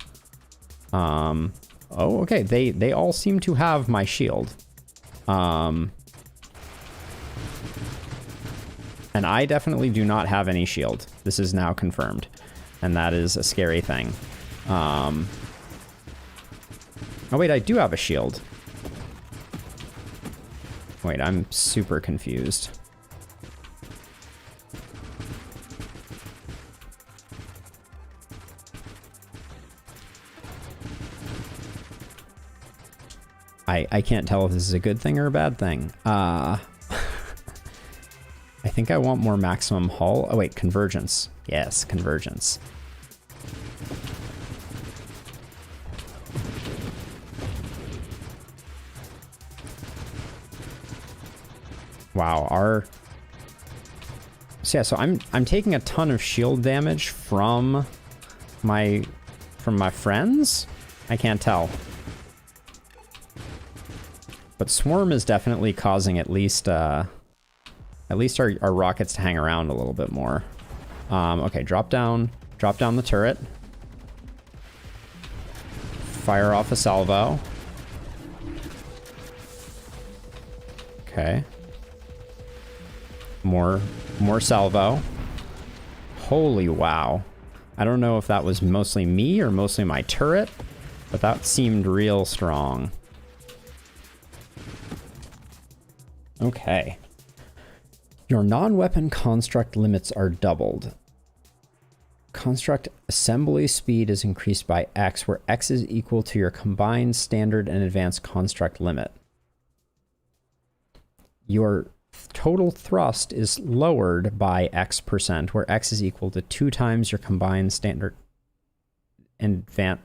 Oh, okay, they all seem to have my shield. And I definitely do not have any shield. This is now confirmed. And that is a scary thing. Oh wait, I do have a shield. Wait, I'm super confused. I can't tell if this is a good thing or a bad thing. I think I want more maximum hull. Oh wait, convergence. Yes, convergence. Wow, so yeah, so I'm taking a ton of shield damage from my friends? I can't tell. But Swarm is definitely causing at least our rockets to hang around a little bit more. Okay, drop down the turret. Fire off a salvo. Okay. More salvo. Holy wow. I don't know if that was mostly me or mostly my turret, but that seemed real strong. Okay. Your non-weapon construct limits are doubled. Construct assembly speed is increased by X, where X is equal to your combined standard and advanced construct limit. Your total thrust is lowered by X%, where X is equal to 2 times your combined standard and advanced.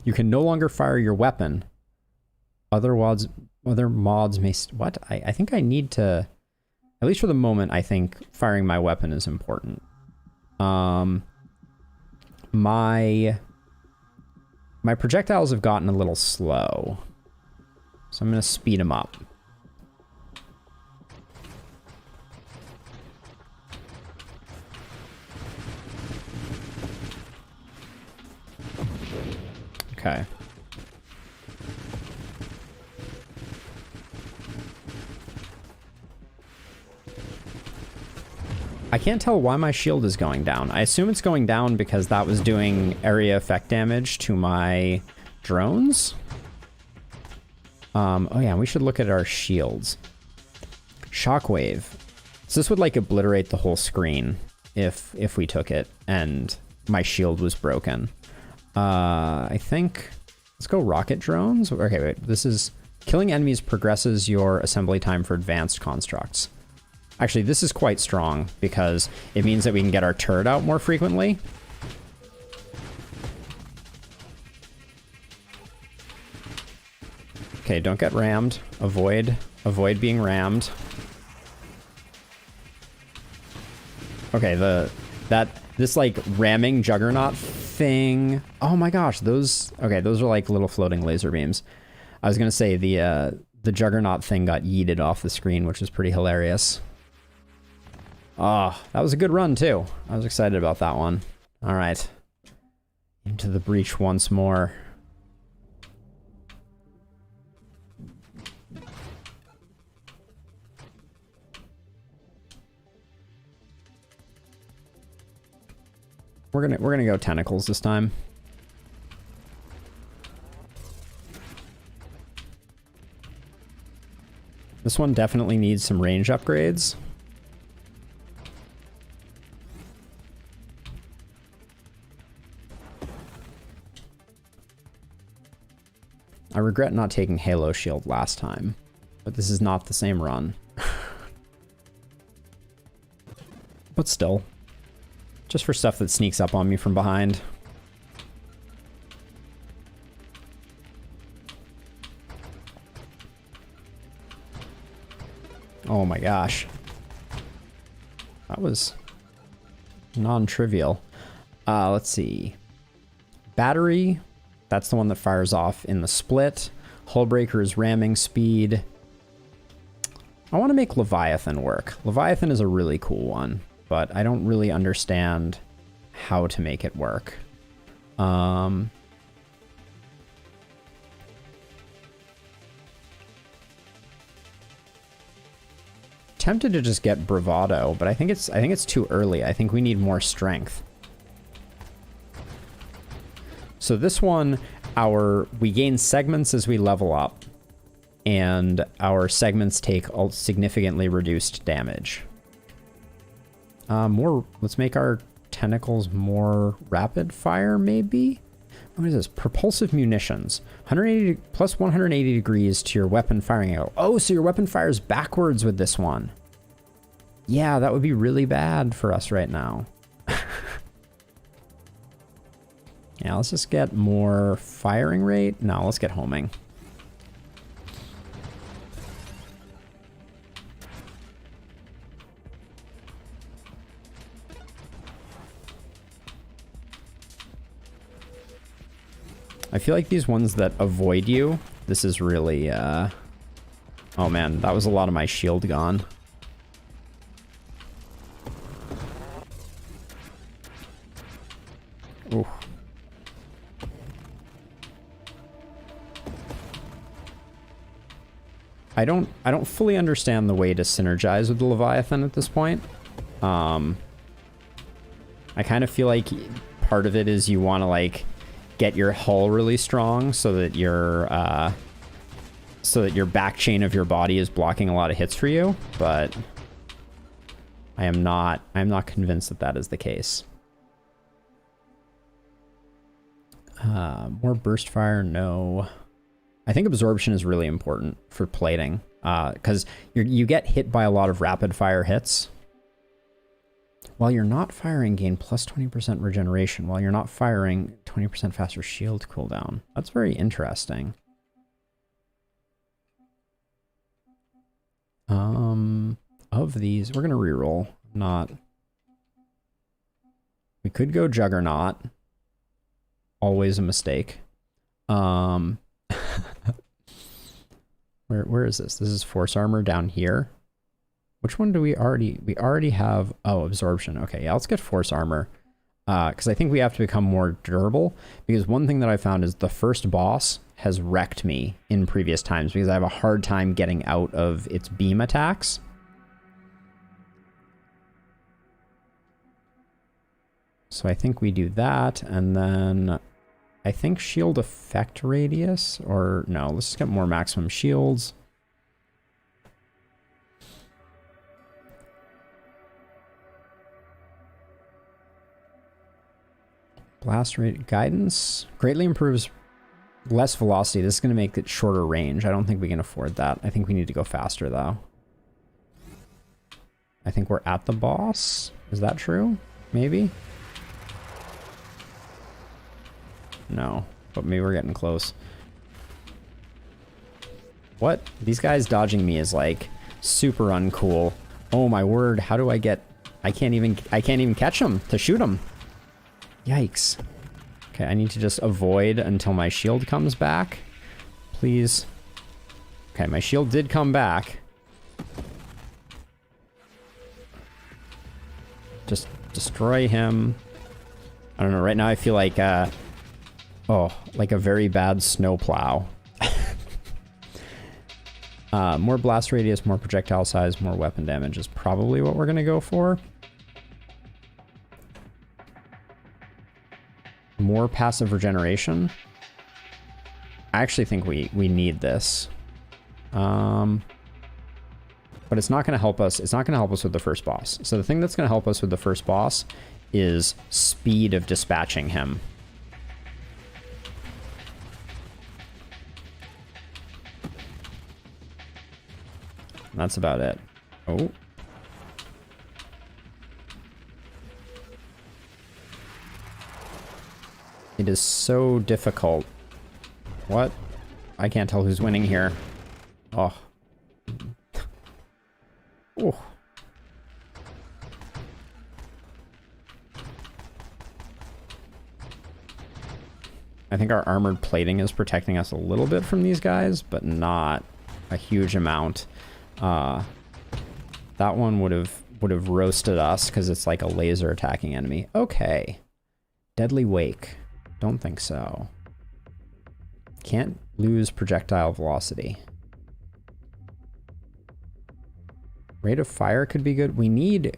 You can no longer fire your weapon. Other mods may... What? I think I need to... At least for the moment, I think firing my weapon is important. My projectiles have gotten a little slow, so I'm going to speed them up. Okay. I can't tell why my shield is going down. I assume it's going down because that was doing area effect damage to my drones. Oh yeah, we should look at our shields. Shockwave. So this would like obliterate the whole screen if we took it and my shield was broken. I think, let's go rocket drones. Okay, wait, this is killing enemies progresses your assembly time for advanced constructs. Actually, this is quite strong because it means that we can get our turret out more frequently. Okay, don't get rammed. Avoid being rammed. Okay, this like ramming juggernaut thing. Oh my gosh, those are like little floating laser beams. I was gonna say the juggernaut thing got yeeted off the screen, which is pretty hilarious. Oh, that was a good run too. I was excited about that one. All right, into the breach once more. We're gonna go tentacles this time. This one definitely needs some range upgrades. I regret not taking Halo Shield last time, but this is not the same run. But still. Just for stuff that sneaks up on me from behind. Oh my gosh. That was non-trivial. Let's see. Battery. That's the one that fires off in the split. Hullbreaker is ramming speed. I want to make Leviathan work. Leviathan is a really cool one, but I don't really understand how to make it work. Tempted to just get Bravado, but I think it's too early. I think we need more strength. So this one, we gain segments as we level up, and our segments take significantly reduced damage. Let's make our tentacles more rapid fire, maybe? What is this? Propulsive munitions. 180 plus 180 degrees to your weapon firing angle. Oh, so your weapon fires backwards with this one. Yeah, that would be really bad for us right now. Yeah, let's just get more firing rate. No, let's get homing. I feel like these ones that avoid you, this is really, oh man, that was a lot of my shield gone. Ooh. I don't fully understand the way to synergize with the Leviathan at this point. I kind of feel like part of it is you want to like get your hull really strong so that your back chain of your body is blocking a lot of hits for you, but I'm not convinced that that is the case. More burst fire, no. I think absorption is really important for plating, because you get hit by a lot of rapid fire hits. While you're not firing, gain plus 20% regeneration. While you're not firing, 20% faster shield cooldown. That's very interesting. Of these, we're gonna reroll. We could go Juggernaut. Always a mistake. Where is this? This is Force Armor down here. Which one do we already have? Oh, Absorption. Okay, yeah, let's get Force Armor. Because I think we have to become more durable. Because one thing that I found is the first boss has wrecked me in previous times because I have a hard time getting out of its beam attacks. So I think we do that, and then I think shield effect radius, or no, let's just get more maximum shields. Blast rate guidance greatly improves less velocity. This is going to make it shorter range. I don't think we can afford that. I think we need to go faster though. I think we're at the boss. Is that true? Maybe? No, but maybe we're getting close. What? These guys dodging me is like super uncool. Oh my word, how do I get... I can't even catch them to shoot them. Yikes. Okay, I need to just avoid until my shield comes back. Please. Okay, my shield did come back. Just destroy him. I don't know, right now I feel like, like a very bad snowplow. More blast radius, more projectile size, more weapon damage is probably what we're gonna go for. More passive regeneration. I actually think we need this. But it's not going to help us. It's not going to help us with the first boss. So the thing that's going to help us with the first boss is speed of dispatching him. And that's about it. Oh. It is so difficult. What? I can't tell who's winning here. Oh. Ooh. I think our armored plating is protecting us a little bit from these guys, but not a huge amount. That one would have roasted us because it's like a laser attacking enemy. Okay. Deadly Wake. Don't think so. Can't lose projectile velocity. Rate of fire could be good. We need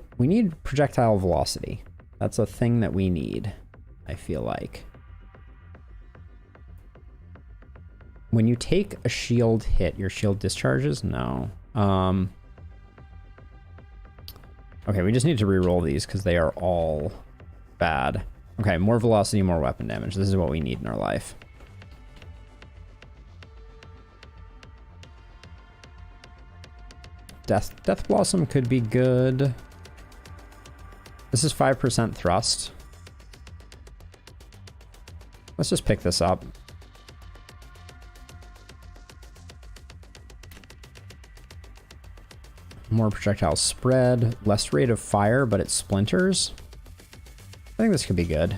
projectile velocity. That's a thing that we need, I feel like. When you take a shield hit, your shield discharges? No. Okay, we just need to re-roll these because they are all bad. Okay, more velocity, more weapon damage. This is what we need in our life. Death Blossom could be good. This is 5% thrust. Let's just pick this up. More projectile spread, less rate of fire, but it splinters. I think this could be good.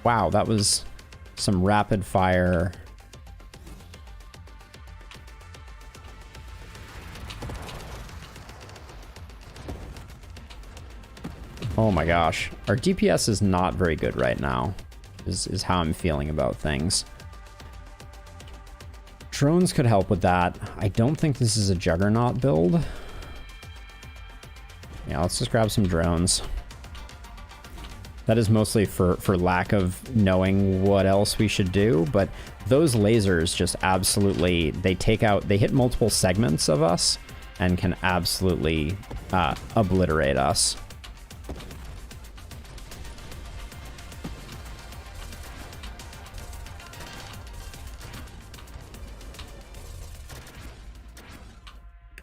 Wow, that was some rapid fire. Oh my gosh. Our DPS is not very good right now, is how I'm feeling about things. Drones could help with that. I don't think this is a Juggernaut build. Yeah, let's just grab some drones. That is mostly for lack of knowing what else we should do, but those lasers just absolutely, they hit multiple segments of us and can absolutely obliterate us.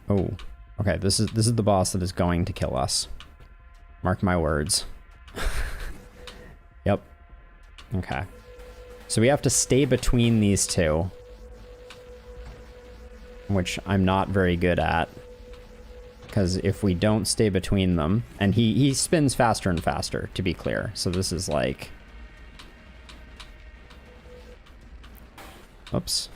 Oh, okay, this is the boss that is going to kill us. Mark my words. Yep. Okay. So we have to stay between these two, which I'm not very good at. Because if we don't stay between them, and he spins faster and faster, to be clear. So this is like... Oops.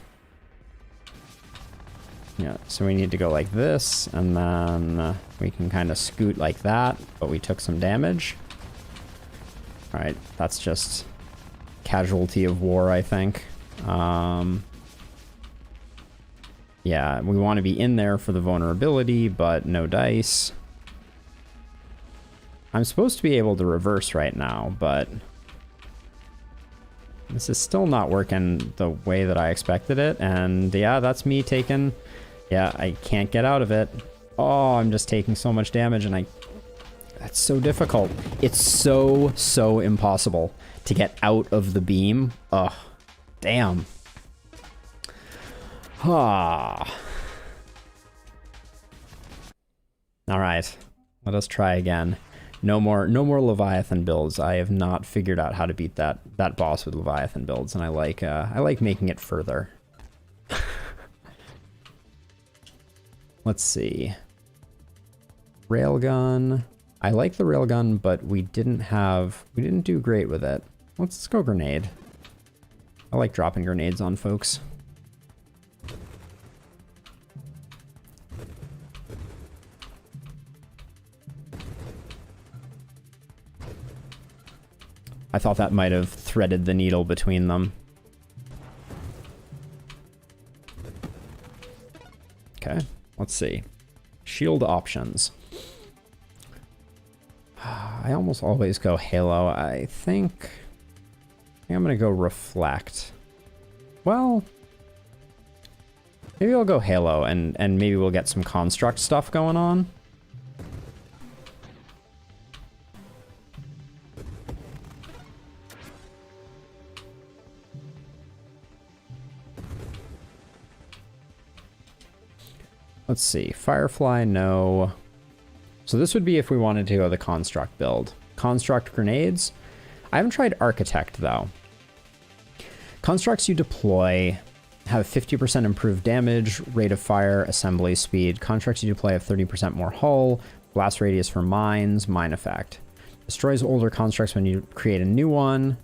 Yeah, so we need to go like this, and then we can kind of scoot like that, but we took some damage. Alright, that's just casualty of war, I think. Yeah, we want to be in there for the vulnerability, but no dice. I'm supposed to be able to reverse right now, but this is still not working the way that I expected it, and yeah, that's me taking... Yeah, I can't get out of it. Oh, I'm just taking so much damage, and that's so difficult. It's so impossible to get out of the beam. Ugh. Damn. Ah. Alright. Let us try again. No more Leviathan builds. I have not figured out how to beat that boss with Leviathan builds, and I like making it further. Let's see. Railgun. I like the railgun, but we didn't do great with it. Let's go grenade. I like dropping grenades on folks. I thought that might have threaded the needle between them. Okay. Let's see. Shield options. I almost always go Halo. I think I'm gonna go Reflect. Well, maybe I'll go Halo and maybe we'll get some construct stuff going on. Let's see, Firefly, no. So this would be if we wanted to go the Construct build. Construct grenades. I haven't tried Architect, though. Constructs you deploy have 50% improved damage, rate of fire, assembly speed. Constructs you deploy have 30% more hull, blast radius for mines, mine effect. Destroys older constructs when you create a new one.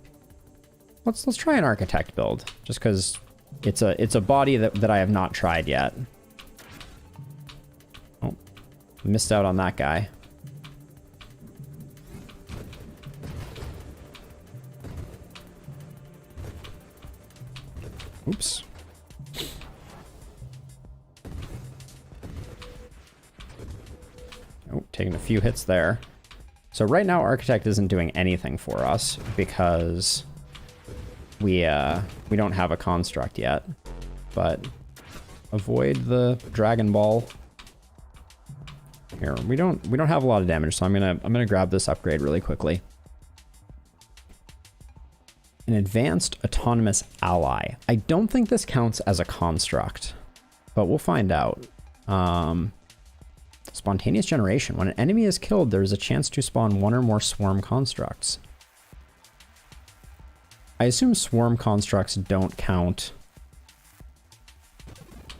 Let's try an Architect build, just because it's a body that I have not tried yet. Missed out on that guy. Oops. Oh, taking a few hits there. So right now Architect isn't doing anything for us because we don't have a construct yet. But avoid the Dragon Ball. Here, we don't have a lot of damage, so I'm gonna grab this upgrade really quickly. An advanced autonomous ally. I don't think this counts as a construct, but we'll find out. Spontaneous generation. When an enemy is killed, there is a chance to spawn one or more swarm constructs. I assume swarm constructs don't count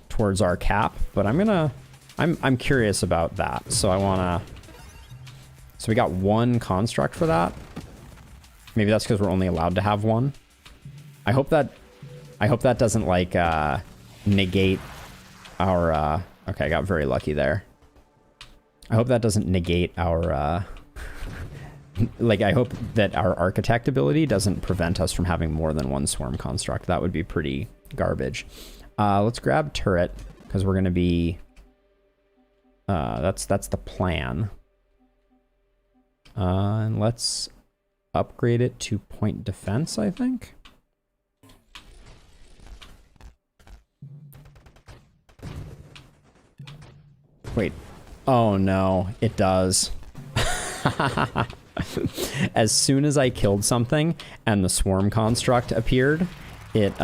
towards our cap, but I'm curious about that, so I wanna... So we got one construct for that. Maybe that's because we're only allowed to have one. I hope that doesn't like negate our okay, I got very lucky there. I hope that doesn't negate our like, I hope that our architect ability doesn't prevent us from having more than one swarm construct. That would be pretty garbage. Let's grab turret, because we're gonna be that's the plan. And let's upgrade it to point defense, I think. Wait. Oh no, it does. As soon as I killed something and the swarm construct appeared, it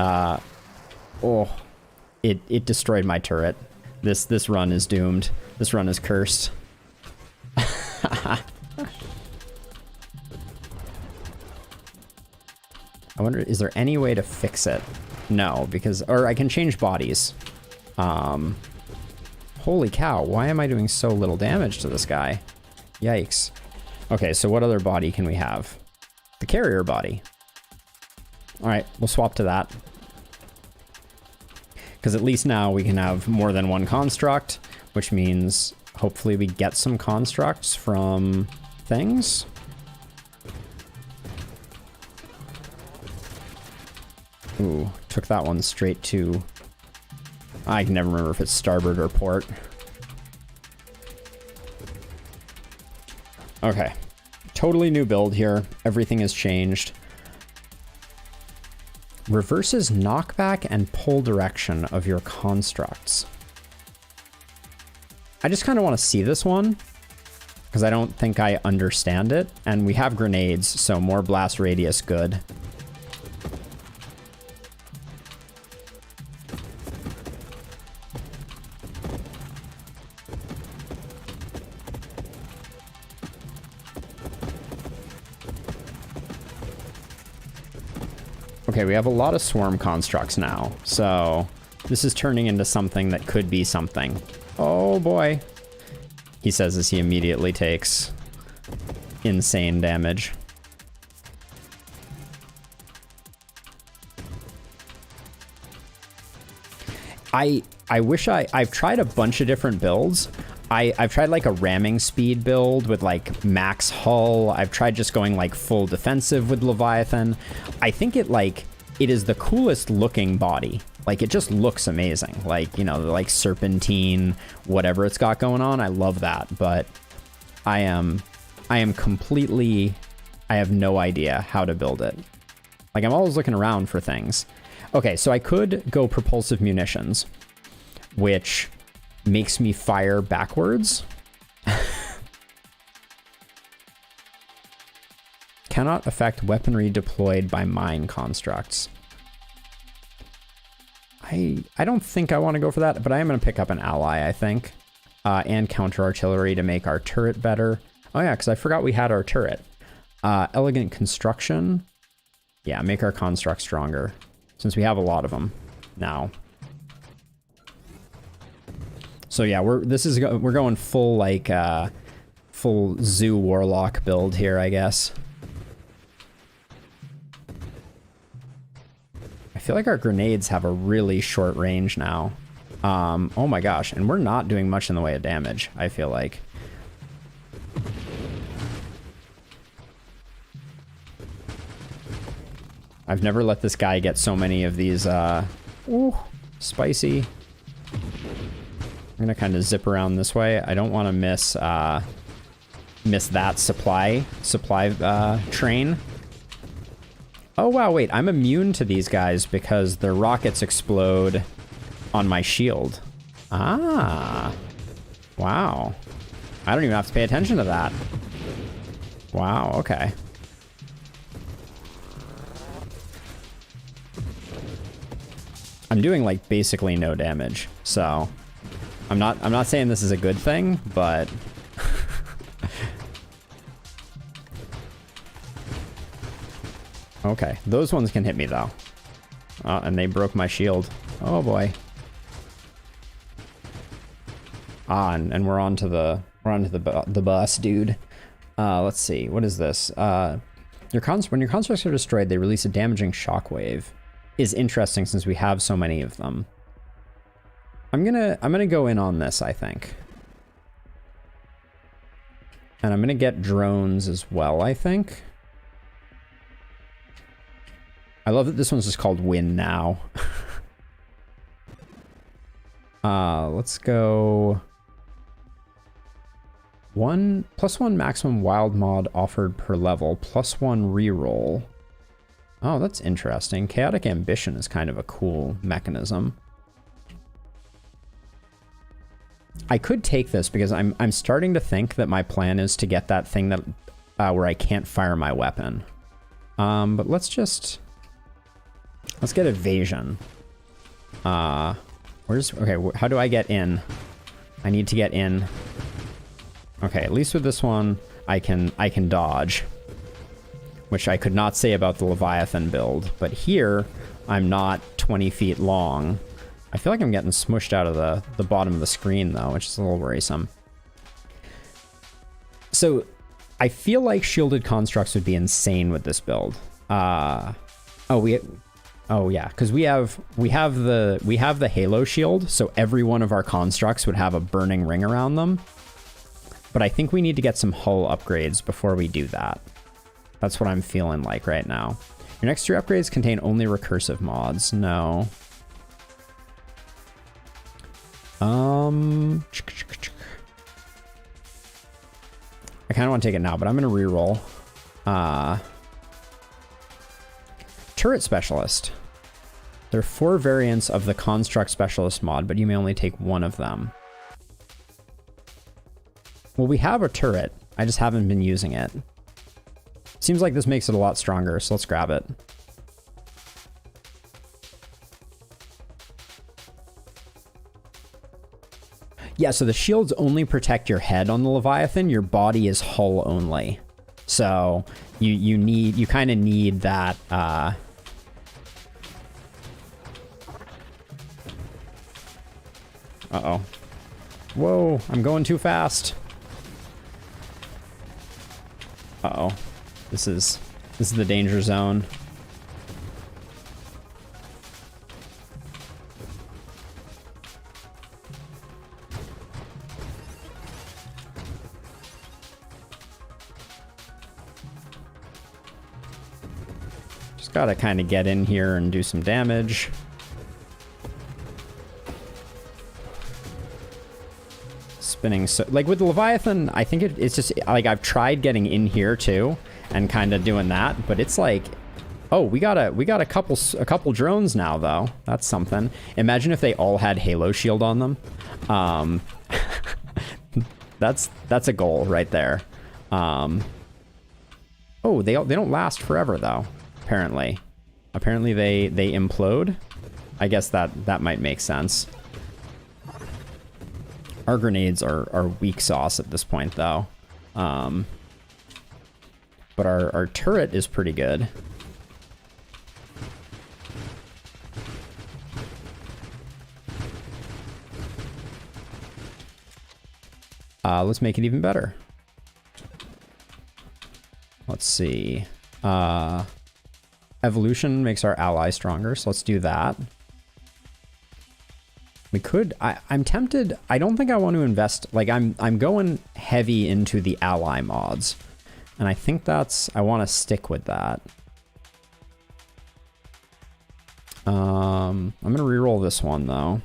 it destroyed my turret. This run is doomed. This run is cursed. I wonder, is there any way to fix it? No, because, or I can change bodies. Holy cow, why am I doing so little damage to this guy? Yikes. Okay, so what other body can we have? The carrier body. All right, we'll swap to that. Because at least now we can have more than one construct, which means hopefully we get some constructs from things. Ooh, took that one straight to... I can never remember if it's starboard or port. Okay. Totally new build here. Everything has changed. Reverses knockback and pull direction of your constructs. I just kind of want to see this one, because I don't think I understand it. And we have grenades, so more blast radius, good. Okay, we have a lot of swarm constructs now, so this is turning into something that could be something. Oh boy. He says as he immediately takes insane damage. I wish I've tried a bunch of different builds. I've tried like a ramming speed build with like max hull. I've tried just going like full defensive with Leviathan. I think it is the coolest looking body. Like it just looks amazing. Like, you know, like serpentine, whatever it's got going on. I love that, but I am completely, I have no idea how to build it. Like I'm always looking around for things. Okay, so I could go propulsive munitions, which makes me fire backwards. Cannot affect weaponry deployed by mine constructs. I don't think I want to go for that, but I am going to pick up an ally, I think. And counter artillery to make our turret better. Oh yeah, because I forgot we had our turret. Elegant construction. Yeah, make our construct stronger, since we have a lot of them now. So yeah, we're going full like full zoo warlock build here, I guess. I feel like our grenades have a really short range now. Oh my gosh, and we're not doing much in the way of damage, I feel like. I've never let this guy get so many of these, ooh, spicy. I'm gonna kind of zip around this way. I don't want to miss that supply train. Oh wow, wait, I'm immune to these guys because their rockets explode on my shield. Ah, wow. I don't even have to pay attention to that. Wow, okay. I'm doing like basically no damage, so I'm not saying this is a good thing, but okay, those ones can hit me though. And they broke my shield. Oh boy. And we're onto the bus, dude. Let's see, what is this? When your constructs are destroyed, they release a damaging shockwave. Is interesting since we have so many of them. I'm gonna go in on this, I think. And I'm gonna get drones as well, I think. I love that this one's just called Win Now. Let's go... +1 maximum wild mod offered per level, +1 reroll. Oh, that's interesting. Chaotic Ambition is kind of a cool mechanism. I could take this because I'm starting to think that my plan is to get that thing that where I can't fire my weapon. But let's get evasion. Okay, how do I get in? I need to get in. Okay, at least with this one, I can dodge. Which I could not say about the Leviathan build, but here I'm not 20 feet long. I feel like I'm getting smushed out of the bottom of the screen though, which is a little worrisome. So I feel like shielded constructs would be insane with this build. Oh yeah, because we have the Halo shield, so every one of our constructs would have a burning ring around them. But I think we need to get some hull upgrades before we do that. That's what I'm feeling like right now. Your next 3 upgrades contain only recursive mods. No. I kind of want to take it now, but I'm going to reroll. Turret Specialist. There are 4 variants of the Construct Specialist mod, but you may only take one of them. Well, we have a turret. I just haven't been using it. Seems like this makes it a lot stronger, so let's grab it. Yeah, so the shields only protect your head on the Leviathan. Your body is hull only. So you kind of need that. Uh-oh. Whoa, I'm going too fast. Uh-oh. This is the danger zone. Just gotta kind of get in here and do some damage. Spinning, so like with the Leviathan, I think it's just like I've tried getting in here too and kind of doing that, but it's like, oh, we got a couple drones now though. That's something. Imagine if they all had Halo shield on them. That's a goal right there. Oh, they don't last forever though. Apparently they implode. I guess that might make sense. Our grenades are weak sauce at this point, though. But our turret is pretty good. Let's make it even better. Let's see. Evolution makes our ally stronger, so let's do that. We could, I'm tempted, I don't think I want to invest, like I'm going heavy into the ally mods. And I think I want to stick with that. I'm going to reroll this one though.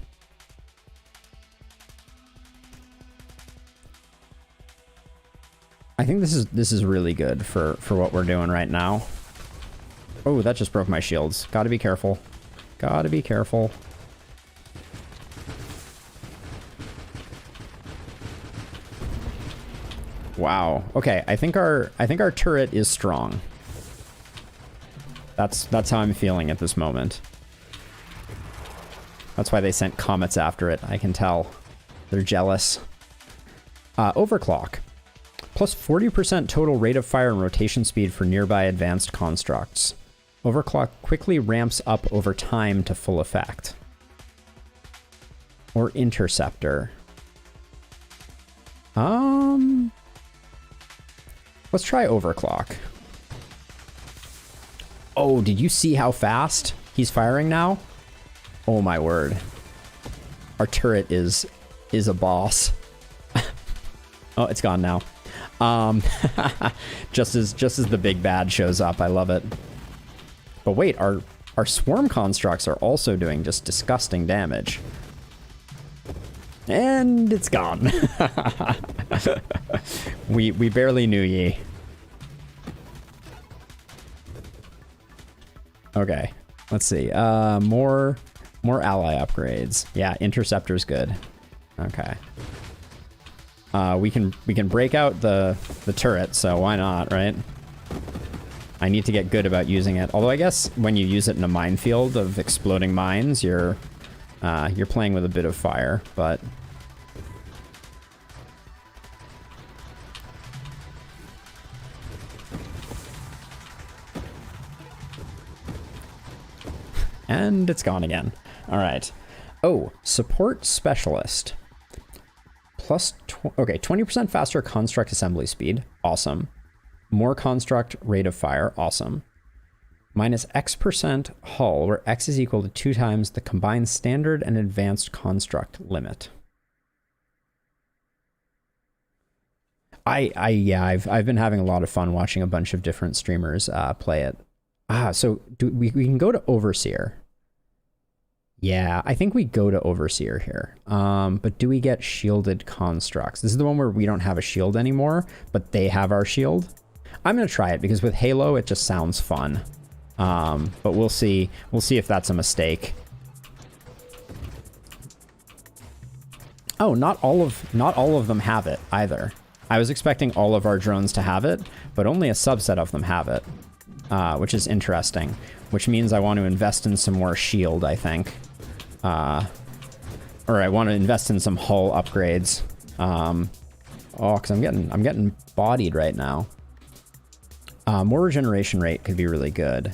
I think this is really good for what we're doing right now. Oh, that just broke my shields. Gotta be careful. Gotta be careful. Wow. Okay, I think our turret is strong. That's how I'm feeling at this moment. That's why they sent comets after it. I can tell. They're jealous. Overclock. Plus 40% total rate of fire and rotation speed for nearby advanced constructs. Overclock quickly ramps up over time to full effect. Or Interceptor. Let's try Overclock. Oh, did you see how fast he's firing now? Oh my word. Our turret is a boss. Oh, it's gone now. Just as the big bad shows up. I love it. But wait, our swarm constructs are also doing just disgusting damage. And it's gone. we barely knew ye. Okay, let's see. More ally upgrades. Yeah, interceptor's good. Okay. We can break out the turret, so why not, right? I need to get good about using it. Although I guess when you use it in a minefield of exploding mines, you're playing with a bit of fire, but and it's gone again. All right. Oh, support specialist. Okay, 20% faster construct assembly speed. Awesome. More construct rate of fire. Awesome. Minus X% hull, where X is equal to 2 times the combined standard and advanced construct limit. Yeah, I've been having a lot of fun watching a bunch of different streamers play it. So we can go to Overseer. Yeah, I think we go to Overseer here. But do we get shielded constructs? This is the one where we don't have a shield anymore, but they have our shield. I'm gonna try it because with Halo it just sounds fun. But we'll see. We'll see if that's a mistake. Oh, not all of them have it either. I was expecting all of our drones to have it, but only a subset of them have it, which is interesting. Which means I want to invest in some more shield, I think. Or I want to invest in some hull upgrades. Oh, because I'm getting bodied right now. More regeneration rate could be really good.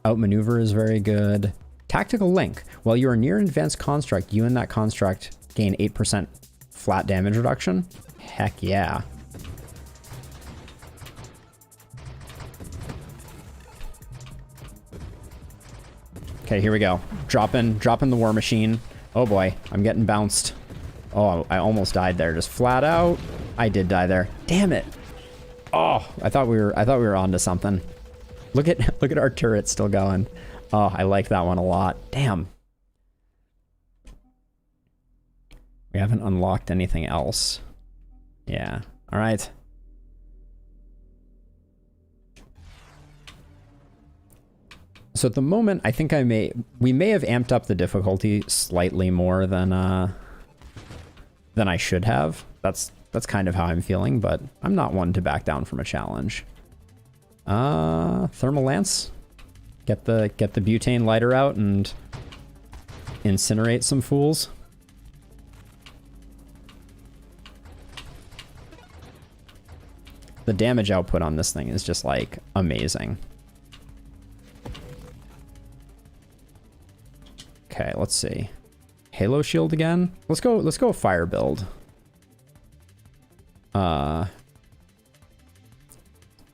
Outmaneuver is very good. Tactical link. While you are near an advanced construct, you and that construct gain 8% flat damage reduction. Heck yeah. Okay, here we go. Dropping the war machine. Oh boy, I'm getting bounced. Oh, I almost died there, just flat out. I did die there. Damn it. Oh, I thought we were onto something. Look at our turret still going. Oh, I like that one a lot. Damn. We haven't unlocked anything else. Yeah. All right. So at the moment, I think we may have amped up the difficulty slightly more than I should have. That's kind of how I'm feeling, but I'm not one to back down from a challenge. Thermal lance. Get the butane lighter out and incinerate some fools. The damage output on this thing is just like amazing. Okay, let's see. Halo shield again. Let's go fire build.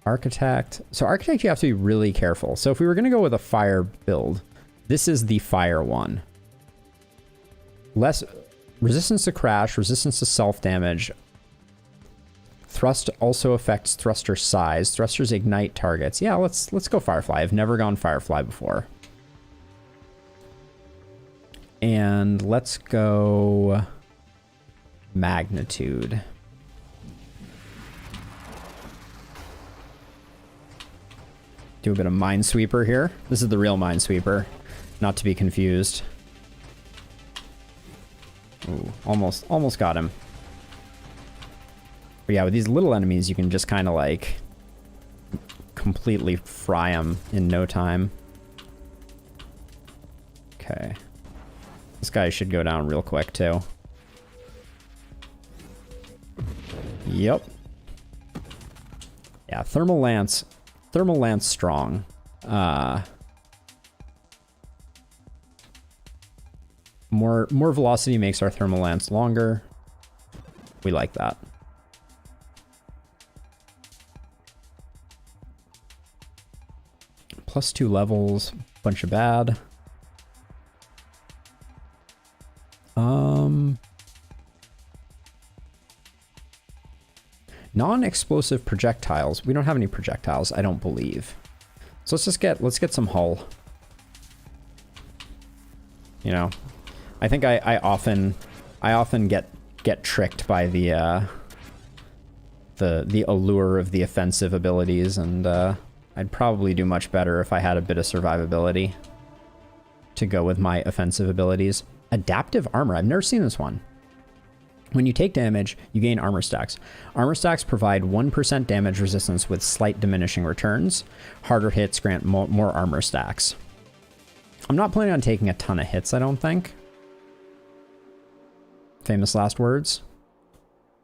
Architect. So architect, you have to be really careful. So if we were gonna go with a fire build, this is the fire one. Less resistance to crash, resistance to self damage. Thrust also affects thruster size. Thrusters ignite targets. Yeah, let's go Firefly. I've never gone Firefly before. And let's go magnitude. Do a bit of Minesweeper here. This is the real Minesweeper, not to be confused. Ooh, almost got him. But yeah, with these little enemies, you can just kind of like completely fry them in no time. Okay. This guy should go down real quick too. Yep. Yeah, thermal lance strong. More velocity makes our thermal lance longer. We like that. +2 levels, bunch of bad. Non-explosive projectiles. We don't have any projectiles, I don't believe. So let's get some hull. You know, I think I often get tricked by the allure of the offensive abilities, and I'd probably do much better if I had a bit of survivability to go with my offensive abilities. Adaptive armor. I've never seen this one. When you take damage, you gain armor stacks. Armor stacks provide 1% damage resistance with slight diminishing returns. Harder hits grant more armor stacks. I'm not planning on taking a ton of hits, I don't think. Famous last words.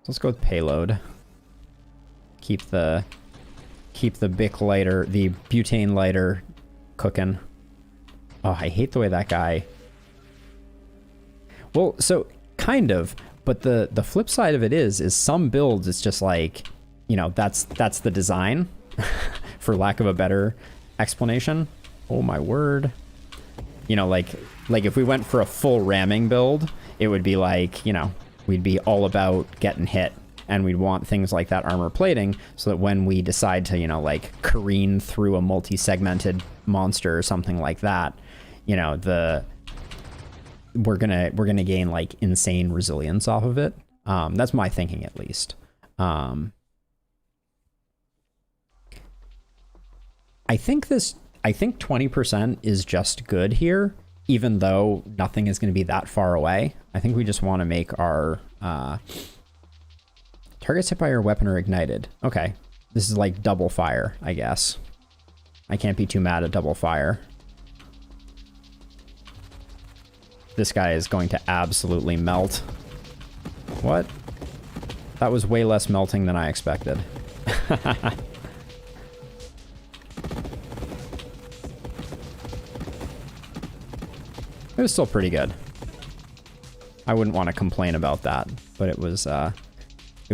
Let's go with payload. Keep the Bic lighter, the butane lighter cooking. Oh, I hate the way that guy... Well, so, kind of, but the flip side of it is some builds, it's just like, you know, that's the design, for lack of a better explanation. Oh my word. You know, like if we went for a full ramming build, it would be like, you know, we'd be all about getting hit, and we'd want things like that armor plating so that when we decide to, you know, like careen through a multi-segmented monster or something like that, you know, we're gonna gain like insane resilience off of it. That's my thinking, at least. I think 20% is just good here, even though nothing is going to be that far away. I think we just want to make our targets hit by your weapon are ignited. Okay, this is like double fire, I guess. I can't be too mad at double fire. This guy is going to absolutely melt. What? That was way less melting than I expected. It was still pretty good. I wouldn't want to complain about that, but it was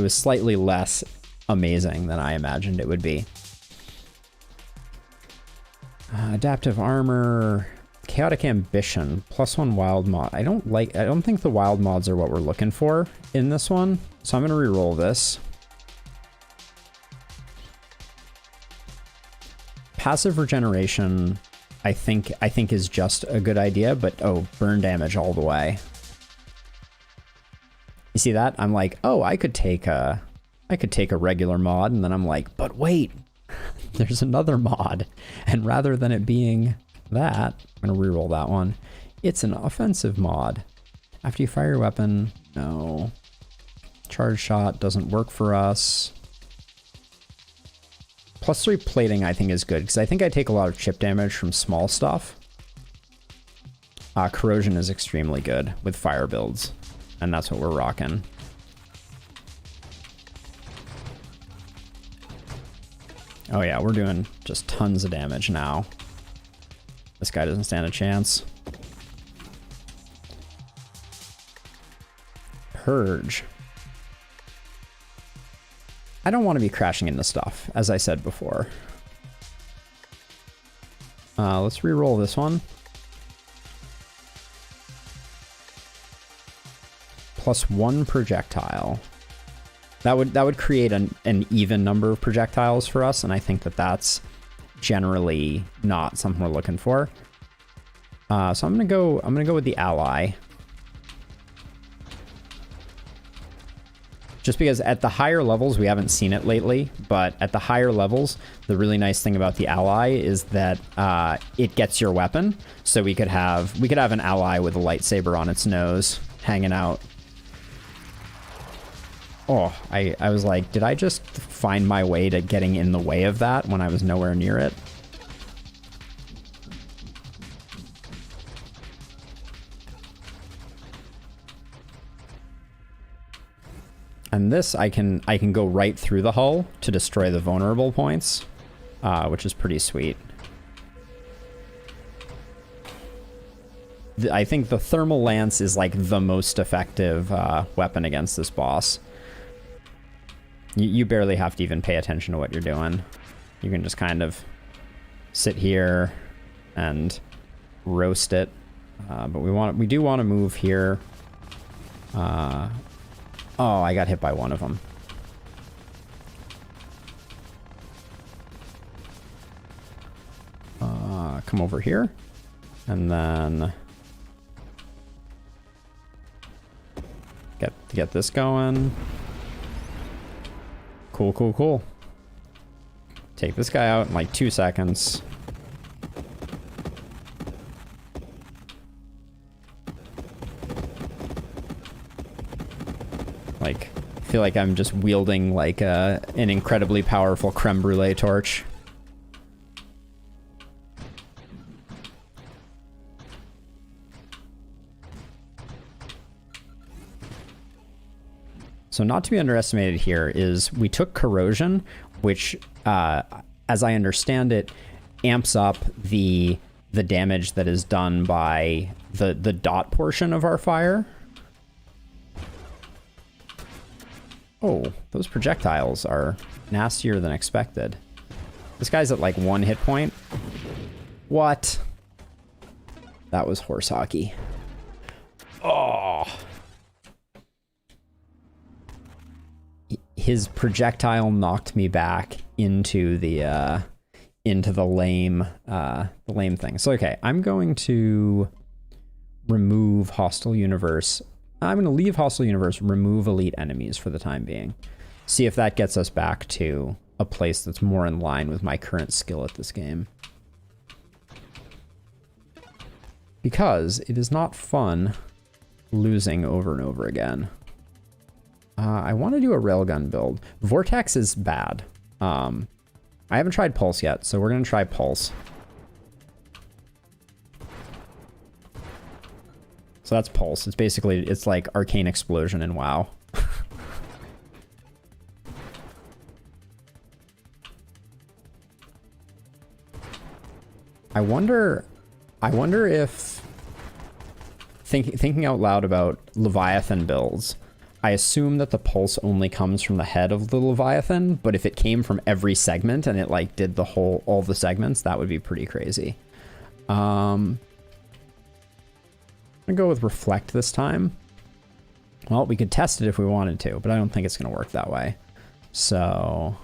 slightly less amazing than I imagined it would be. Adaptive armor, chaotic ambition, +1 wild mod. I don't think the wild mods are what we're looking for in this one, so I'm gonna re-roll this. Passive regeneration, I think is just a good idea, but oh, burn damage all the way. You see that? I'm like, oh, I could take a regular mod, and then I'm like, but wait, there's another mod, and rather than it being that, I'm gonna reroll that one. It's an offensive mod. After you fire your weapon, no. Charge shot doesn't work for us. +3 plating I think is good, because I think I take a lot of chip damage from small stuff. Corrosion is extremely good with fire builds, and that's what we're rocking. Oh yeah, we're doing just tons of damage now. This guy doesn't stand a chance. Purge. I don't want to be crashing into stuff, as I said before. Let's re-roll this one. +1 projectile. That would create an even number of projectiles for us, and I think that's generally not something we're looking for. So I'm gonna go with the ally. Just because at the higher levels, we haven't seen it lately, but at the higher levels, the really nice thing about the ally is that it gets your weapon. So we could have an ally with a lightsaber on its nose hanging out. Oh, I was like, did I just find my way to getting in the way of that when I was nowhere near it? And this, I can go right through the hull to destroy the vulnerable points, which is pretty sweet. I think the thermal lance is like the most effective weapon against this boss. You barely have to even pay attention to what you're doing. You can just kind of sit here and roast it. But we do want to move here. Oh, I got hit by one of them. Come over here, and then get this going. Cool, cool, cool. Take this guy out in like 2 seconds. Like, I feel like I'm just wielding like an incredibly powerful creme brulee torch. So not to be underestimated here is we took corrosion, which, as I understand it, amps up the damage that is done by the dot portion of our fire. Oh, those projectiles are nastier than expected. This guy's at like 1 hit point. What? That was horse hockey. Oh. His projectile knocked me back into the lame thing. So okay, I'm going to remove hostile universe. I'm going to leave hostile universe, remove elite enemies for the time being. See if that gets us back to a place that's more in line with my current skill at this game. Because it is not fun losing over and over again. I want to do a railgun build. Vortex is bad. I haven't tried Pulse yet, so we're going to try Pulse. So that's Pulse. It's basically, it's like Arcane Explosion in WoW. I wonder if thinking out loud about Leviathan builds, I assume that the pulse only comes from the head of the Leviathan, but if it came from every segment and it like did all the segments, that would be pretty crazy. I'm gonna go with Reflect this time. Well, we could test it if we wanted to, but I don't think it's gonna work that way. So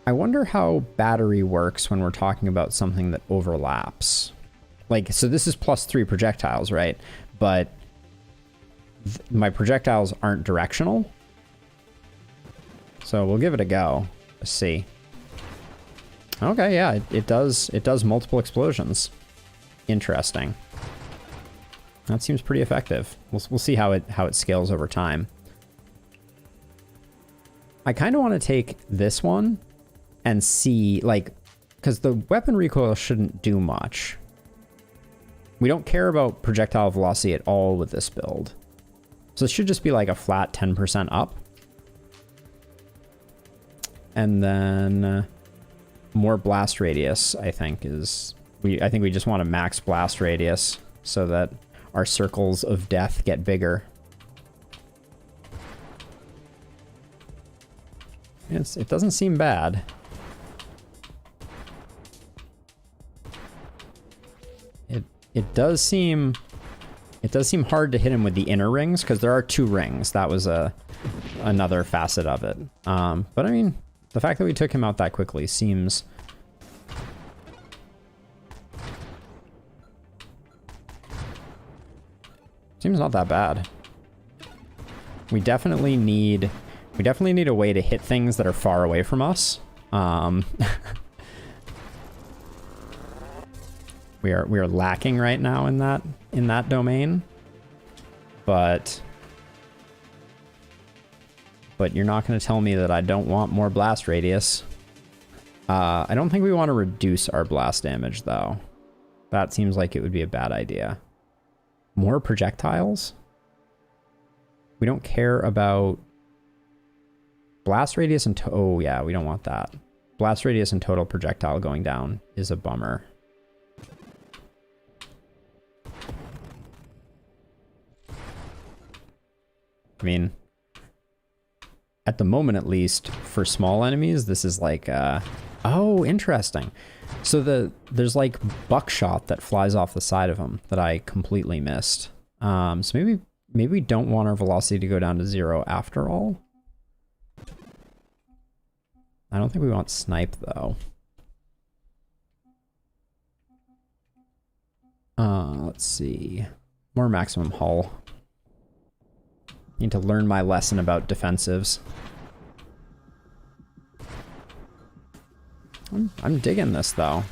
I wonder how battery works when we're talking about something that overlaps. Like, so this is +3 projectiles, right? But my projectiles aren't directional. So we'll give it a go. Let's see. Okay, yeah, it does multiple explosions. Interesting. That seems pretty effective. We'll see how it scales over time. I kind of want to take this one and see, like, because the weapon recoil shouldn't do much. We don't care about projectile velocity at all with this build. So it should just be like a flat 10% up. And then more blast radius, I think, is... I think we just want a max blast radius so that our circles of death get bigger. It doesn't seem bad. It does seem hard to hit him with the inner rings because there are 2 rings. That was another facet of it. But I mean, the fact that we took him out that quickly seems not that bad. We definitely need a way to hit things that are far away from us. We are lacking right now in that domain. But you're not going to tell me that I don't want more blast radius. I don't think we want to reduce our blast damage though. That seems like it would be a bad idea. More projectiles? We don't care about blast radius and oh yeah, we don't want that. Blast radius and total projectile going down is a bummer. I mean, at the moment at least, for small enemies, this is like Oh, interesting. So there's like buckshot that flies off the side of them that I completely missed. So maybe we don't want our velocity to go down to 0 after all. I don't think we want snipe though. Let's see. More maximum hull. Need to learn my lesson about defensives. I'm digging this though.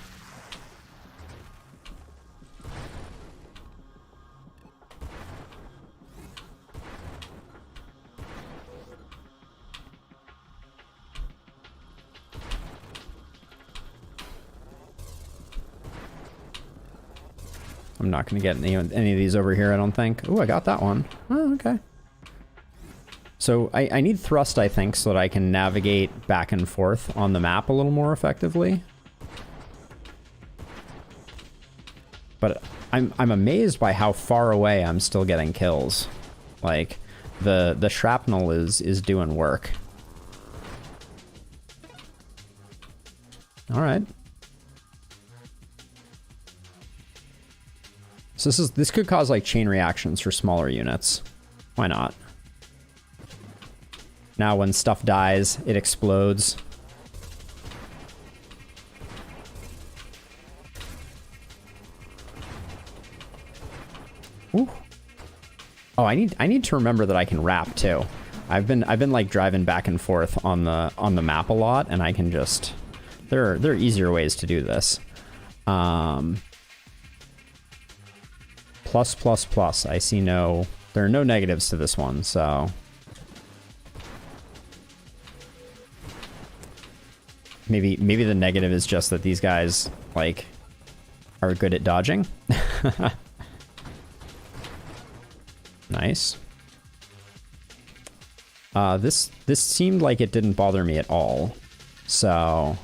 I'm not going to get any of these over here, I don't think. Oh, I got that one. Oh, okay. So I need thrust, I think, so that I can navigate back and forth on the map a little more effectively. But I'm amazed by how far away I'm still getting kills. Like, the shrapnel is doing work. All right. So this could cause like chain reactions for smaller units. Why not? Now when stuff dies, it explodes. Ooh. Oh, I need to remember that I can wrap too. I've been like driving back and forth on the map a lot, and I can just there are easier ways to do this. Plus, plus, plus. I see there are no negatives to this one, so. Maybe the negative is just that these guys, like, are good at dodging. Nice. This seemed like it didn't bother me at all, so.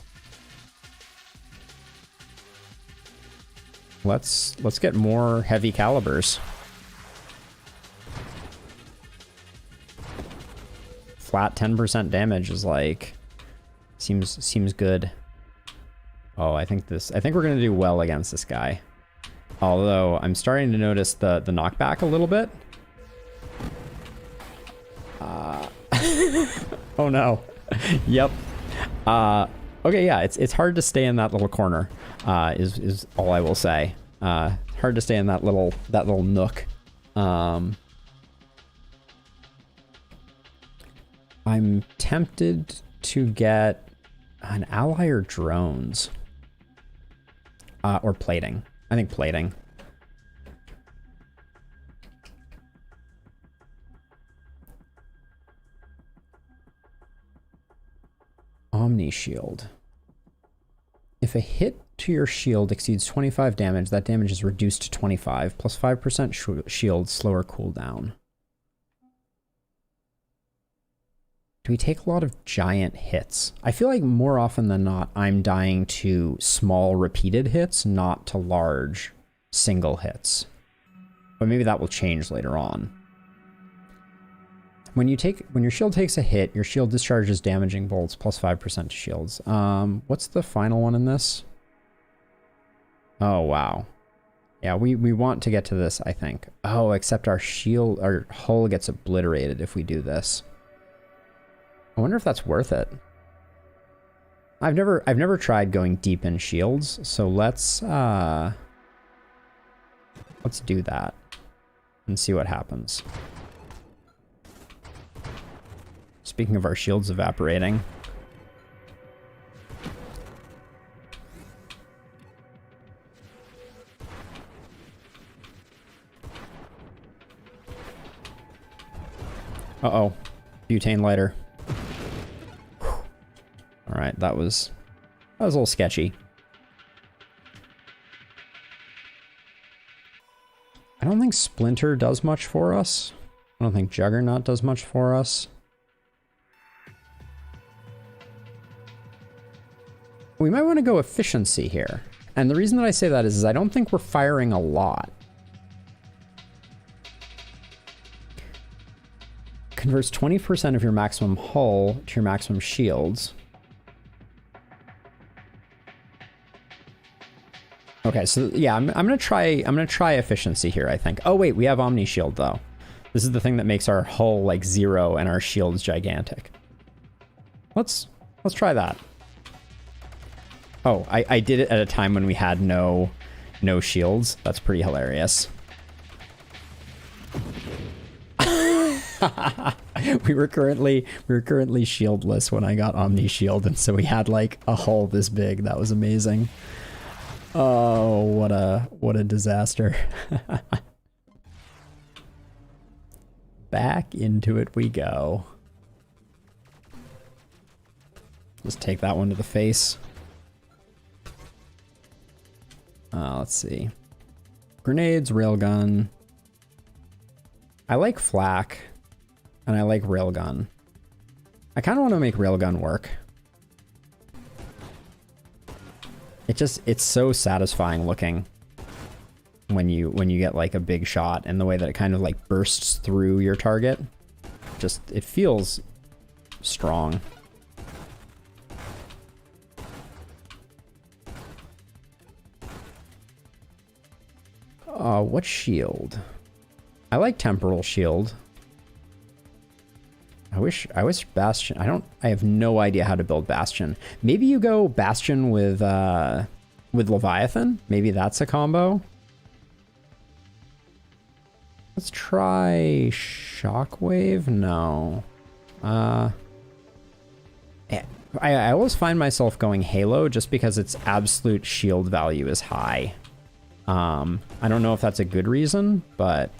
Let's get more heavy calibers. Flat 10% damage is like seems good. Oh, I think we're gonna do well against this guy. Although I'm starting to notice the knockback a little bit. Oh no. Yep. Okay, yeah, it's hard to stay in that little corner, is all I will say. Hard to stay in that little nook. I'm tempted to get an ally or drones. Or plating. I think plating. Omni Shield. If a hit to your shield exceeds 25 damage, that damage is reduced to 25, plus 5% shield, slower cooldown. Do we take a lot of giant hits? I feel like more often than not, I'm dying to small repeated hits, not to large single hits. But maybe that will change later on. When your shield takes a hit, your shield discharges damaging bolts plus 5% to shields. What's the final one in this? Oh, wow. Yeah, we want to get to this, I think. Oh, except our hull gets obliterated if we do this. I wonder if that's worth it. I've never tried going deep in shields, so let's do that and see what happens. Speaking of our shields evaporating. Uh-oh. Butane lighter. Alright, that was a little sketchy. I don't think Splinter does much for us. I don't think Juggernaut does much for us. We might want to go efficiency here. And the reason that I say that is I don't think we're firing a lot. Converts 20% of your maximum hull to your maximum shields. Okay, so yeah, I'm gonna try efficiency here, I think. Oh wait, we have Omni Shield though. This is the thing that makes our hull like 0 and our shields gigantic. Let's try that. Oh, I did it at a time when we had no shields. That's pretty hilarious. we were currently shieldless when I got Omni Shield, and so we had like a hull this big. That was amazing. Oh, what a disaster. Back into it we go. Just take that one to the face. Let's see. Grenades, railgun. I like flak, and I like railgun. I kind of want to make railgun work. It's so satisfying looking when you get like a big shot, and the way that it kind of like bursts through your target. Just, it feels strong. What shield? I like temporal shield. I wish Bastion. I have no idea how to build Bastion. Maybe you go Bastion with Leviathan. Maybe that's a combo. Let's try Shockwave. No. I always find myself going Halo just because its absolute shield value is high. I don't know if that's a good reason, but...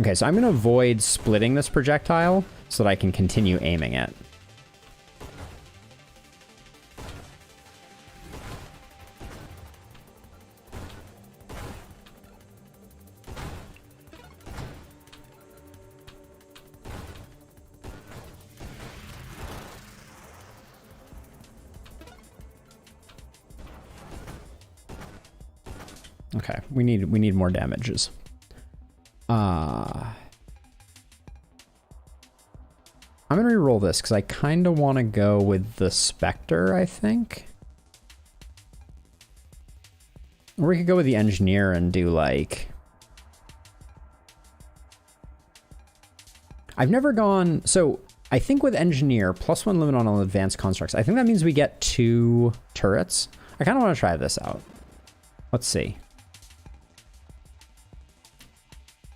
Okay, so I'm going to avoid splitting this projectile so that I can continue aiming it. Okay, we need more damages. I'm gonna re-roll this because I kind of want to go with the Spectre, I think. Or we could go with the Engineer and do like... I've never gone... So I think with Engineer, +1 limit on all advanced constructs, I think that means we get 2 turrets. I kind of want to try this out. Let's see.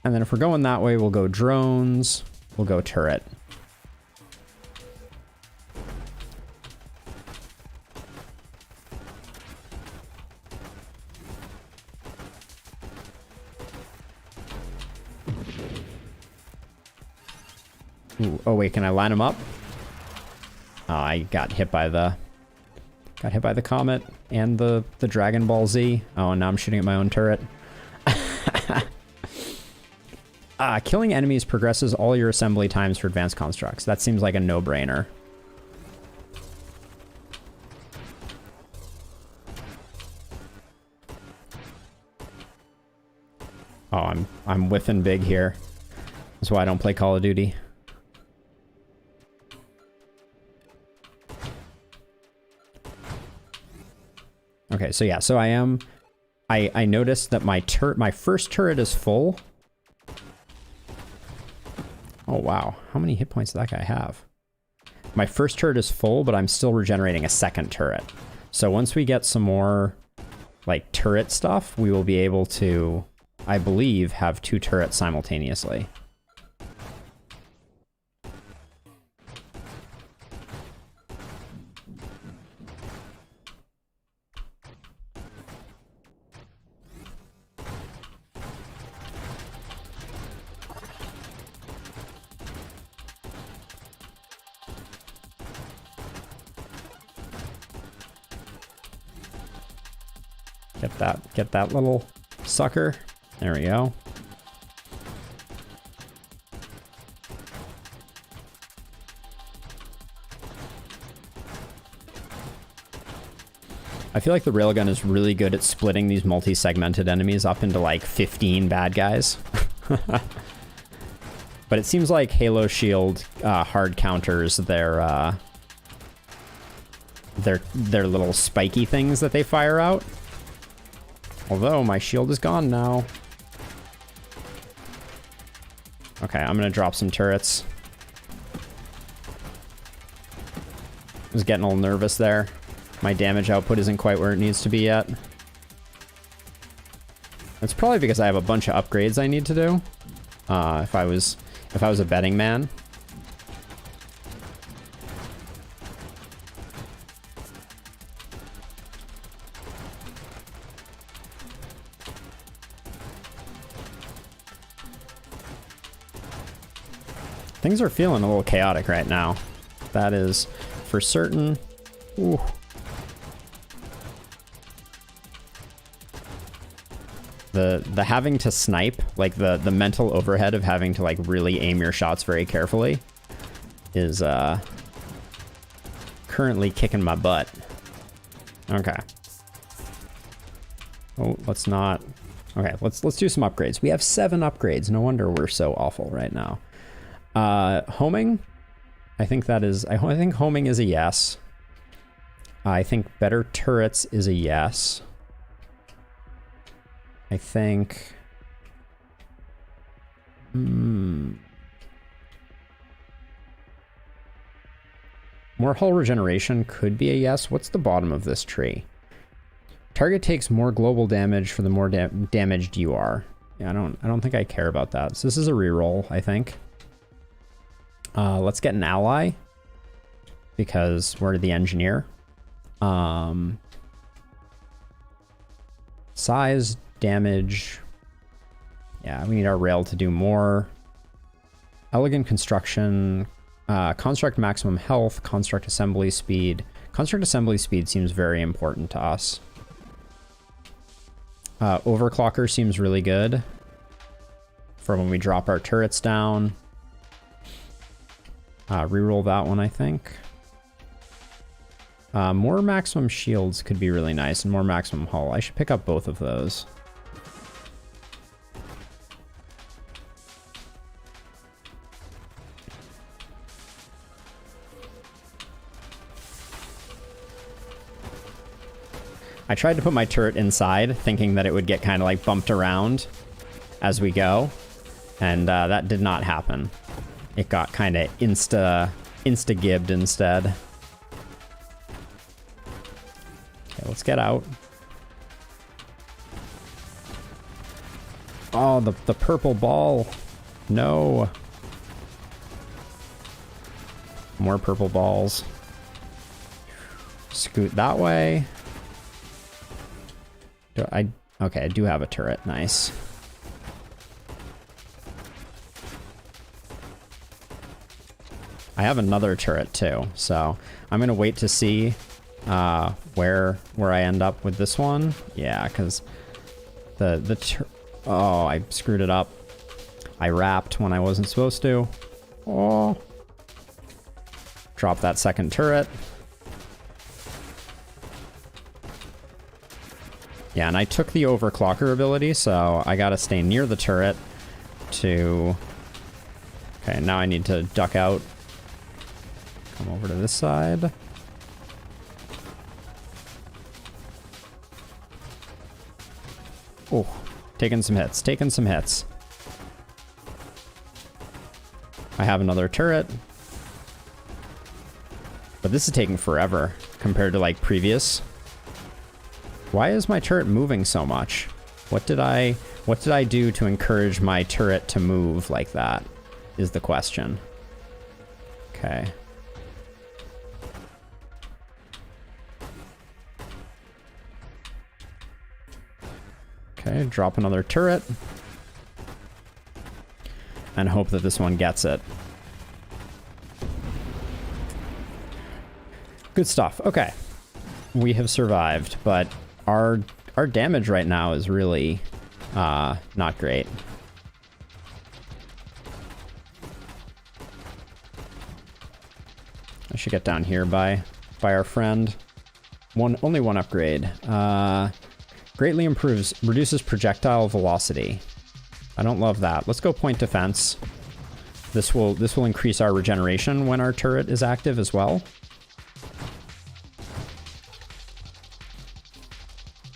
And then if we're going that way, we'll go drones, we'll go turret. Ooh, oh wait, can I line them up? Oh, I got hit by the comet and the Dragon Ball Z. Oh, and now I'm shooting at my own turret. Killing enemies progresses all your assembly times for advanced constructs. That seems like a no-brainer. Oh, I'm whiffing big here. That's why I don't play Call of Duty. Okay, so yeah, so I noticed that my first turret is full. Oh wow, how many hit points does that guy have? My first turret is full, but I'm still regenerating a second turret. So once we get some more like turret stuff, we will be able to, I believe, have 2 turrets simultaneously. Get that little sucker. There we go. I feel like the railgun is really good at splitting these multi-segmented enemies up into like 15 bad guys. But it seems like Halo Shield hard counters their little spiky things that they fire out. Although my shield is gone now. Okay, I'm gonna drop some turrets. I was getting a little nervous there. My damage output isn't quite where it needs to be yet. It's probably because I have a bunch of upgrades I need to do. If I was a betting man. Things are feeling a little chaotic right now. That is for certain. Ooh. The having to snipe, like the mental overhead of having to like really aim your shots very carefully is currently kicking my butt. Okay. Oh, let's not. Okay, let's do some upgrades. We have 7 upgrades. No wonder we're so awful right now. Homing, I think that is, I think homing is a yes. I think better turrets is a yes. I think, more hull regeneration could be a yes. What's the bottom of this tree? Target takes more global damage for the more damaged you are. Yeah, I don't think I care about that. So this is a reroll, I think. Let's get an ally because we're the engineer. Size, damage. Yeah, we need our rail to do more. Elegant construction, construct maximum health, construct assembly speed. Construct assembly speed seems very important to us. Overclocker seems really good for when we drop our turrets down. Reroll that one, I think. More maximum shields could be really nice, and more maximum hull. I should pick up both of those. I tried to put my turret inside, thinking that it would get kind of like bumped around as we go, and that did not happen. It got kind of insta-gibbed instead. Okay, let's get out. Oh, the purple ball. No. More purple balls. Scoot that way. Okay, I do have a turret. Nice. I have another turret too, so I'm gonna wait to see where I end up with this one. Yeah, because oh, I screwed it up. I wrapped when I wasn't supposed to. Oh, drop that second turret. Yeah, and I took the overclocker ability, so I gotta stay near the turret to. Okay, now I need to duck out. Come over to this side. Oh, taking some hits, taking some hits. I have another turret. But this is taking forever compared to like previous. Why is my turret moving so much? What did I do to encourage my turret to move like that? Is the question. Okay. Okay, drop another turret. And hope that this one gets it. Good stuff. Okay. We have survived, but our damage right now is really not great. I should get down here by our friend. Only one upgrade. Greatly reduces projectile velocity. I don't love that. Let's go point defense. This will increase our regeneration when our turret is active as well.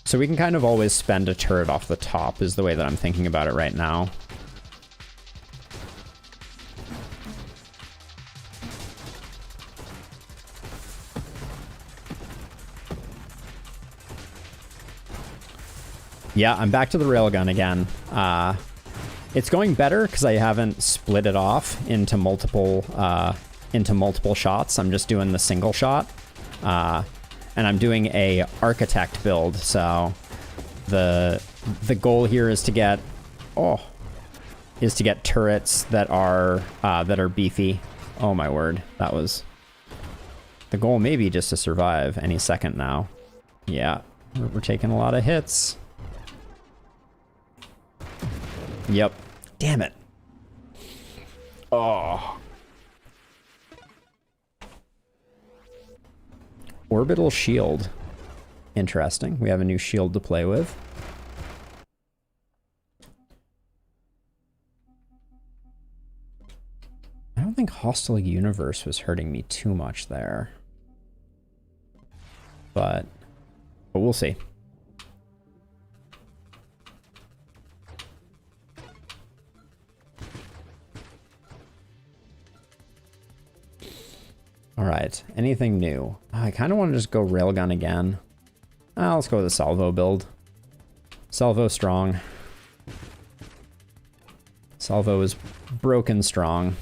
So we can kind of always spend a turret off the top is the way that I'm thinking about it right now. Yeah, I'm back to the railgun again. It's going better because I haven't split it off into multiple shots. I'm just doing the single shot. And I'm doing a architect build, so the goal here is to get turrets that are beefy. Oh my word, that was the goal. Maybe just to survive any second now. Yeah, we're taking a lot of hits. Yep. Damn it. Oh. Orbital shield. Interesting. We have a new shield to play with. I don't think Hostile Universe was hurting me too much there. But we'll see. All right, anything new? I kind of want to just go railgun again. Let's go with the salvo build. Salvo strong. Salvo is broken strong.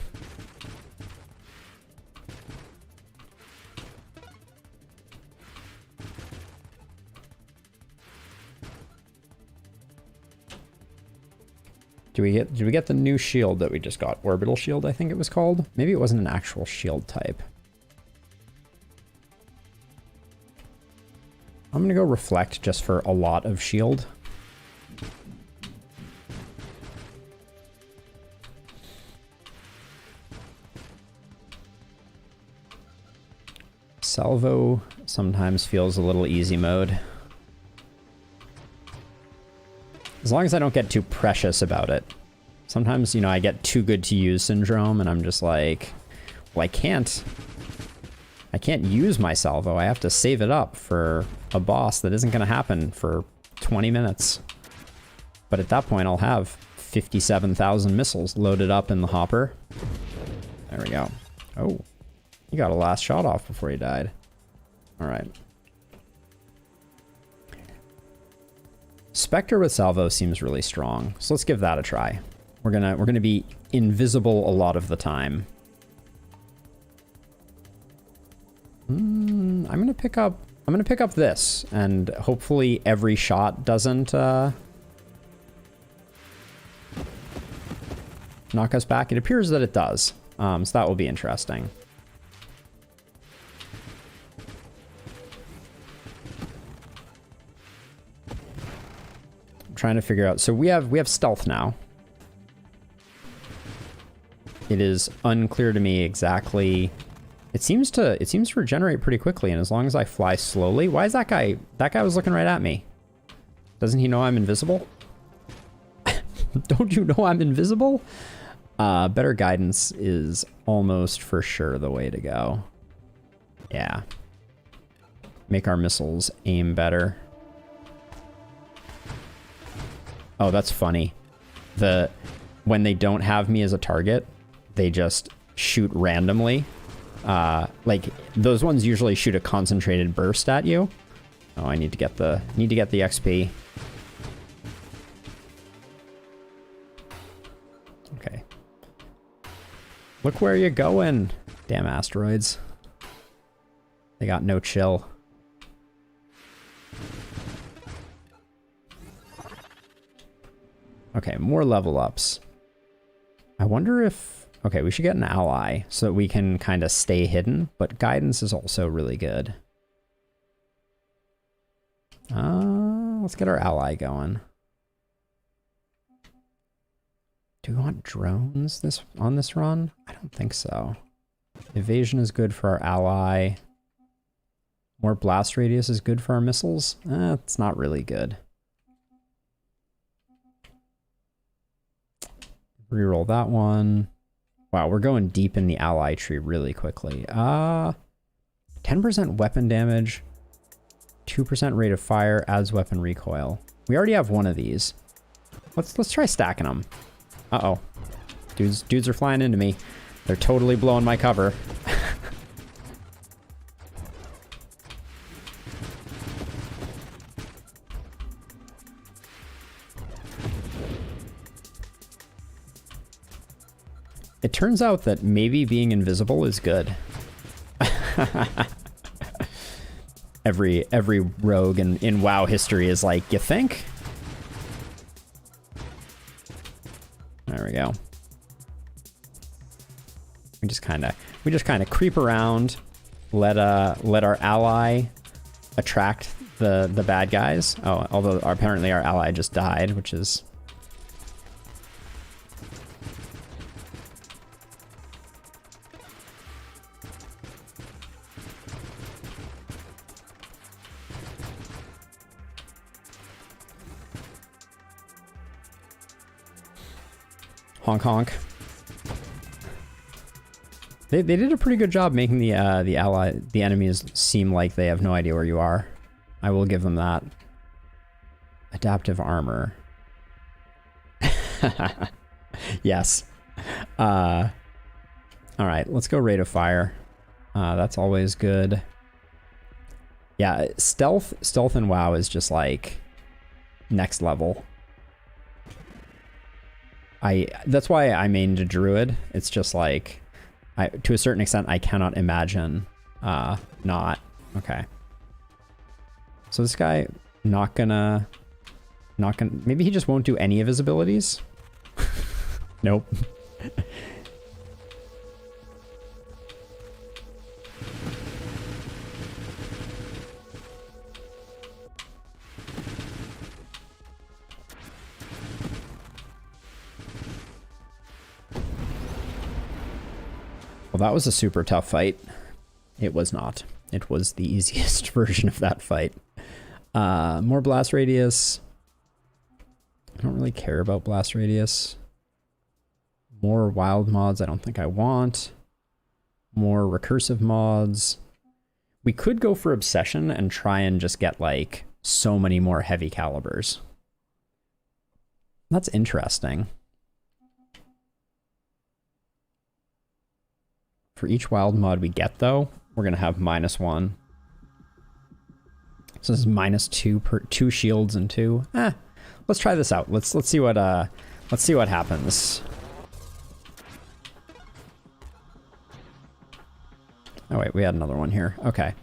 Do we get the new shield that we just got? Orbital shield, I think it was called. Maybe it wasn't an actual shield type. I'm gonna go reflect just for a lot of shield. Salvo sometimes feels a little easy mode. As long as I don't get too precious about it. Sometimes, you know, I get too good to use syndrome and I'm just like, well, I can't use my salvo. I have to save it up for a boss that isn't going to happen for 20 minutes. But at that point, I'll have 57,000 missiles loaded up in the hopper. There we go. Oh, you got a last shot off before you died. All right. Spectre with salvo seems really strong, so let's give that a try. We're gonna be invisible a lot of the time. I'm gonna pick up this, and hopefully every shot doesn't knock us back. It appears that it does, so that will be interesting. I'm trying to figure out. So we have stealth now. It is unclear to me exactly. It seems to regenerate pretty quickly, and as long as I fly slowly. Why is that guy? That guy was looking right at me. Doesn't he know I'm invisible? Don't you know I'm invisible? Better guidance is almost for sure the way to go. Yeah. Make our missiles aim better. Oh, that's funny. When they don't have me as a target, they just shoot randomly. Like those ones usually shoot a concentrated burst at you. Oh, I need to get the XP. Okay. Look where you're going. Damn asteroids. They got no chill. Okay, more level ups. I wonder if... Okay, we should get an ally so that we can kind of stay hidden, but guidance is also really good. Let's get our ally going. Do we want drones on this run? I don't think so. Evasion is good for our ally. More blast radius is good for our missiles. It's not really good. Reroll that one. Wow, we're going deep in the ally tree really quickly. 10% weapon damage. 2% rate of fire, adds weapon recoil. We already have one of these. Let's try stacking them. Uh-oh. Dudes are flying into me. They're totally blowing my cover. It turns out that maybe being invisible is good. Every rogue in WoW history is like, you think? There we go. We just kind of creep around, let our ally attract the bad guys. Oh, although apparently our ally just died, which is honk honk. They did a pretty good job making the enemies seem like they have no idea where you are. I will give them that. Adaptive armor. Yes. All right, let's go rate of fire. That's always good. Yeah, stealth in WoW is just like next level. That's why I mained a druid. It's just like, to a certain extent, I cannot imagine not. Okay. So this guy not gonna, maybe he just won't do any of his abilities? Nope. Well, that was a super tough fight. It was not. It was the easiest version of that fight. More blast radius. I don't really care about blast radius. More wild mods I don't think I want. More recursive mods. We could go for obsession and try and just get like so many more heavy calibers. That's interesting. For each wild mod we get, though, we're gonna have -1. So this is -2 per 2 shields and 2. Let's try this out. Let's see what happens. Oh wait, we had another one here. Okay.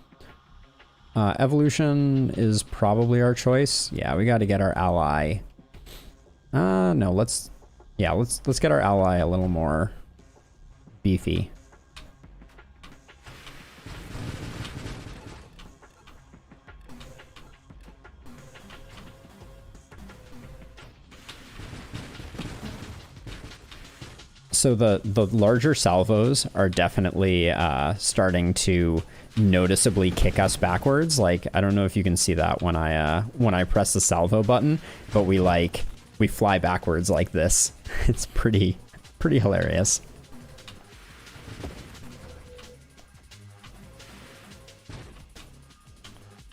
Evolution is probably our choice. Yeah, we got to get our ally. No, let's get our ally a little more beefy. So the larger salvos are definitely starting to noticeably kick us backwards. Like, I don't know if you can see that when I press the salvo button, but we fly backwards like this. It's pretty hilarious.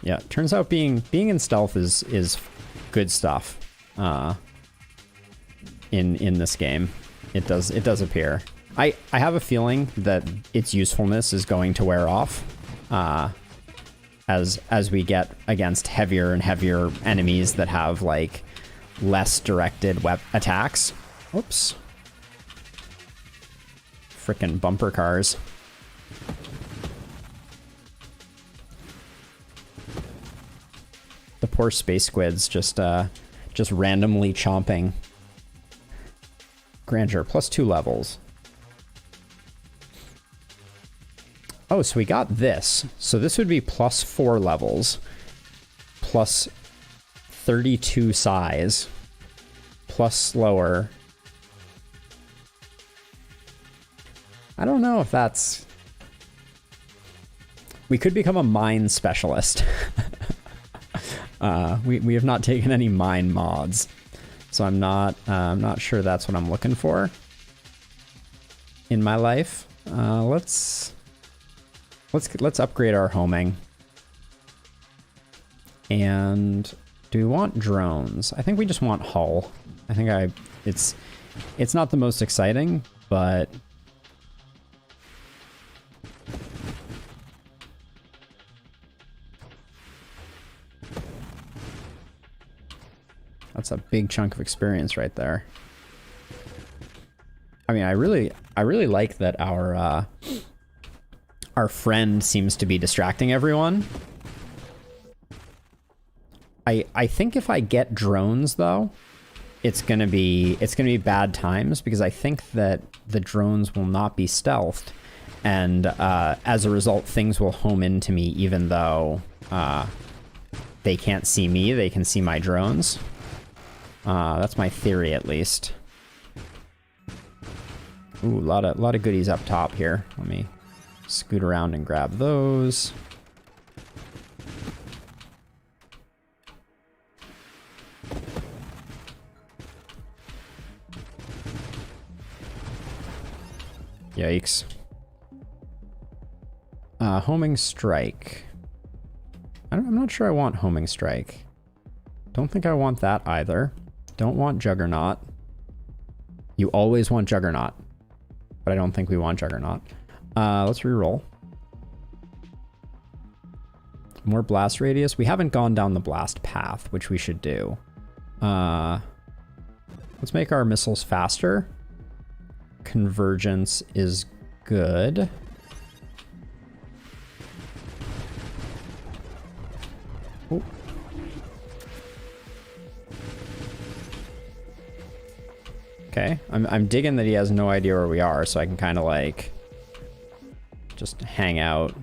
Yeah, turns out being in stealth is good stuff in this game. It does appear. I have a feeling that its usefulness is going to wear off as we get against heavier and heavier enemies that have like less directed attacks. Oops. Frickin' bumper cars. The poor space squids just randomly chomping. Grandeur, +2 levels. Oh, so we got this. So this would be +4 levels, plus 32 size, plus slower. I don't know if that's... We could become a mine specialist. We have not taken any mine mods. So I'm not sure that's what I'm looking for in my life. Let's upgrade our homing. And do we want drones? I think we just want hull. I think it's not the most exciting, but that's a big chunk of experience right there. I mean, I really like that our friend seems to be distracting everyone. I think if I get drones though, it's gonna be bad times, because I think that the drones will not be stealthed, and as a result, things will home into me even though they can't see me. They can see my drones. That's my theory, at least. Ooh, a lot of goodies up top here. Let me scoot around and grab those. Yikes. Homing strike. I'm not sure I want homing strike. Don't think I want that either. Don't want juggernaut. You always want juggernaut, but I don't think we want juggernaut. Let's reroll. More blast radius. We haven't gone down the blast path, which we should do. Let's make our missiles faster. Convergence is good. Ooh. Okay, I'm digging that he has no idea where we are, so I can kind of like just hang out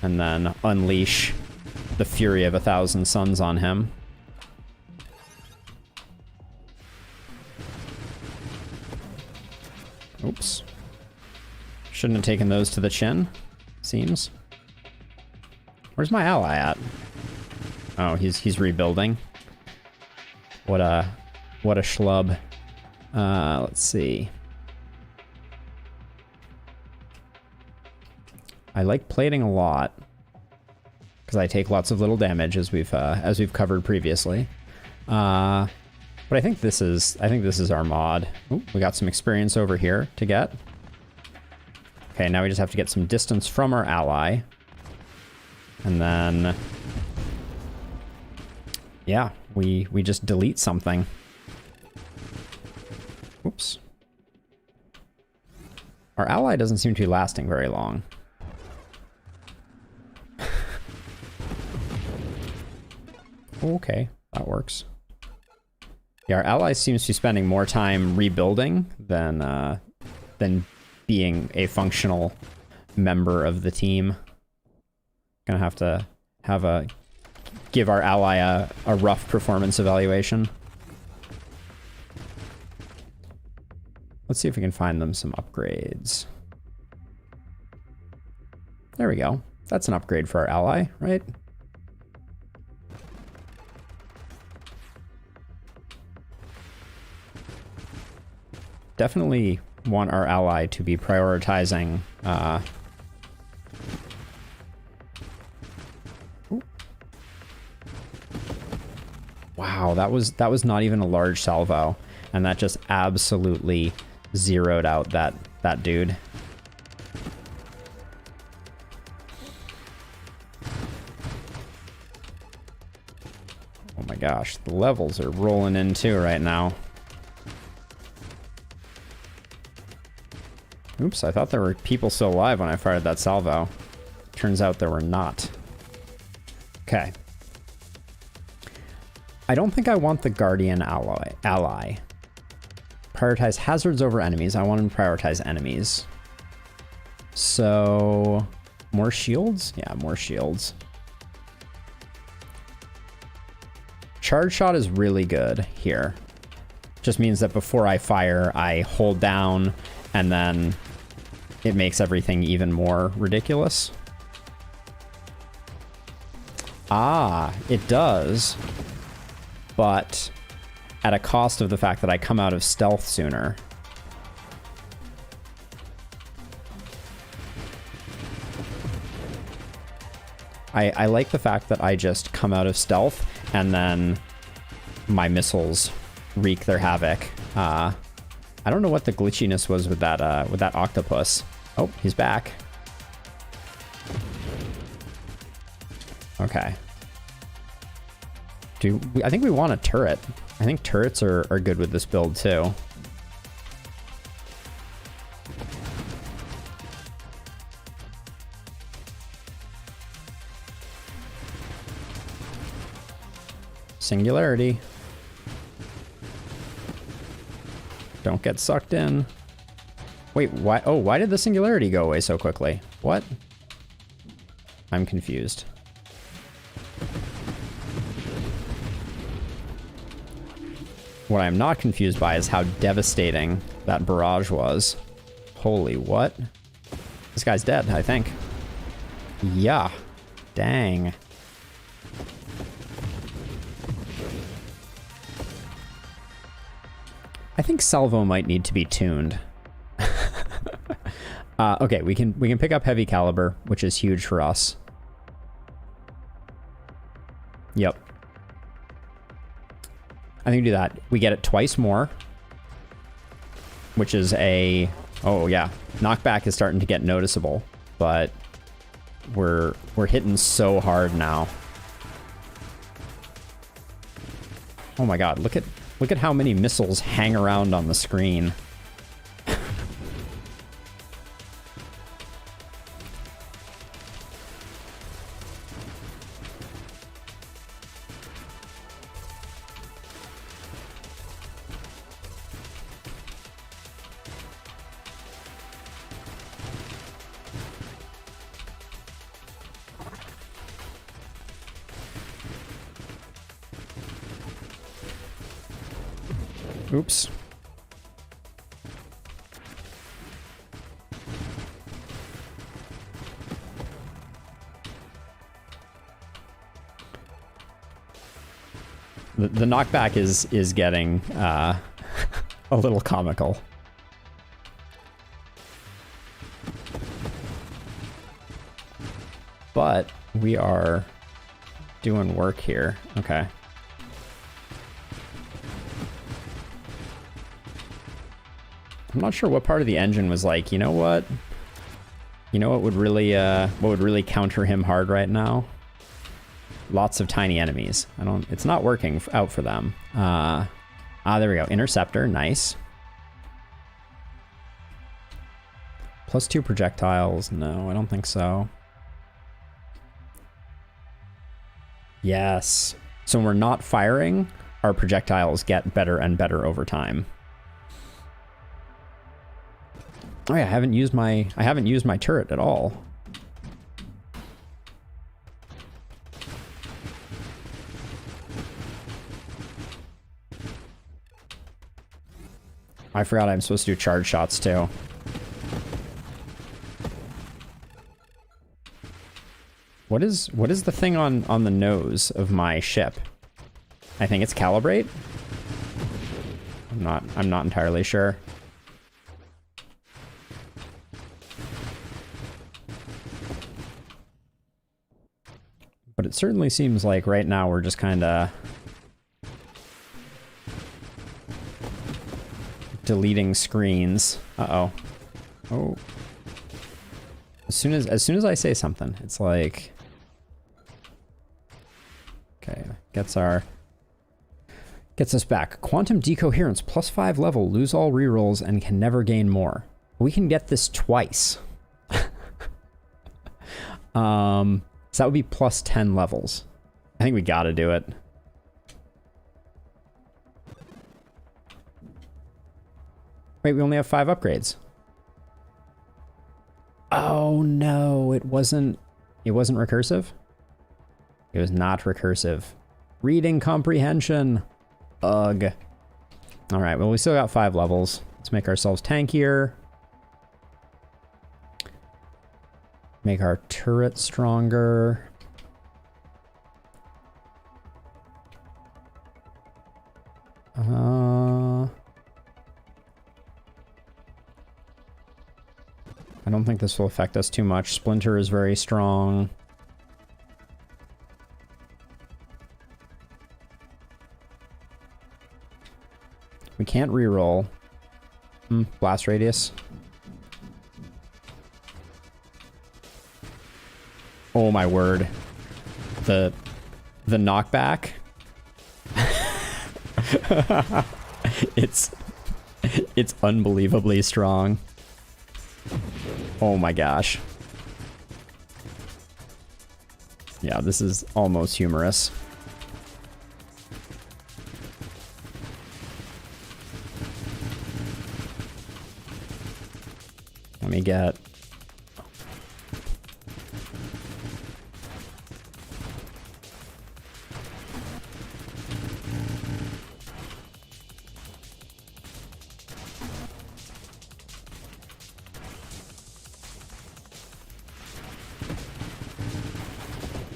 and then unleash the fury of 1,000 suns on him. Oops. Shouldn't have taken those to the chin, seems. Where's my ally at? Oh, he's rebuilding. What a schlub. Let's see. I like plating a lot because I take lots of little damage, as we've covered previously. But I think this is our mod. Ooh, we got some experience over here to get. Okay, now we just have to get some distance from our ally. And then yeah, we just delete something. Oops. Our ally doesn't seem to be lasting very long. Okay, that works. Yeah, our ally seems to be spending more time rebuilding than being a functional member of the team. Gonna have to give our ally a rough performance evaluation. Let's see if we can find them some upgrades. There we go. That's an upgrade for our ally, right? Definitely want our ally to be prioritizing wow, that was not even a large salvo, and that just absolutely zeroed out that dude. Oh my gosh, the levels are rolling in too right now. Oops, I thought there were people still alive when I fired that salvo. Turns out there were not. Okay. I don't think I want the Guardian ally. Prioritize hazards over enemies. I want him to prioritize enemies. So, more shields? Yeah, more shields. Charge shot is really good here. Just means that before I fire, I hold down, and then it makes everything even more ridiculous. Ah, it does. But at a cost of the fact that I come out of stealth sooner. I like the fact that I just come out of stealth and then my missiles wreak their havoc. I don't know what the glitchiness was with that octopus. Oh, he's back. Okay. I think we want a turret. I think turrets are good with this build too. Singularity. Don't get sucked in. Wait, why? Oh, why did the singularity go away so quickly? What? I'm confused. What I'm not confused by is how devastating that barrage was. Holy what? This guy's dead, I think. Yeah. Dang. I think Salvo might need to be tuned. Okay, we can pick up heavy caliber, which is huge for us. Yep. I think we do that. We get it twice more, which is a... Oh, yeah. Knockback is starting to get noticeable, but we're hitting so hard now. Oh my god, look at how many missiles hang around on the screen. Oops. The knockback is getting a little comical. But we are doing work here. Okay. I'm not sure what part of the engine was like, you know what? You know what would really counter him hard right now? Lots of tiny enemies. It's not working out for them. There we go. Interceptor, nice. +2 projectiles. No, I don't think so. Yes. So when we're not firing, our projectiles get better and better over time. Oh yeah, I haven't used my turret at all. I forgot I'm supposed to do charge shots too. What is the thing on the nose of my ship? I think it's calibrate. I'm not entirely sure. But it certainly seems like right now we're just kind of deleting screens. Uh-oh. Oh. As soon as I say something, it's like... Okay, gets us back. Quantum decoherence, +5 level, lose all rerolls and can never gain more. We can get this twice. So that would be +10 levels. I think we gotta do it. Wait, we only have 5 upgrades. Oh no, it wasn't recursive? It was not recursive. Reading comprehension. Ugh. All right, well, we still got 5 levels. Let's make ourselves tankier. Make our turret stronger. I don't think this will affect us too much. Splinter is very strong. We can't reroll. Blast radius. Oh my word. The knockback. It's unbelievably strong. Oh my gosh. Yeah, this is almost humorous. Let me get...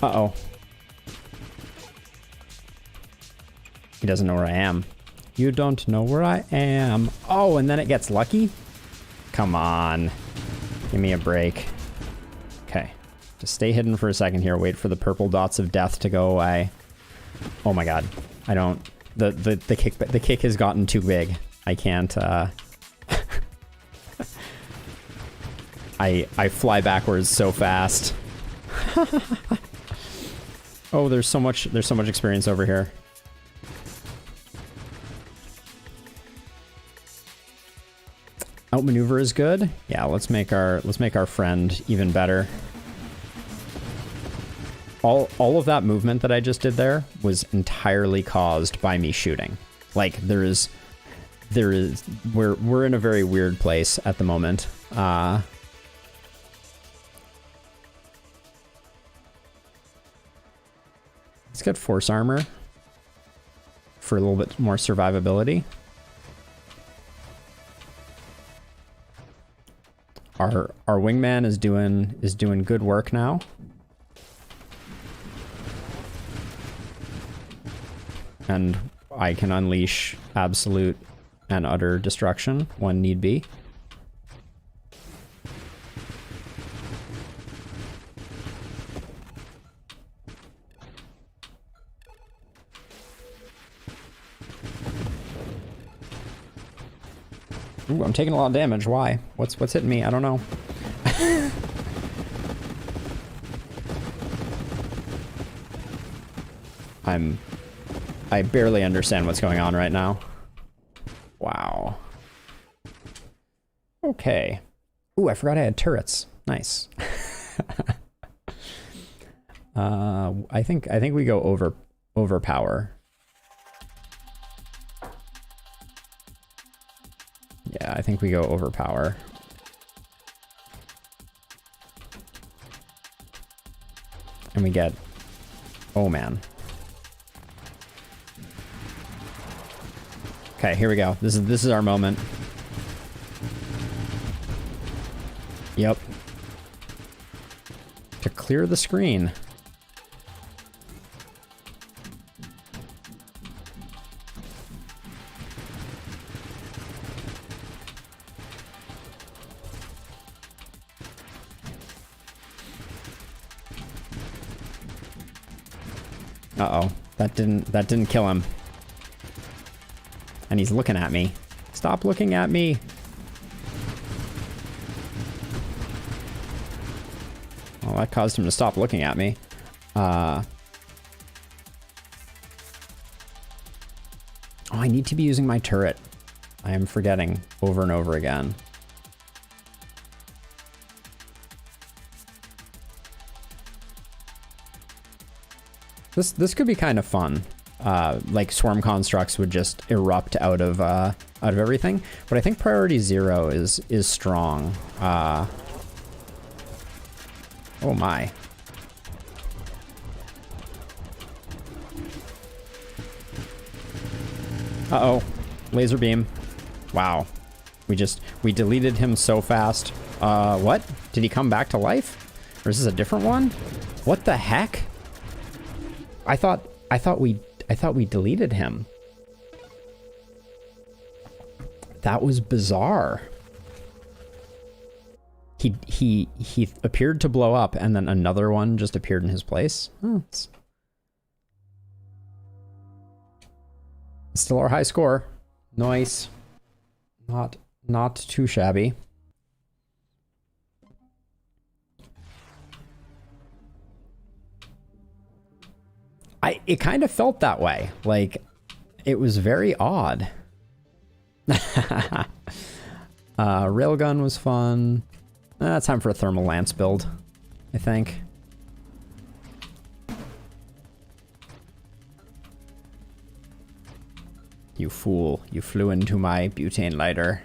Uh-oh. He doesn't know where I am. You don't know where I am. Oh, and then it gets lucky? Come on. Give me a break. Okay. Just stay hidden for a second here. Wait for the purple dots of death to go away. Oh my god. I don't... The kick has gotten too big. I can't, I fly backwards so fast. Oh, there's so much experience over here. Outmaneuver is good. Yeah, let's make our friend even better. All of that movement that I just did there was entirely caused by me shooting. Like we're in a very weird place at the moment. Let's get force armor for a little bit more survivability. Our wingman is doing good work now. And I can unleash absolute and utter destruction when need be. Ooh, I'm taking a lot of damage. Why? What's hitting me? I don't know. I barely understand what's going on right now. Wow. Okay. Ooh, I forgot I had turrets. Nice. I think we go overpower. Yeah, I think we go overpower. And we get... Oh, man. Okay, here we go. This is our moment. Yep. To clear the screen. Uh-oh. That didn't kill him. And he's looking at me. Stop looking at me. Well, that caused him to stop looking at me. Oh, I need to be using my turret. I am forgetting over and over again. This could be kind of fun. Like swarm constructs would just erupt out of everything, but I think priority 0 is strong. Oh my. Uh-oh. Laser beam. Wow. We deleted him so fast. What? Did he come back to life? Or is this a different one? What the heck? I thought we deleted him. That was bizarre. He appeared to blow up and then another one just appeared in his place. Oh, it's still our high score. Nice. Not too shabby. It kind of felt that way. Like, it was very odd. Railgun was fun. Time for a thermal lance build, I think. You fool, you flew into my butane lighter.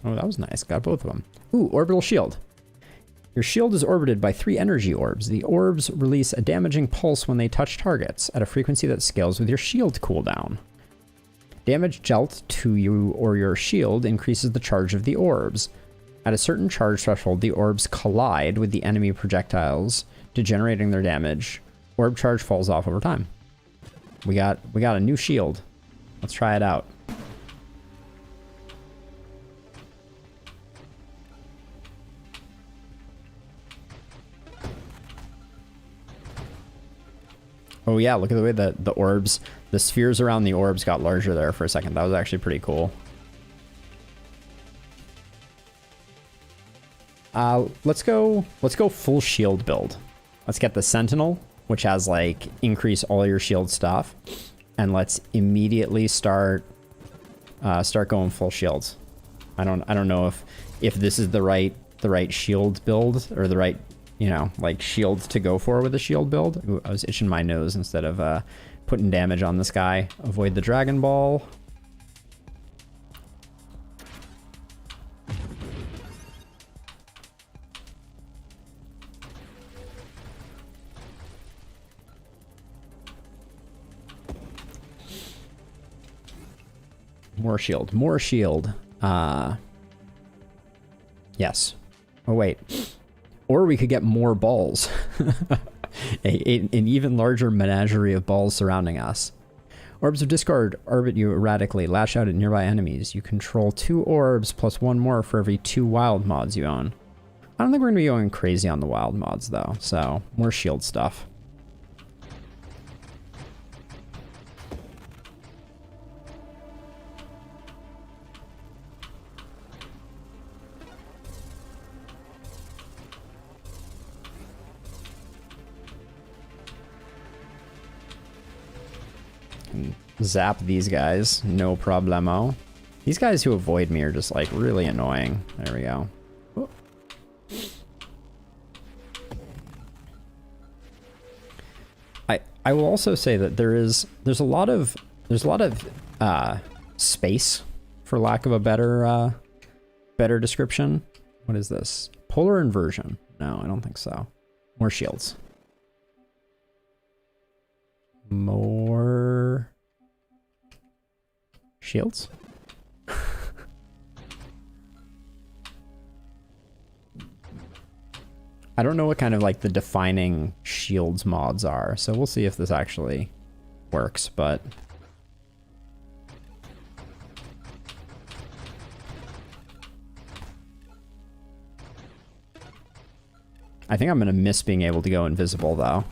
Oh, that was nice. Got both of them. Ooh, orbital shield. Your shield is orbited by 3 energy orbs. The orbs release a damaging pulse when they touch targets at a frequency that scales with your shield cooldown. Damage dealt to you or your shield increases the charge of the orbs. At a certain charge threshold, the orbs collide with the enemy projectiles, degenerating their damage. Orb charge falls off over time. We got a new shield. Let's try it out. Oh yeah, look at the way the orbs, the spheres around the orbs got larger there for a second. That was actually pretty cool. Let's go full shield build. Let's get the Sentinel, which has like increase all your shield stuff, and let's immediately start going full shields. I don't know if this is the right shield build or the right, you know, like shield to go for with a shield build. Ooh, I was itching my nose instead of putting damage on this guy. Avoid the Dragon Ball. More shield. More shield. Yes. Oh, wait. Or we could get more balls. An even larger menagerie of balls surrounding us. Orbs of Discord orbit you erratically, lash out at nearby enemies. You control 2 orbs plus 1 more for every 2 wild mods you own. I don't think we're going to be going crazy on the wild mods, though. So, more shield stuff. Zap these guys, no problemo. These guys who avoid me are just like really annoying. There we go. Oh. I will also say that there's a lot of space, for lack of a better description. What is this? Polar inversion? No, I don't think so. More shields. More shields? I don't know what kind of like the defining shields mods are, so we'll see if this actually works, but I think I'm gonna miss being able to go invisible though.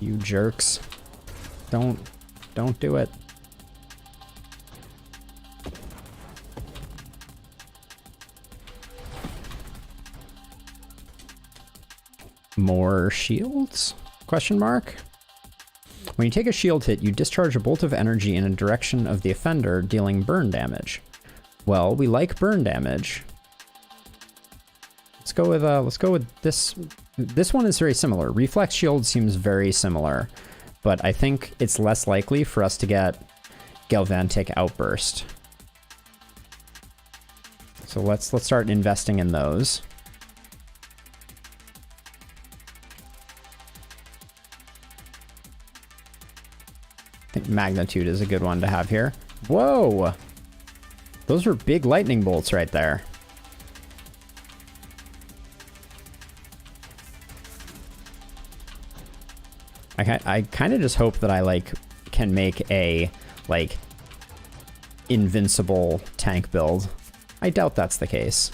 You jerks. Don't do it. More shields? Question mark? When you take a shield hit, you discharge a bolt of energy in a direction of the offender, dealing burn damage. Well, we like burn damage. Let's go with this. This one is very similar. Reflex shield seems very similar, but I think it's less likely for us to get Galvantic Outburst. So let's start investing in those. I think Magnitude is a good one to have here. Whoa! Those were big lightning bolts right there. I kind of just hope that I like can make a like invincible tank build I doubt that's the case.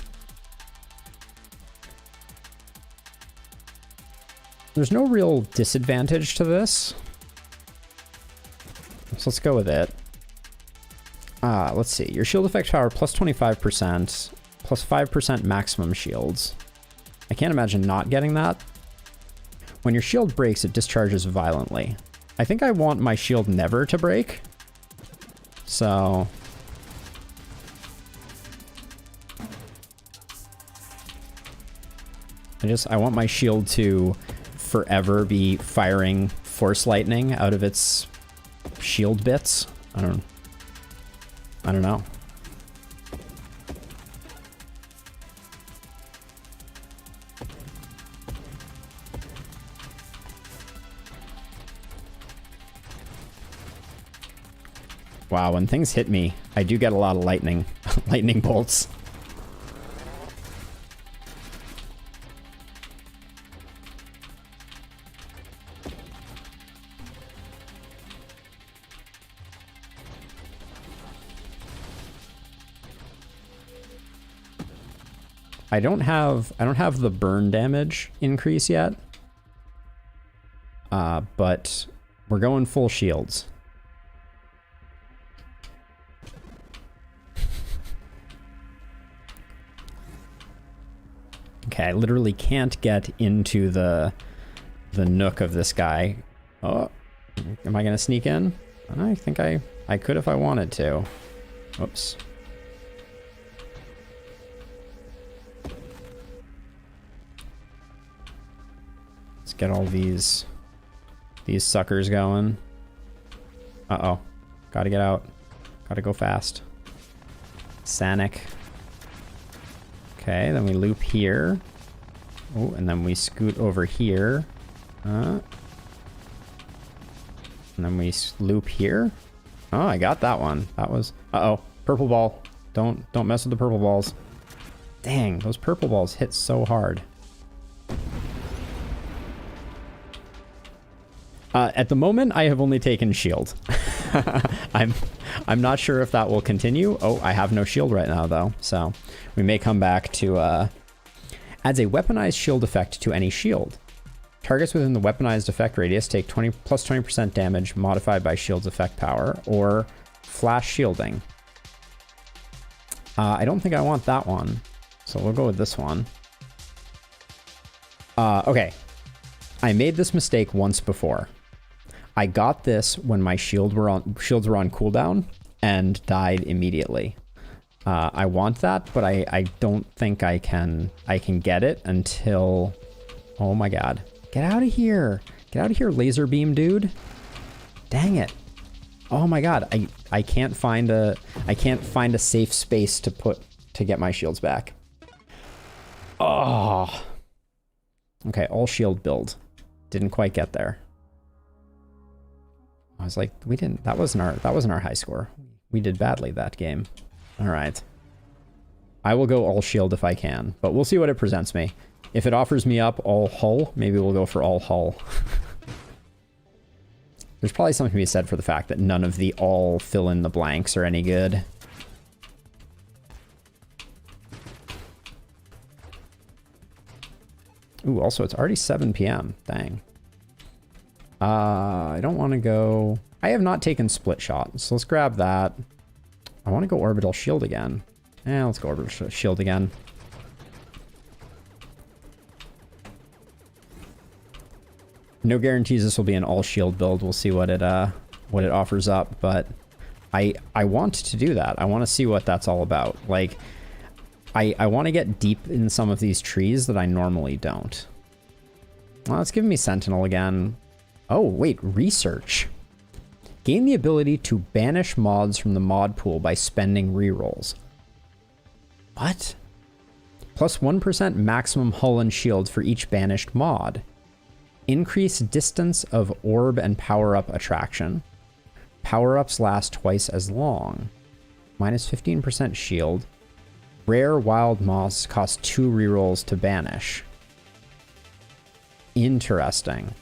There's no real disadvantage to this. So let's go with it. Let's see. Your shield effect power plus 25%, plus 5% maximum shields. I can't imagine not getting that. When your shield breaks, it discharges violently. I think I want my shield never to break. So... I want my shield to forever be firing force lightning out of its shield bits. I don't know. Wow, when things hit me, I do get a lot of lightning bolts. I don't have the burn damage increase yet. But we're going full shields. Okay, I literally can't get into the nook of this guy. Oh, am I gonna sneak in? I think I could if I wanted to. Oops. Let's get all these suckers going. Uh-oh. Gotta get out. Gotta go fast. Sanic. Okay, then we loop here. Oh, and then we scoot over here. And then we loop here. Oh, I got that one. That was... Uh-oh. Purple ball. Don't mess with the purple balls. Dang, those purple balls hit so hard. At the moment, I have only taken shield. I'm not sure if that will continue. Oh, I have no shield right now, though. So we may come back to... adds a weaponized shield effect to any shield. Targets within the weaponized effect radius take plus 20% damage modified by shield's effect power, or flash shielding. I don't think I want that one, so we'll go with this one. Okay. I made this mistake once before. I got this when my shields were on cooldown and died immediately. I want that, but I don't think I can get it until... Oh my god. Get out of here. Get out of here, laser beam dude. Dang it. Oh my god. I can't find a safe space to get my shields back. Oh. Okay, all shield build. Didn't quite get there. I was like, that wasn't our high score. We did badly that game. All right. I will go all shield if I can, but we'll see what it presents me. If it offers me up all hull, maybe we'll go for all hull. There's probably something to be said for the fact that none of the all fill in the blanks are any good. Ooh, also it's already 7 p.m. Dang. I don't want to go... I have not taken split shot, so let's grab that. I want to go orbital shield again. Let's go orbital shield again. No guarantees this will be an all shield build. We'll see what it offers up, but I want to do that. I want to see what that's all about. Like, I want to get deep in some of these trees that I normally don't. Well, it's giving me Sentinel again. Oh, wait, research. Gain the ability to banish mods from the mod pool by spending rerolls. What? Plus 1% maximum hull and shield for each banished mod. Increase distance of orb and power-up attraction. Power-ups last twice as long. Minus 15% shield. Rare wild moths cost 2 rerolls to banish. Interesting.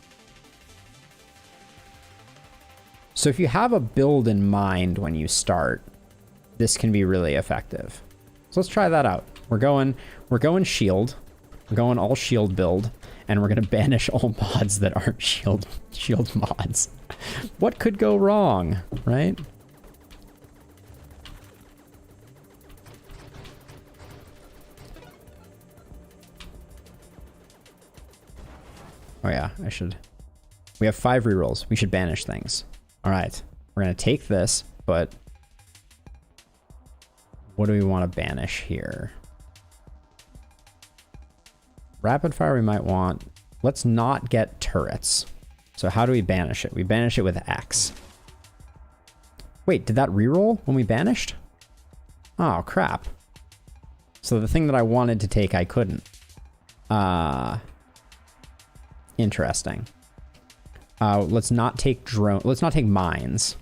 So if you have a build in mind when you start, this can be really effective. So let's try that out. We're going shield. We're going all shield build, and we're gonna banish all mods that aren't shield mods. What could go wrong, right? Oh yeah, I should. We have 5 rerolls. We should banish things. All right, we're gonna take this, but what do we want to banish here? Rapid fire we might want. Let's not get turrets. So how do we banish it? We banish it with X. Wait, did that reroll when we banished? Oh, crap. So the thing that I wanted to take, I couldn't. Interesting. Let's not take drone. Let's not take mines.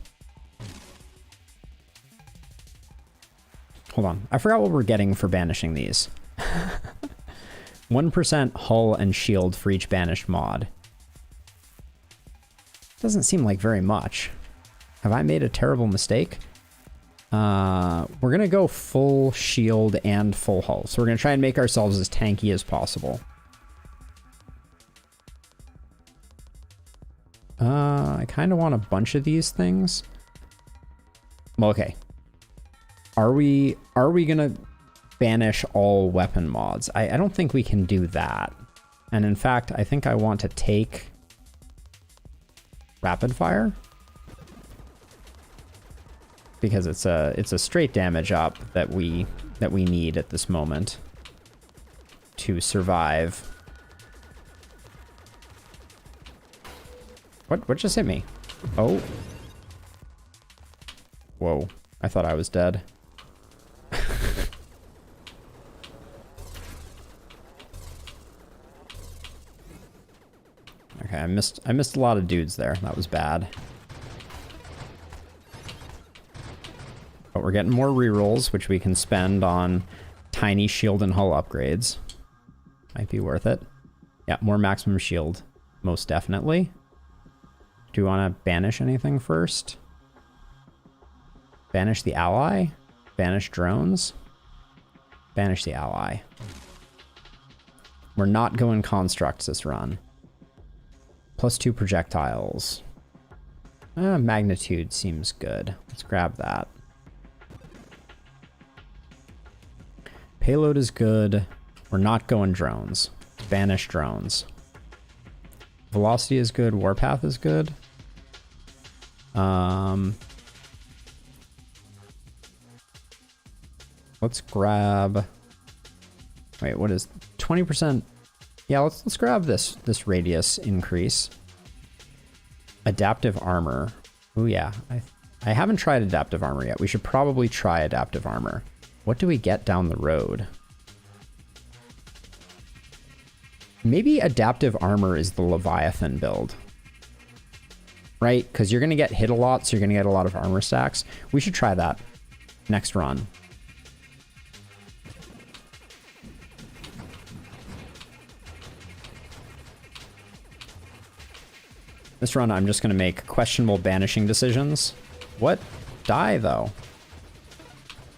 Hold on. I forgot what we're getting for banishing these. 1% hull and shield for each banished mod. Doesn't seem like very much. Have I made a terrible mistake? We're going to go full shield and full hull. So we're going to try and make ourselves as tanky as possible. I kind of want a bunch of these things. Well, okay. Are we gonna banish all weapon mods? I don't think we can do that. And in fact, I think I want to take rapid fire because it's a straight damage up that we need at this moment to survive. What just hit me? Oh. Whoa. I thought I was dead. Okay, I missed a lot of dudes there. That was bad. But we're getting more rerolls, which we can spend on tiny shield and hull upgrades. Might be worth it. Yeah, more maximum shield. Most definitely. Do you want to banish anything first? Banish the ally? Banish drones? Banish the ally. We're not going constructs this run. +2 projectiles. Magnitude seems good. Let's grab that. Payload is good. We're not going drones. Banish drones. Velocity is good. Warpath is good. Let's grab. Wait, what is 20%? Yeah, let's grab this radius increase. Adaptive armor. Oh yeah, I haven't tried adaptive armor yet. We should probably try adaptive armor. What do we get down the road? Maybe adaptive armor is the Leviathan build. Right? Because you're going to get hit a lot, so you're going to get a lot of armor stacks. We should try that next run. This run, I'm just going to make questionable banishing decisions. What? Die, though.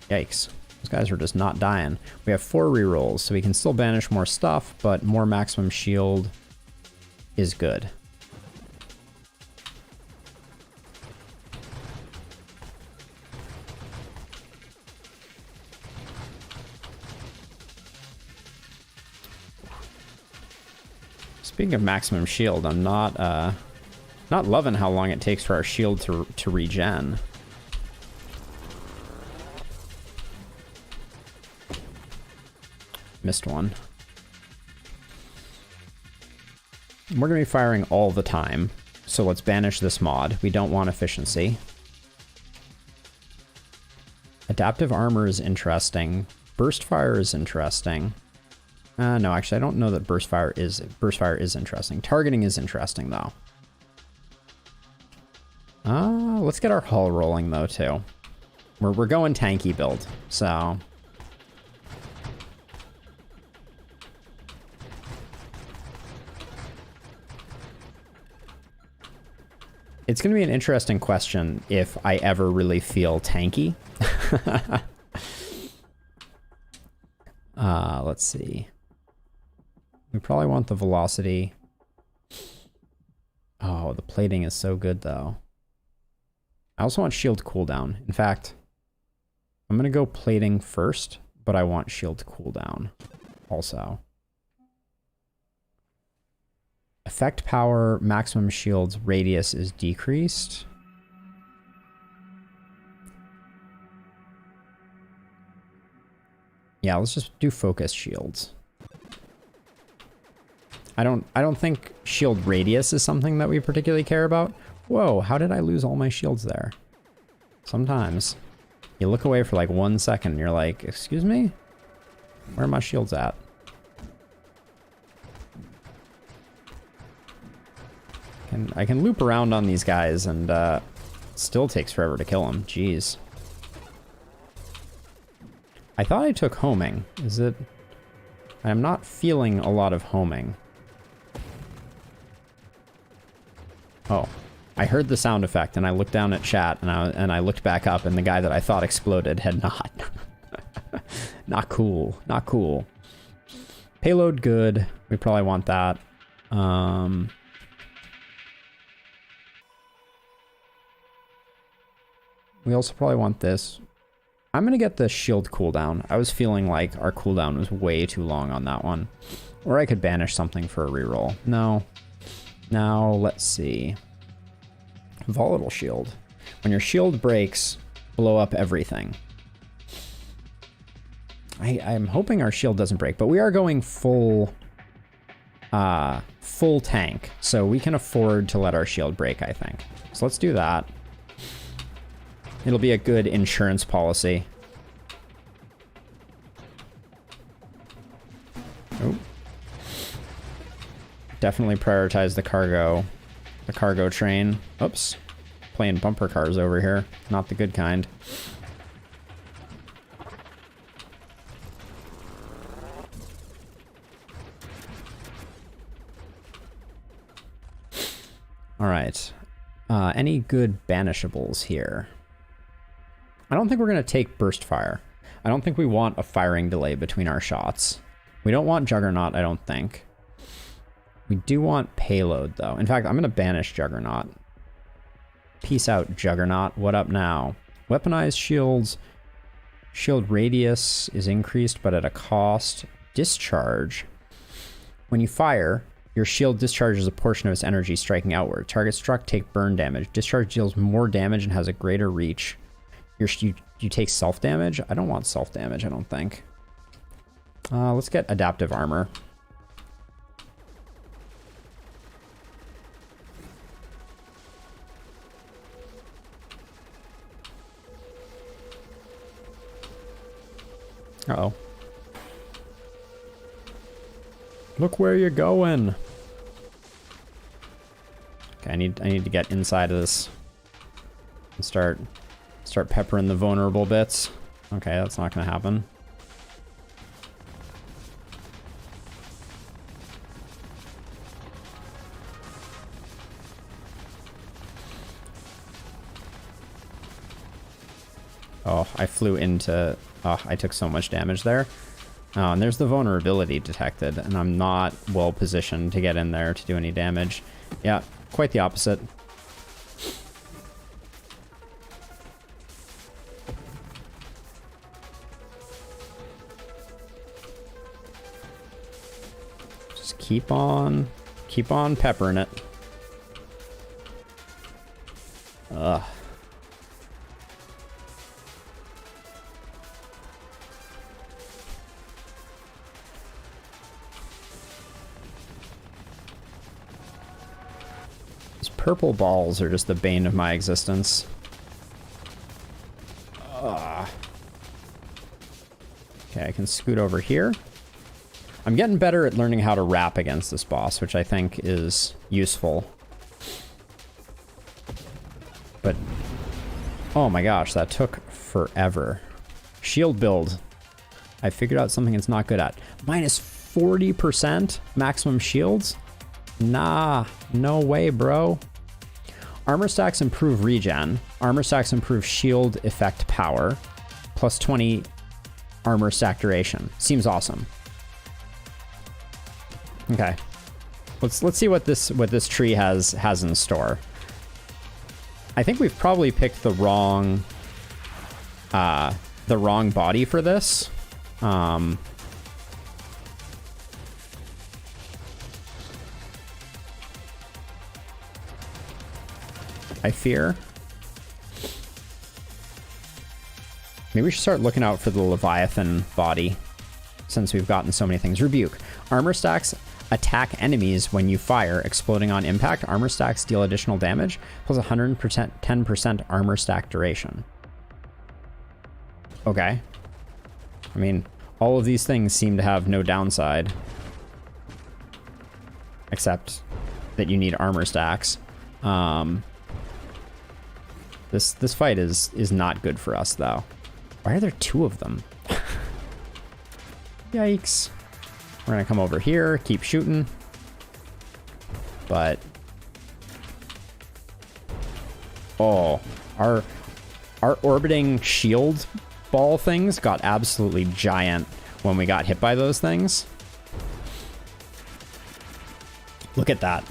Yikes. Those guys are just not dying. We have 4 rerolls, so we can still banish more stuff, but more maximum shield is good. Speaking of maximum shield, I'm not loving how long it takes for our shield to regen. Missed one. We're going to be firing all the time, so let's banish this mod. We don't want efficiency. Adaptive armor is interesting. Burst fire is interesting. No, actually, I don't know that burst fire is interesting. Targeting is interesting, though. Let's get our hull rolling, though, too. We're going tanky build, so... It's going to be an interesting question if I ever really feel tanky. Let's see. We probably want the velocity. Oh, the plating is so good though. I also want shield cooldown. In fact, I'm gonna go plating first, but I want shield cooldown also. Effect power, maximum shield's radius is decreased. Yeah, let's just do focus shields. I don't think shield radius is something that we particularly care about. Whoa, how did I lose all my shields there? Sometimes you look away for like 1 second and you're like, excuse me? Where are my shields at? I can loop around on these guys and it still takes forever to kill them. Jeez. I thought I took homing. Is it? I'm not feeling a lot of homing. Oh, I heard the sound effect and I looked down at chat and I looked back up and the guy that I thought exploded had not. Not cool. Not cool. Payload good. We probably want that. We also probably want this. I'm going to get the shield cooldown. I was feeling like our cooldown was way too long on that one. Or I could banish something for a reroll. No. Now, let's see. Volatile shield. When your shield breaks, blow up everything. I'm hoping our shield doesn't break, but we are going full tank. So we can afford to let our shield break, I think. So let's do that. It'll be a good insurance policy. Oh. Definitely prioritize the cargo train. Oops. Playing bumper cars over here. Not the good kind. All right. Any good banishables here? I don't think we're going to take burst fire. I don't think we want a firing delay between our shots. We don't want Juggernaut, I don't think. We do want payload, though. In fact, I'm going to banish Juggernaut. Peace out, Juggernaut. What up now? Weaponized shields. Shield radius is increased, but at a cost. Discharge. When you fire, your shield discharges a portion of its energy striking outward. Target struck take burn damage. Discharge deals more damage and has a greater reach. You take self-damage? I don't want self-damage, I don't think. Let's get adaptive armor. Uh-oh. Look where you're going. Okay, I need to get inside of this and start peppering the vulnerable bits. Okay, that's not gonna happen. Oh, I flew into... Oh, I took so much damage there. Oh, and there's the vulnerability detected, and I'm not well positioned to get in there to do any damage. Yeah, quite the opposite. Just keep on peppering it. Ugh. Purple balls are just the bane of my existence. Ugh. Okay, I can scoot over here. I'm getting better at learning how to wrap against this boss, which I think is useful. But, oh my gosh, that took forever. Shield build. I figured out something it's not good at. Minus 40% maximum shields? Nah, no way, bro. Armor stacks improve regen. Armor stacks improve shield effect power. Plus 20 armor stack duration. Seems awesome. Okay. Let's see what this tree has in store. I think we've probably picked the wrong body for this. I fear. Maybe we should start looking out for the Leviathan body, since we've gotten so many things. Rebuke. Armor stacks attack enemies when you fire, exploding on impact. Armor stacks deal additional damage, plus 10% armor stack duration. Okay. I mean, all of these things seem to have no downside. Except that you need armor stacks. This fight is not good for us, though. Why are there two of them? Yikes. We're gonna come over here, keep shooting. But... oh, our orbiting shield ball things got absolutely giant when we got hit by those things. Look at that.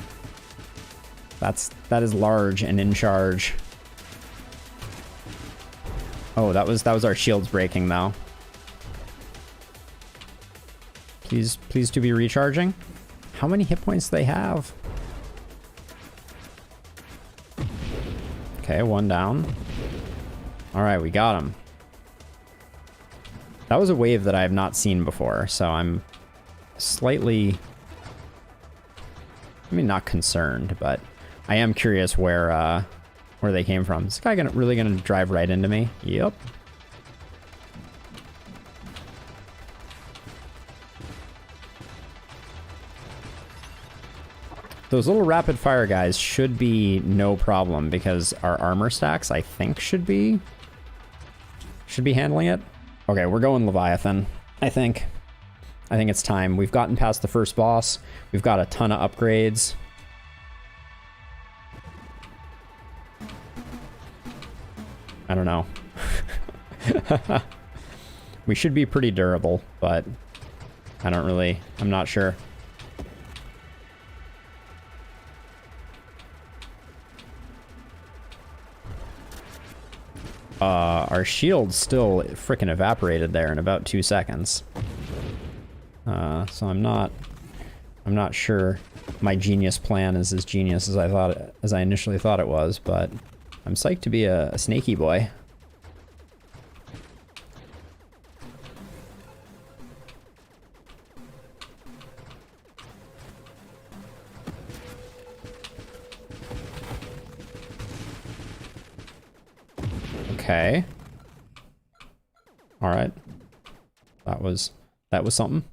That is large and in charge. Oh, that was our shields breaking, though. Please to be recharging. How many hit points do they have? Okay, one down. All right, we got him. That was a wave that I have not seen before, so I'm slightly... I mean, not concerned, but I am curious where they came from. Is this guy really gonna drive right into me? Yep. Those little rapid fire guys should be no problem because our armor stacks, I think, should be handling it. Okay, we're going Leviathan, I think. I think it's time. We've gotten past the first boss. We've got a ton of upgrades. I don't know. We should be pretty durable, but I'm not sure. Our shield still frickin' evaporated there in about 2 seconds. So I'm not sure my genius plan is as genius as I initially thought it was, but I'm psyched to be a snaky boy. Okay. All right. That was something.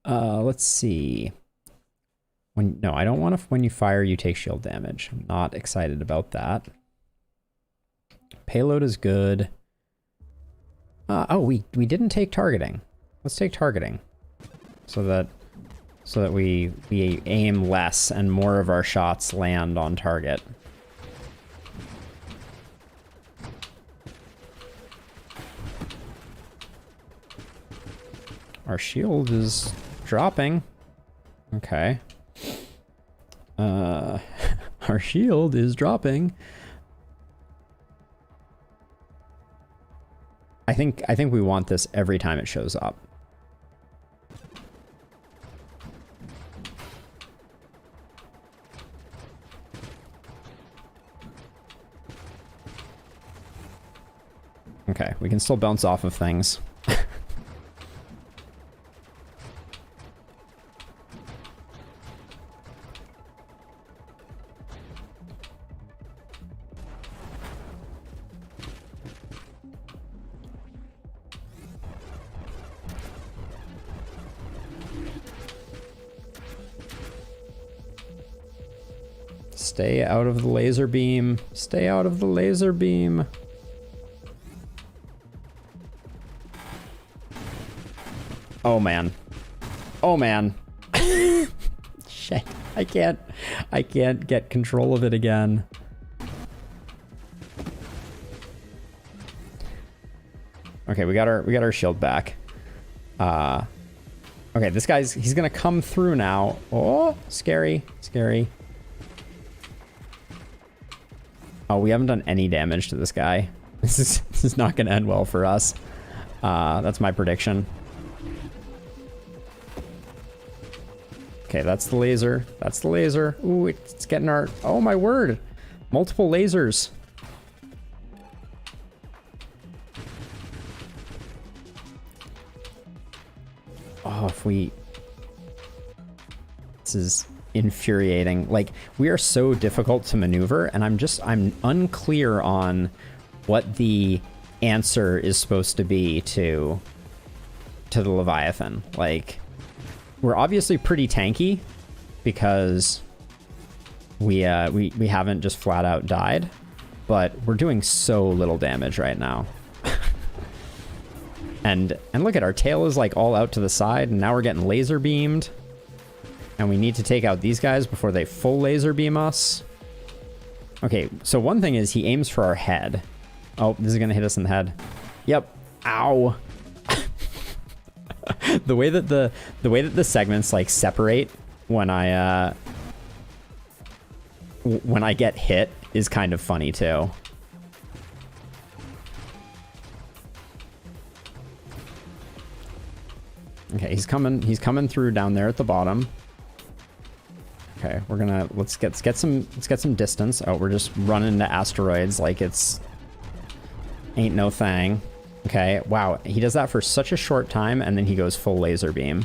Let's see. No, I don't want to. When you fire, you take shield damage. I'm not excited about that. Payload is good. Oh, we didn't take targeting. Let's take targeting, so that we aim less and more of our shots land on target. Our shield is dropping. Okay. Our shield is dropping. I think we want this every time it shows up. Okay, we can still bounce off of things. Stay out of the laser beam. Stay out of the laser beam. Oh man. Oh man. Shit. I can't get control of it again. Okay, we got our shield back. Okay, this he's gonna come through now. Oh, scary, scary. Oh, we haven't done any damage to this guy. This is not gonna end well for us. That's my prediction. Okay, that's the laser. That's the laser. Ooh, it's getting our... Oh, my word. Multiple lasers. Oh, if we... This is infuriating. Like, we are so difficult to maneuver, and I'm unclear on what the answer is supposed to be to the Leviathan. Like, we're obviously pretty tanky because we haven't just flat out died, but we're doing so little damage right now. and look at our tail is like all out to the side, and now we're getting laser beamed, and we need to take out these guys before they full laser beam us. Okay, so one thing is he aims for our head. Oh, this is gonna hit us in the head. Yep. Ow. the way that the segments like separate when I get hit is kind of funny too. Okay, he's coming through down there at the bottom. Okay, we're gonna let's get some distance. Oh, we're just running into asteroids like it's ain't no thing. Okay, wow, he does that for such a short time, and then he goes full laser beam.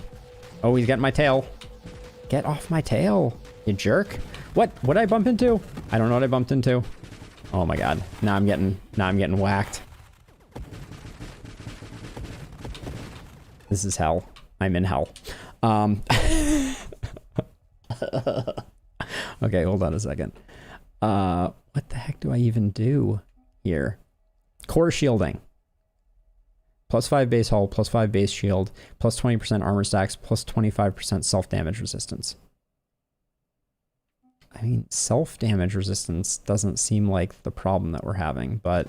Oh, he's getting my tail. Get off my tail, you jerk. What'd I bump into? I don't know what I bumped into. Oh my god. Now I'm getting whacked. This is hell. I'm in hell. Okay, hold on a second. What the heck do I even do here? Core shielding. +5 base hull, +5 base shield, +20% armor stacks, +25% self-damage resistance. I mean, self-damage resistance doesn't seem like the problem that we're having, but...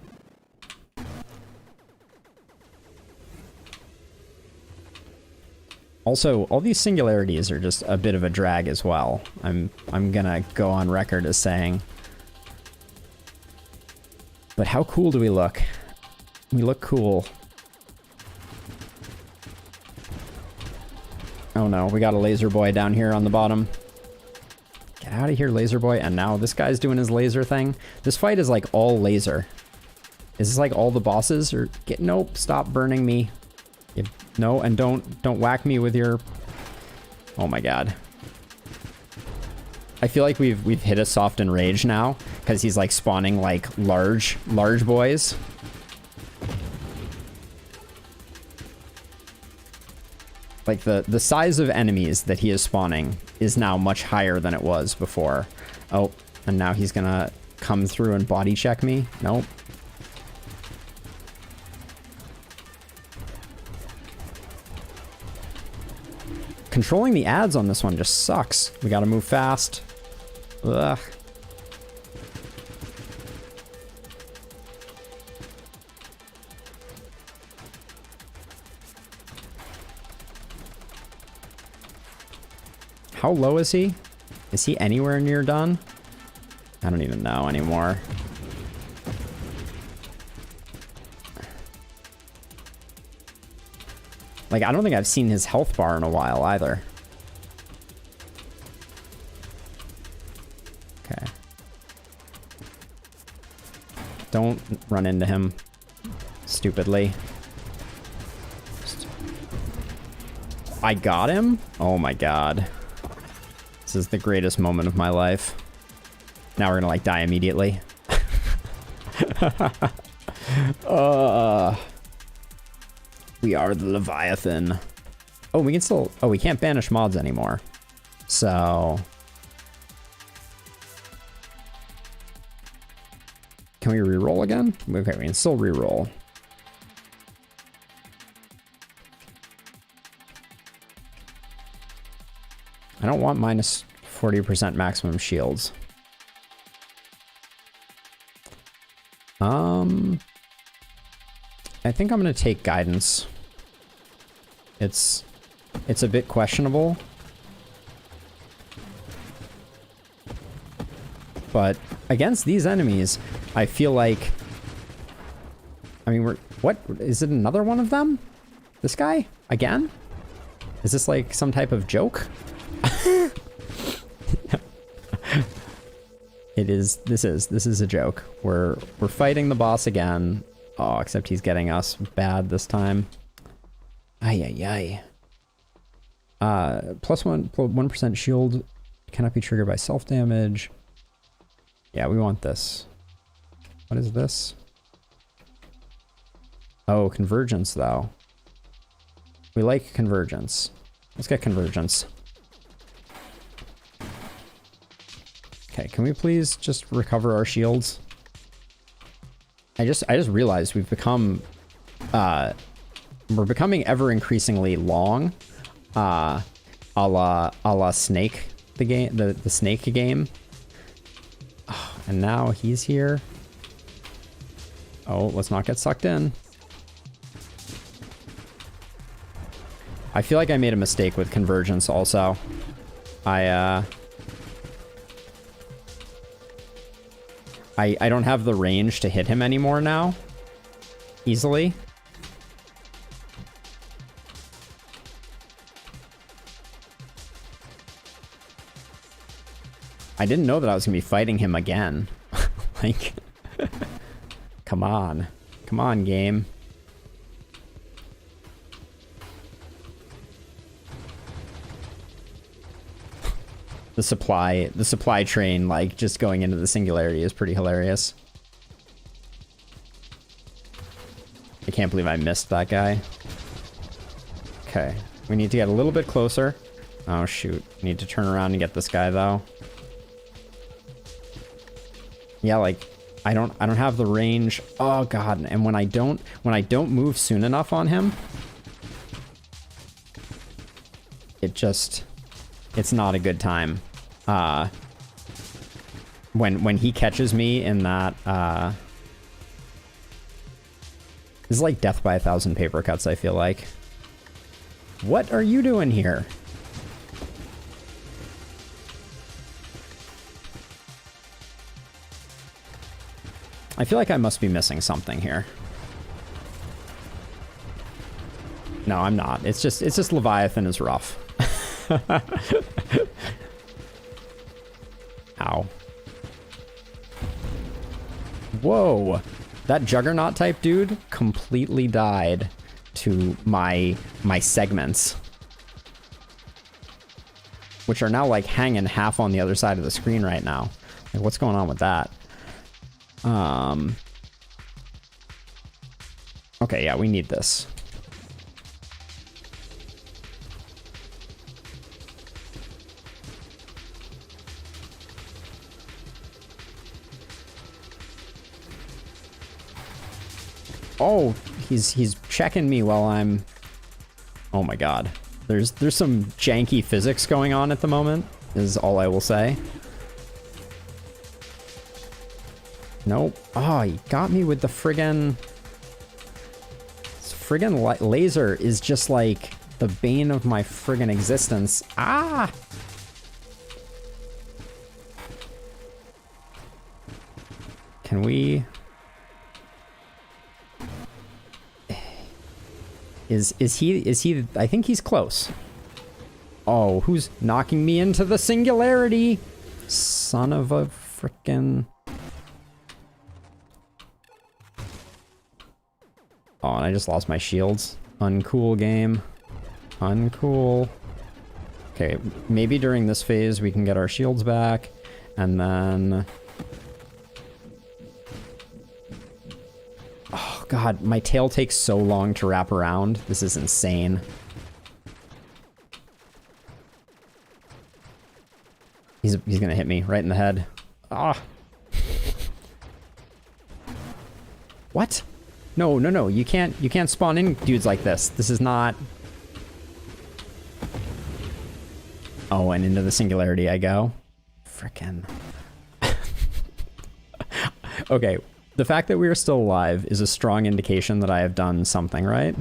Also, all these singularities are just a bit of a drag as well. I'm gonna go on record as saying. But how cool do we look? We look cool. Oh no, we got a laser boy down here on the bottom. Get out of here, laser boy. And now this guy's doing his laser thing. This fight is like all laser. Is this like all the bosses? Or nope, stop burning me. No, and don't whack me with your... Oh my god. I feel like we've hit a soft enrage now, because he's like spawning like large boys. Like the size of enemies that he is spawning is now much higher than it was before. Oh, and now he's gonna come through and body check me. Nope. Controlling the ads on this one just sucks. We gotta move fast. Ugh. How low is he? Is he anywhere near done? I don't even know anymore. Like, I don't think I've seen his health bar in a while either. Okay. Don't run into him stupidly. I got him? Oh my god. This is the greatest moment of my life. Now we're gonna like die immediately. We are the Leviathan. Oh, we can still... Oh, we can't banish mods anymore. So... Can we reroll again? Okay, we can still reroll. I don't want minus 40% maximum shields. I think I'm gonna take guidance. It's a bit questionable. But against these enemies, I feel like... I mean, what? Is it another one of them? This guy? Again? Is this like some type of joke? This is a joke. We're fighting the boss again. Oh, except he's getting us bad this time. Ay, ay, ay. Plus 1% shield cannot be triggered by self-damage. Yeah, we want this. What is this? Oh, convergence, though. We like convergence. Let's get convergence. Okay, can we please just recover our shields? I just realized we've become... we're becoming ever increasingly long. A la Snake, the game, the Snake game. Oh, and now he's here. Oh, let's not get sucked in. I feel like I made a mistake with convergence also. I don't have the range to hit him anymore now. Easily. I didn't know that I was gonna be fighting him again. Like, come on. Come on, game. The supply train, like, just going into the singularity is pretty hilarious. I can't believe I missed that guy. Okay, we need to get a little bit closer. Oh shoot, need to turn around and get this guy though. Yeah, like, I don't have the range. Oh god, and when I don't move soon enough on him, it's not a good time. When he catches me in that, this is like death by 1,000 paper cuts, I feel like. What are you doing here? I feel like I must be missing something here. No, I'm not. It's just Leviathan is rough. Ow. Whoa. That Juggernaut type dude completely died to my segments. Which are now like hanging half on the other side of the screen right now. Like, what's going on with that? Okay, yeah, we need this. Oh, he's checking me while I'm... Oh my god. There's some janky physics going on at the moment, is all I will say. Nope. Oh, he got me with the friggin... This friggin' laser is just like the bane of my friggin' existence. Ah! Can we... Is he... I think he's close. Oh, who's knocking me into the singularity? Son of a frickin'... Oh, and I just lost my shields. Uncool game. Uncool. Okay, maybe during this phase we can get our shields back, and then... Oh god, my tail takes so long to wrap around. This is insane. He's gonna hit me right in the head. Ah. What? No, no, no, you can't spawn in dudes like this. This is not... Oh, and into the singularity I go. Frickin'. Okay, The fact that we are still alive is a strong indication that I have done something right.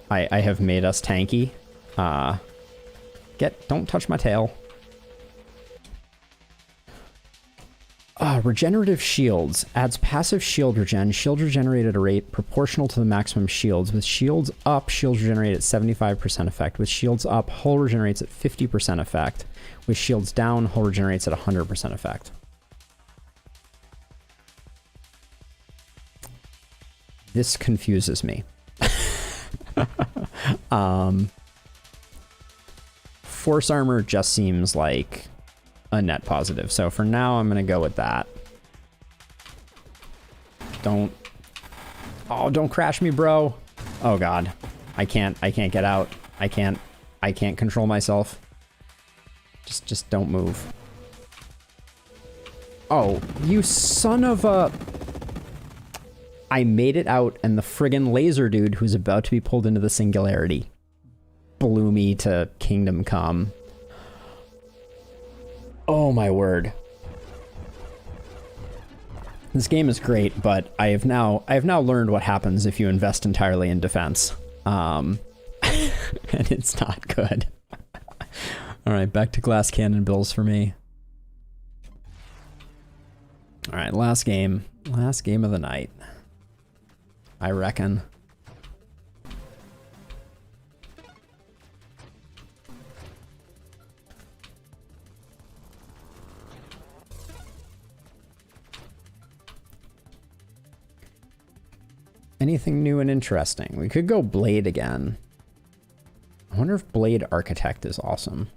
I have made us tanky. Don't touch my tail. Regenerative shields. Adds passive shield regen. Shield regenerate at a rate proportional to the maximum shields. With shields up, shields regenerate at 75% effect. With shields up, hull regenerates at 50% effect. With shields down, hull regenerates at 100% effect. This confuses me. Force armor just seems like a net positive. So for now, I'm going to go with that. Don't crash me, bro. Oh God. I can't get out. I can't control myself. Just don't move. Oh, you son of a... I made it out, and the friggin' laser dude who's about to be pulled into the singularity blew me to Kingdom Come. Oh my word. This game is great, but I have now learned what happens if you invest entirely in defense. And it's not good. All right, back to glass cannon bills for me. All right, last game of the night, I reckon. Anything new and interesting? We could go Blade again. I wonder if Blade Architect is awesome.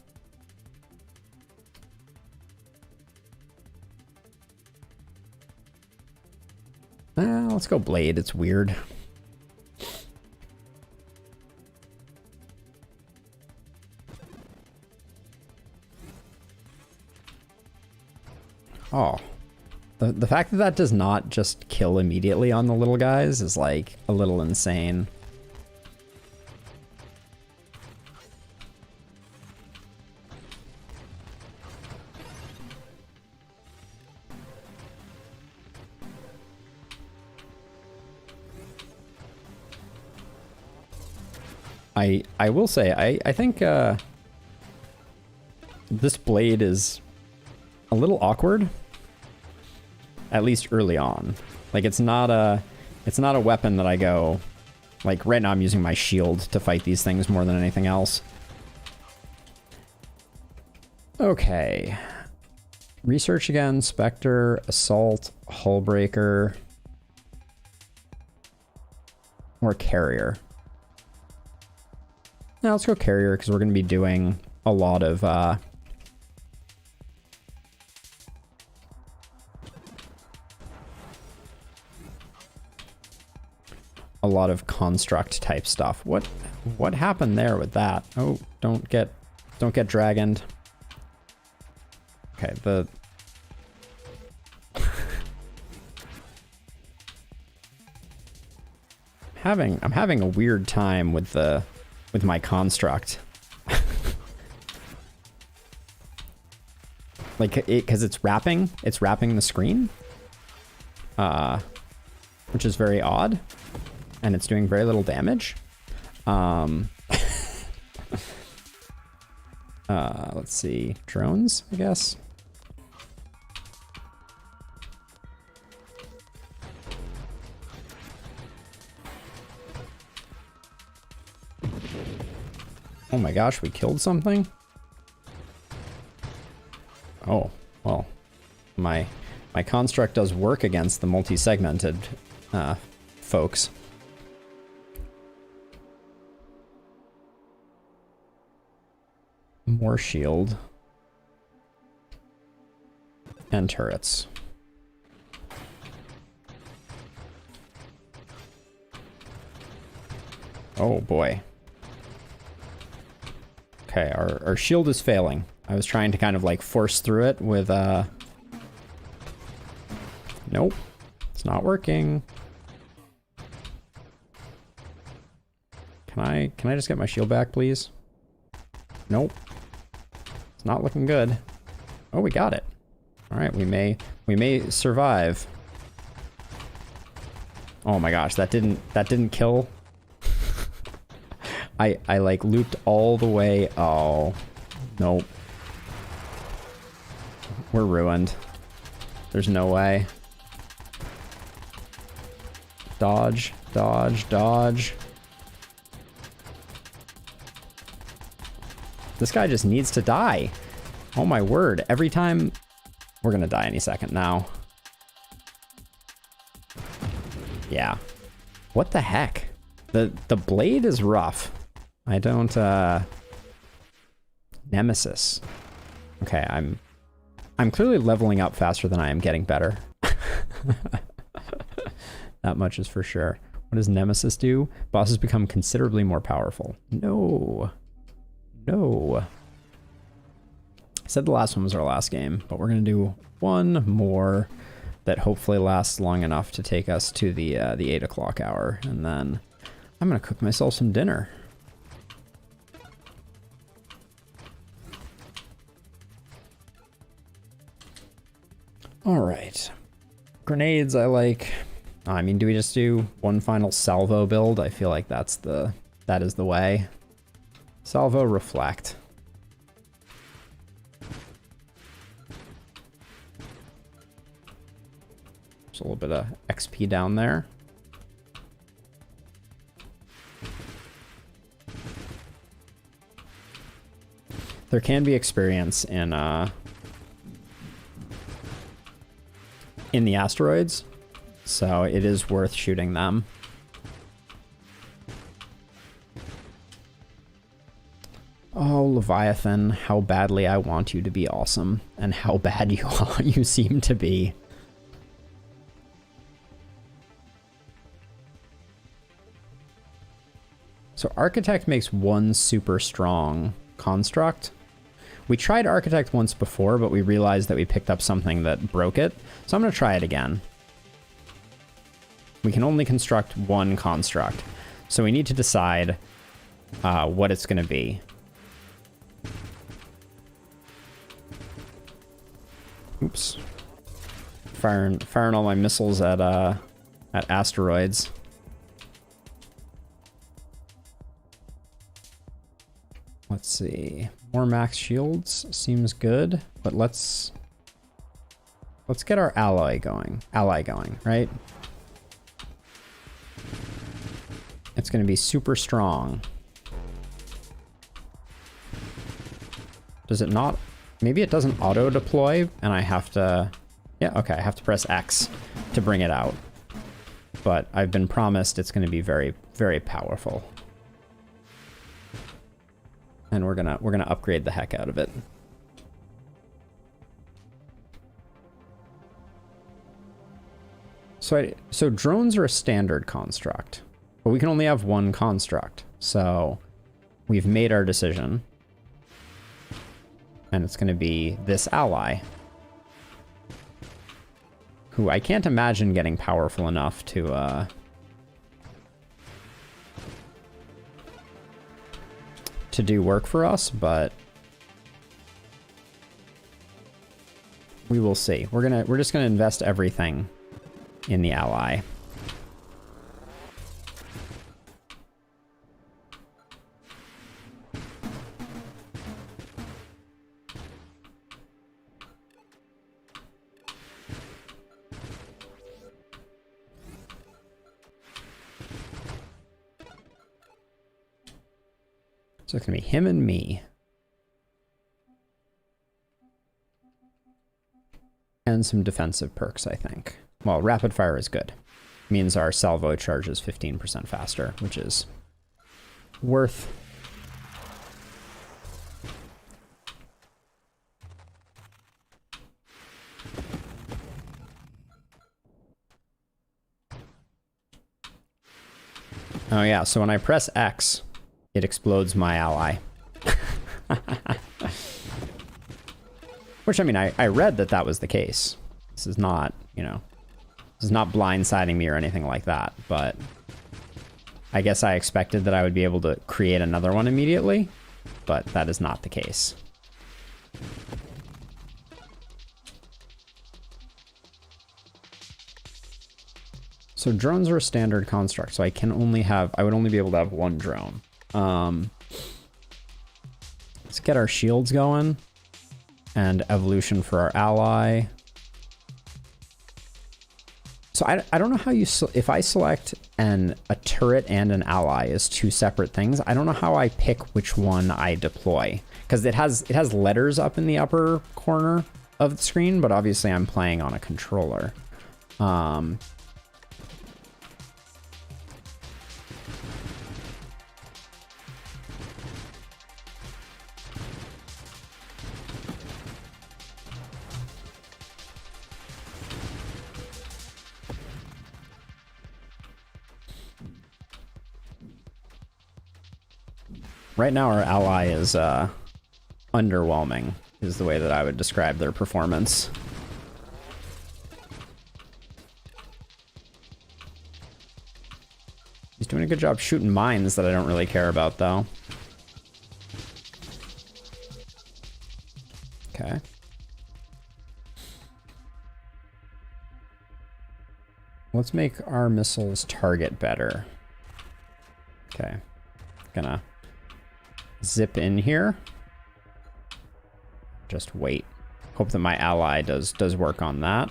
Let's go Blade. It's weird. Oh. The fact that that does not just kill immediately on the little guys is like a little insane. I will say, I think this blade is a little awkward. At least early on. Like it's not a weapon that I go, like right now I'm using my shield to fight these things more than anything else. Okay. Research again, Spectre, Assault, Hullbreaker, or Carrier. Now let's go Carrier because we're going to be doing a lot of construct type stuff. What happened there with that? Oh, don't get dragoned. Okay, I'm having a weird time with my construct. Like because it's wrapping the screen. Which is very odd. And it's doing very little damage. Let's see. Drones, I guess. Oh my gosh, we killed something? Oh, well. My construct does work against the multi-segmented folks. More shield. And turrets. Oh boy. Okay, our shield is failing. I was trying to kind of like force through it with nope. It's not working. Can I just get my shield back, please? Nope. It's not looking good. Oh, we got it. All right, we may survive. Oh my gosh, that didn't kill. I like looped all the way. Oh, nope. We're ruined. There's no way. Dodge, dodge, dodge. This guy just needs to die. Oh my word, every time... We're gonna die any second now. Yeah. What the heck? The blade is rough. I don't, Nemesis. Okay, I'm clearly leveling up faster than I am getting better. That much is for sure. What does Nemesis do? Bosses become considerably more powerful. No. No. I said the last one was our last game, but we're gonna do one more that hopefully lasts long enough to take us to the 8 o'clock hour, and then I'm gonna cook myself some dinner. All right, grenades I like. I mean, do we just do one final salvo build? I feel like that is the way. Salvo, reflect. There's a little bit of XP down there. There can be experience in the asteroids, so it is worth shooting them. Oh, Leviathan, how badly I want you to be awesome, and how bad you seem to be. So Architect makes one super strong construct. We tried Architect once before, but we realized that we picked up something that broke it. So I'm going to try it again. We can only construct one construct. So we need to decide what it's going to be. Oops. Firing all my missiles at asteroids. Let's see. More max shields seems good, but let's get our ally going, right? It's going to be super strong. Does it not? Maybe it doesn't auto deploy and I have to, yeah, okay, I have to press X to bring it out. But I've been promised it's going to be very, very powerful. And we're gonna upgrade the heck out of it. So drones are a standard construct, but we can only have one construct. So we've made our decision, and it's gonna be this ally, who I can't imagine getting powerful enough to do work for us, but we will see. We're just gonna invest everything in the ally. So it's gonna be him and me. And some defensive perks, I think. Well, rapid fire is good. Means our salvo charges 15% faster, which is worth. Oh yeah, so when I press X, it explodes my ally. Which, I mean, I read that was the case. This is not, you know, this is not blindsiding me or anything like that, but I guess I expected that I would be able to create another one immediately, but that is not the case. So drones are a standard construct, so I would only be able to have one drone. Let's get our shields going. And evolution for our ally. So I don't know how if I select a turret and an ally as two separate things, I don't know how I pick which one I deploy. Because it has letters up in the upper corner of the screen, but obviously I'm playing on a controller. Right now our ally is underwhelming, is the way that I would describe their performance. He's doing a good job shooting mines that I don't really care about, though. Okay. Let's make our missiles target better. Okay. Gonna zip in here. Just wait. Hope that my ally does work on that.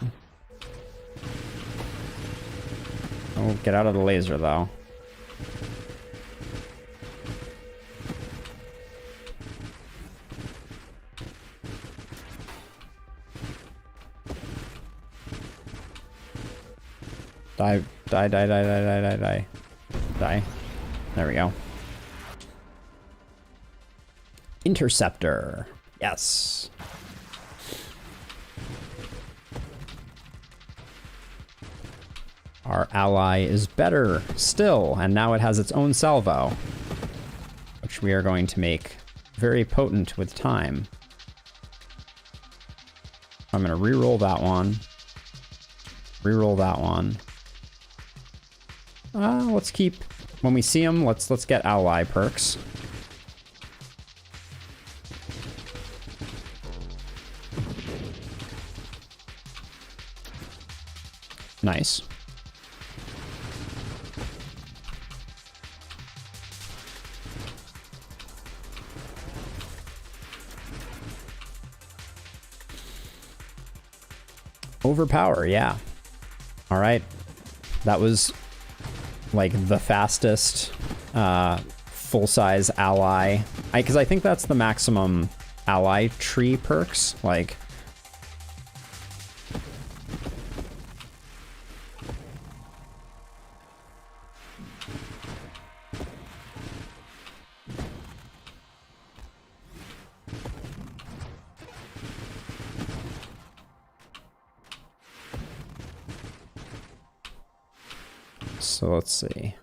Oh, get out of the laser, though. Die, die, die, die, die, die, die, die. Die. There we go. Interceptor. Yes. Our ally is better still, and now it has its own salvo, which we are going to make very potent with time. I'm going to re-roll that one. Re-roll that one. Let's keep, when we see them, let's get ally perks. Nice. Overpower, yeah. All right. That was like the fastest full-size ally. Because I think that's the maximum ally tree perks. Like, so let's see.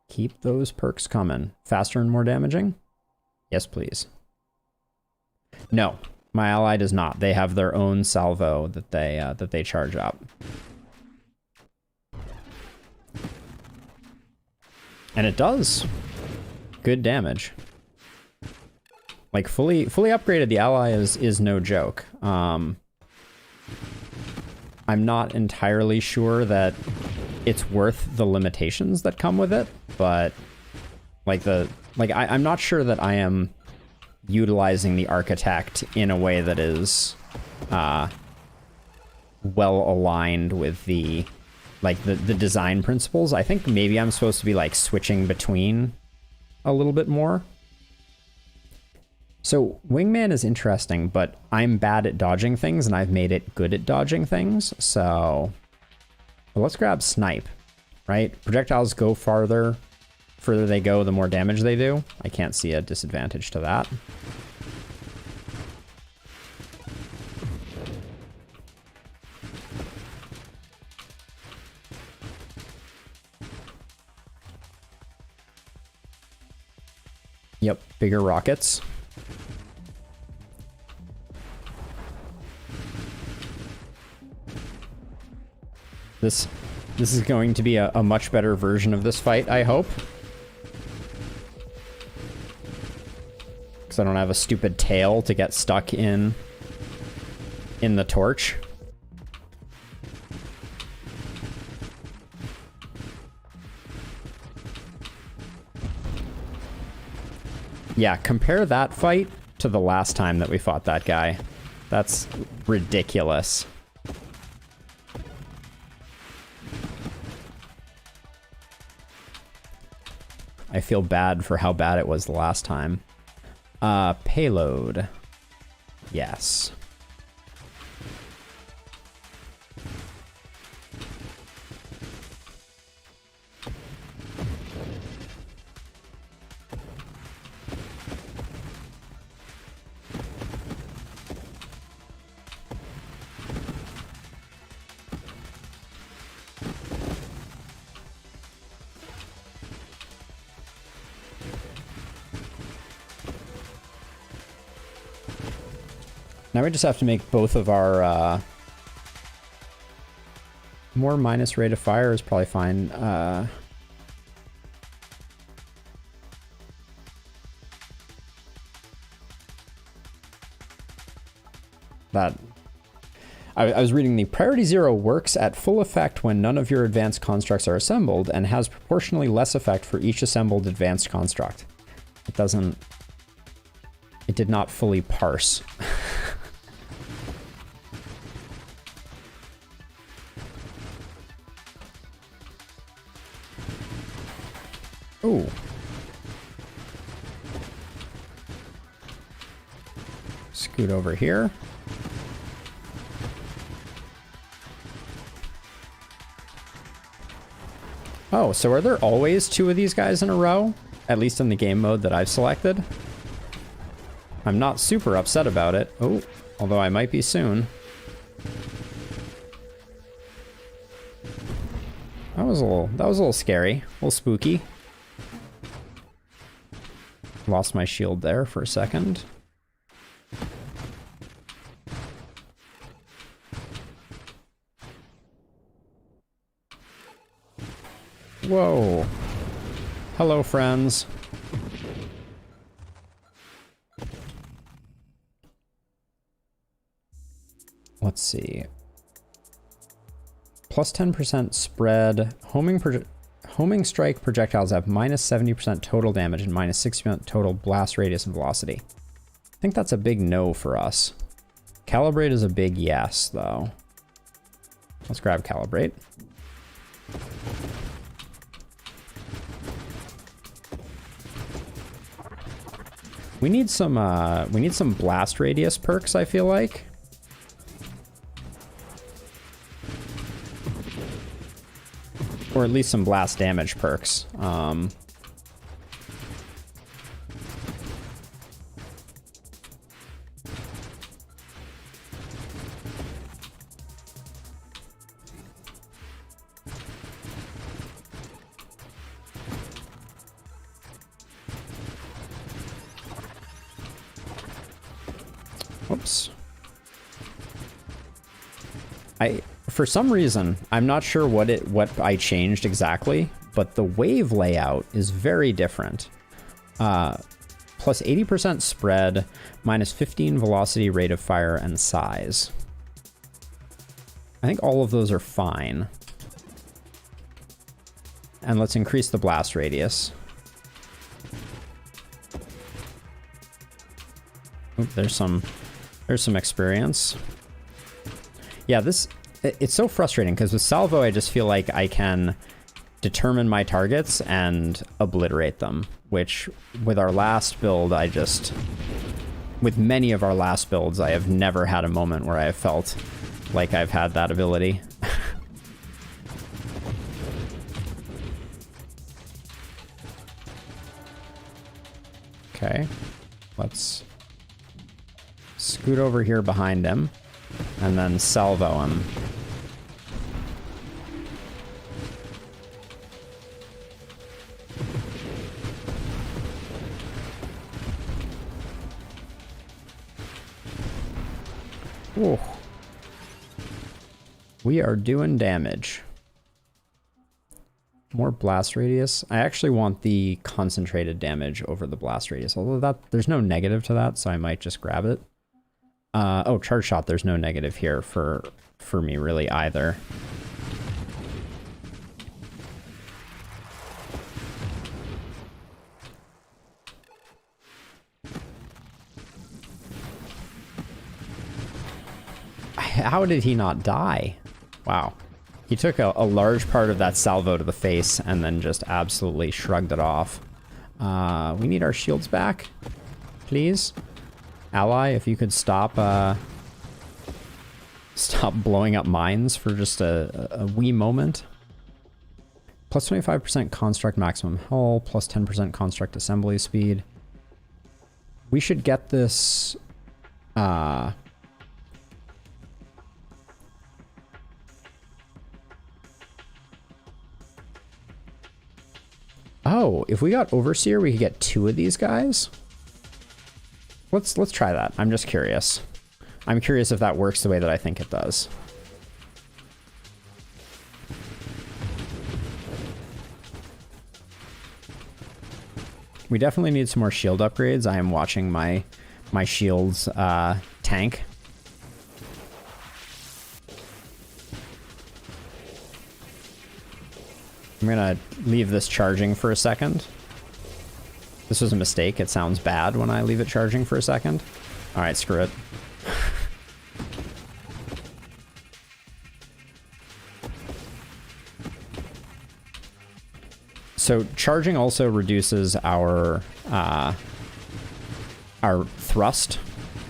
Keep those perks coming. Faster and more damaging? Yes, please. No, my ally does not. They have their own salvo that they charge up. And it does good damage. Like fully upgraded, the ally is no joke. I'm not entirely sure that it's worth the limitations that come with it, but I'm not sure that I am utilizing the architect in a way that is well aligned with the design principles. I think maybe I'm supposed to be like switching between a little bit more. So Wingman is interesting, but I'm bad at dodging things, and I've made it good at dodging things. So let's grab Snipe, right? Projectiles go farther. Further they go, the more damage they do. I can't see a disadvantage to that. Yep, bigger rockets. This is going to be a much better version of this fight, I hope. Because I don't have a stupid tail to get stuck in the torch. Yeah, compare that fight to the last time that we fought that guy. That's ridiculous. I feel bad for how bad it was the last time. Payload. Yes. Now we just have to make both of our, more minus rate of fire is probably fine. That... I was reading the Priority 0 works at full effect when none of your advanced constructs are assembled and has proportionally less effect for each assembled advanced construct. It doesn't... It did not fully parse. Ooh. Scoot over here. Oh, so are there always two of these guys in a row? At least in the game mode that I've selected? I'm not super upset about it. Oh, although I might be soon. That was a little scary, a little spooky. Lost my shield there for a second. Whoa. Hello, friends. Let's see. Plus 10% spread. Homing strike projectiles have minus 70% total damage and minus 60% total blast radius and velocity. I think that's a big no for us. Calibrate is a big yes, though. Let's grab Calibrate. We need some blast radius perks, I feel like. Or at least some blast damage perks. Whoops. For some reason, I'm not sure what I changed exactly, but the wave layout is very different. Plus 80% spread, minus 15 velocity, rate of fire, and size. I think all of those are fine. And let's increase the blast radius. Oop, there's some experience. Yeah, it's so frustrating because with Salvo, I just feel like I can determine my targets and obliterate them, which with our last build, with many of our last builds, I have never had a moment where I have felt like I've had that ability. Okay, let's scoot over here behind him and then salvo him. Ooh. We are doing damage. More blast radius. I actually want the concentrated damage over the blast radius, although there's no negative to that, so I might just grab it. Oh, charge shot, there's no negative here for me really either. How did he not die? Wow. He took a large part of that salvo to the face and then just absolutely shrugged it off. We need our shields back, please. Ally, if you could stop stop blowing up mines for just a wee moment. Plus 25% construct maximum hull, plus 10% construct assembly speed. We should get this... Oh, if we got Overseer, we could get 2 of these guys? Let's try that. I'm just curious. I'm curious if that works the way that I think it does. We definitely need some more shield upgrades. I am watching my shields tank. I'm gonna leave this charging for a second. This was a mistake. It sounds bad when I leave it charging for a second. All right, screw it. So charging also reduces our thrust,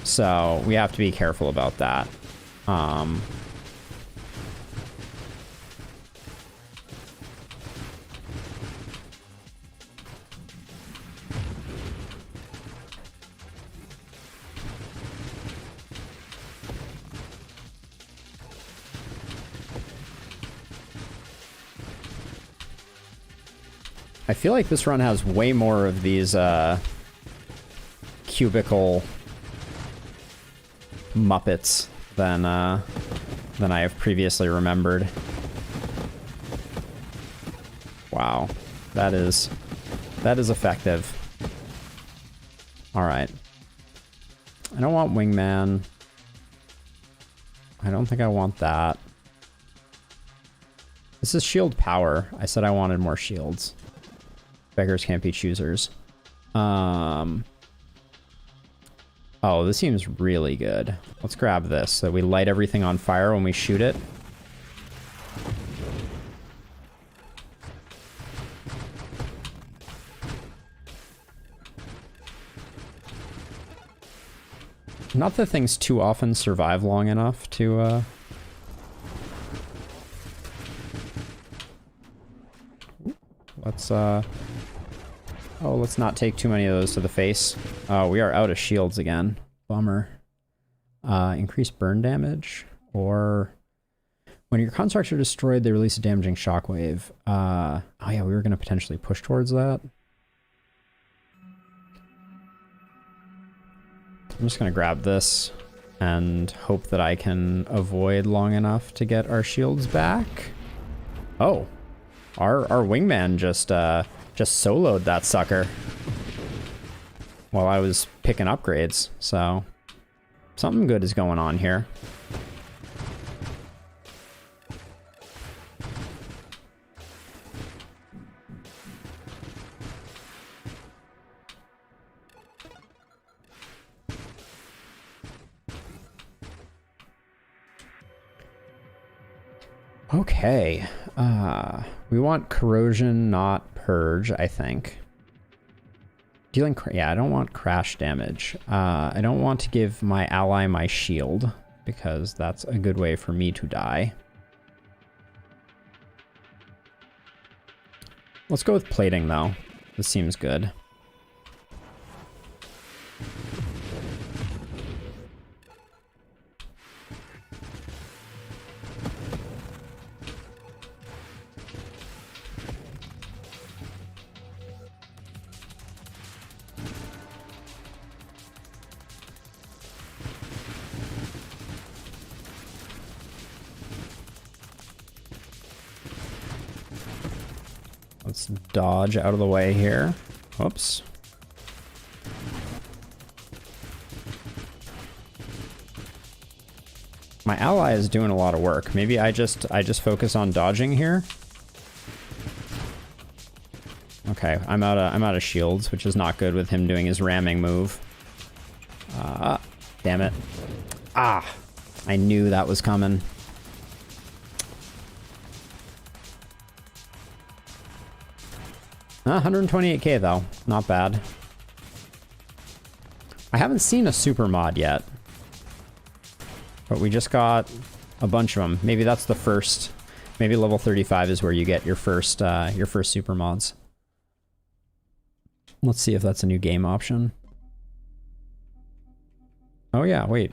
so we have to be careful about that. I feel like this run has way more of these cubicle Muppets than I have previously remembered. Wow, that is effective. All right, I don't want Wingman. I don't think I want that. This is shield power. I said I wanted more shields. Beggars can't be choosers. Oh, this seems really good. Let's grab this so we light everything on fire when we shoot it. Not that things too often survive long enough to let's not take too many of those to the face. Oh, we are out of shields again. Bummer. Increased burn damage, or when your constructs are destroyed, they release a damaging shockwave. Oh yeah, we were gonna potentially push towards that. I'm just gonna grab this and hope that I can avoid long enough to get our shields back. Oh, our wingman just soloed that sucker while I was picking upgrades, so something good is going on here. Okay, we want corrosion, not purge, I think. Dealing, yeah, I don't want crash damage. I don't want to give my ally my shield, because that's a good way for me to die. Let's go with plating, though. This seems good. Let's dodge out of the way here. Whoops. My ally is doing a lot of work. Maybe I just focus on dodging here. Okay, I'm out of shields, which is not good with him doing his ramming move. Damn it. Ah, I knew that was coming. Ah, 128k though, not bad. I haven't seen a super mod yet, but we just got a bunch of them. Maybe that's the first. Maybe level 35 is where you get your first super mods. Let's see if that's a new game option. Oh yeah, wait.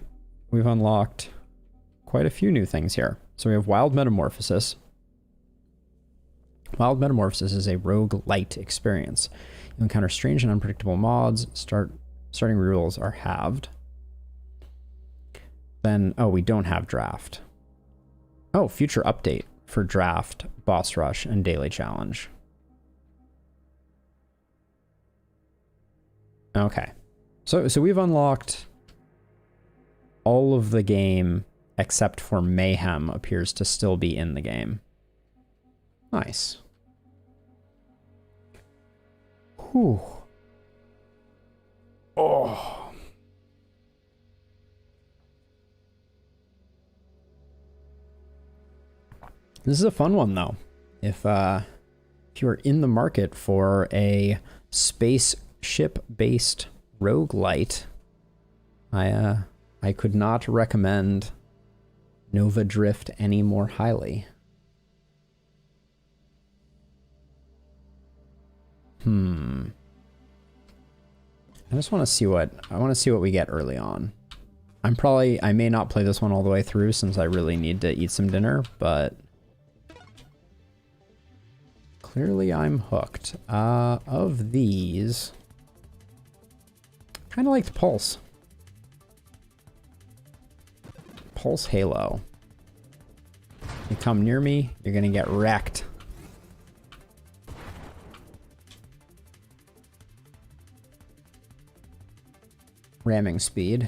We've unlocked quite a few new things here. So we have Wild Metamorphosis. Wild Metamorphosis is a roguelite experience. You encounter strange and unpredictable mods. Starting rules are halved. Then, oh, we don't have draft. Oh, future update for draft, boss rush, and daily challenge. Okay. So we've unlocked all of the game except for Mayhem appears to still be in the game. Nice. Whew. Oh. This is a fun one though. If you are in the market for a spaceship-based roguelite, I could not recommend Nova Drift any more highly. I just want to see what we get early on. I may not play this one all the way through since I really need to eat some dinner, but clearly I'm hooked. Of these, kind of like the Pulse. Pulse Halo. You come near me, you're gonna get wrecked. Ramming speed.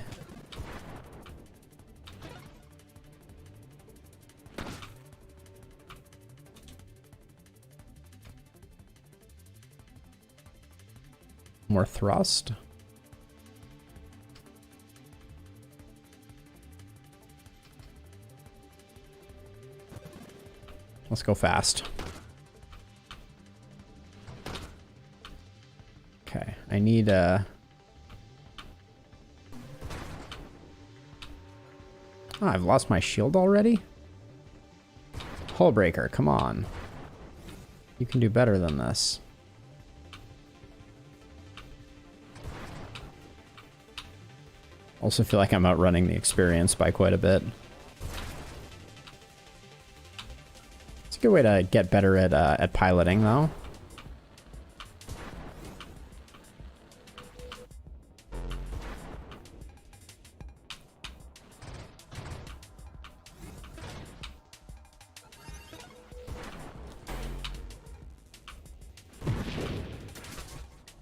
More thrust. Let's go fast. Okay, I need a... Oh, I've lost my shield already? Hullbreaker, come on. You can do better than this. Also feel like I'm outrunning the experience by quite a bit. It's a good way to get better at piloting, though.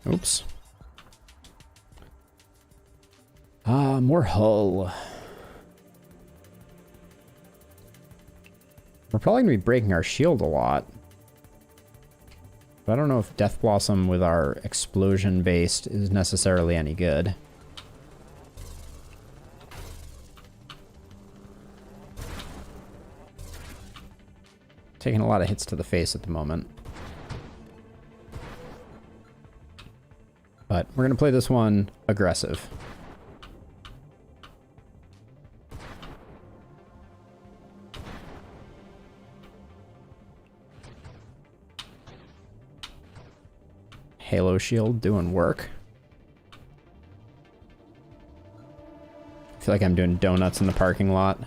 Oops. More hull. We're probably going to be breaking our shield a lot. But I don't know if Death Blossom with our explosion based is necessarily any good. Taking a lot of hits to the face at the moment. But we're going to play this one aggressive. Halo shield doing work. I feel like I'm doing donuts in the parking lot.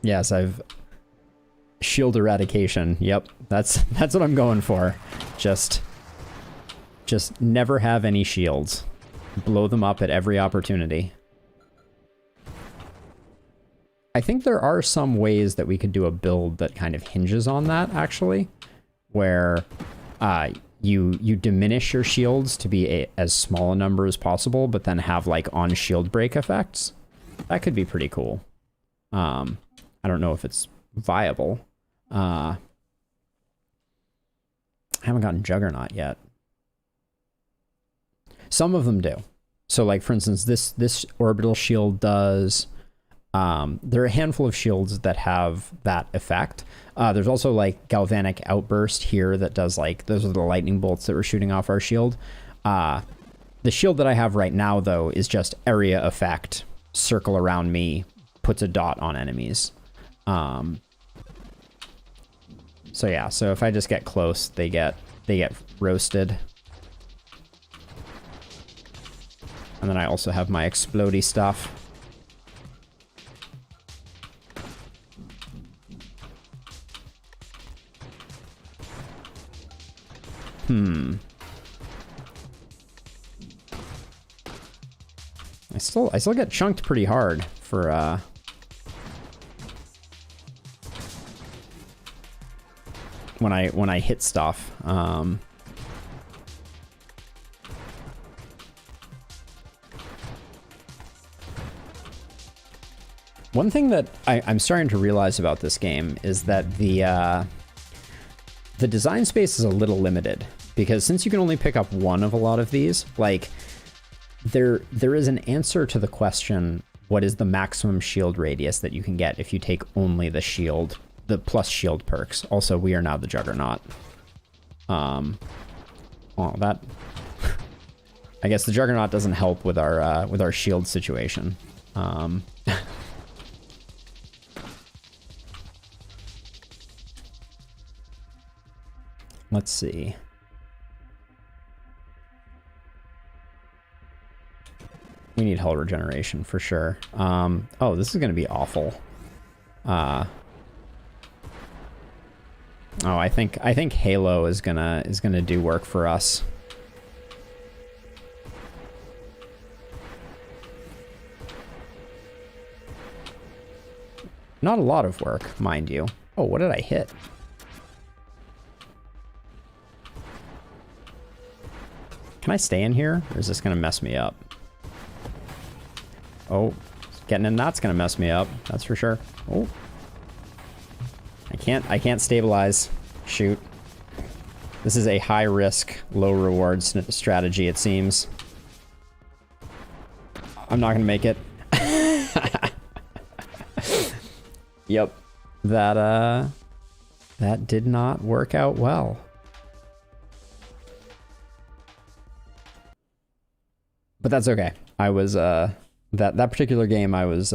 Yes, I've shield eradication. Yep, that's what I'm going for. Just never have any shields. Blow them up at every opportunity. I think there are some ways that we could do a build that kind of hinges on that, actually, where you diminish your shields to be as small a number as possible, but then have like on shield break effects. That could be pretty cool. I don't know if it's viable. I haven't gotten Juggernaut yet. Some of them do. So like, for instance, this orbital shield does, there are a handful of shields that have that effect. There's also like Galvanic Outburst here that does like, those are the lightning bolts that were shooting off our shield. The shield that I have right now though is just area effect, circle around me, puts a dot on enemies. So yeah, so if I just get close, they get roasted. And then I also have my explodey stuff. I still get chunked pretty hard for when I hit stuff. One thing that I'm starting to realize about this game is that the design space is a little limited, because since you can only pick up one of a lot of these, like there is an answer to the question, what is the maximum shield radius that you can get if you take only the shield, the plus shield perks. Also, we are now the Juggernaut. Oh, that I guess the Juggernaut doesn't help with our shield situation. Let's see. We need hull regeneration for sure. Oh, this is going to be awful. Oh, I think Halo is gonna do work for us. Not a lot of work, mind you. Oh, what did I hit? Can I stay in here, or is this gonna mess me up? Oh, getting in that's gonna mess me up, that's for sure. Oh. I can't stabilize. Shoot. This is a high risk, low reward strategy, it seems. I'm not gonna make it. Yep. That did not work out well. But that's okay. I was that particular game I was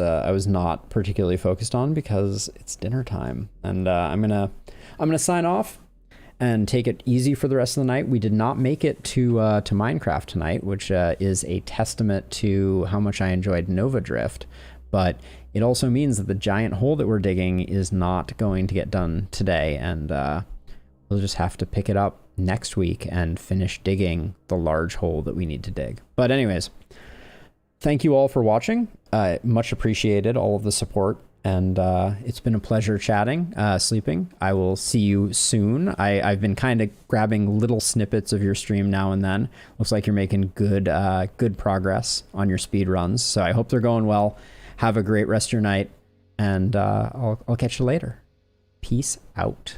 not particularly focused on because it's dinner time, and I'm gonna sign off and take it easy for the rest of the night. We did not make it to Minecraft tonight, which is a testament to how much I enjoyed Nova Drift, but it also means that the giant hole that we're digging is not going to get done today, and we'll just have to pick it up next week and finish digging the large hole that we need to dig. But anyways, thank you all for watching. Much appreciated, all of the support, and it's been a pleasure chatting, sleeping. I will see you soon. I've been kind of grabbing little snippets of your stream now and then. Looks like you're making good progress on your speed runs, so I hope they're going well. Have a great rest of your night, and I'll catch you later. Peace out.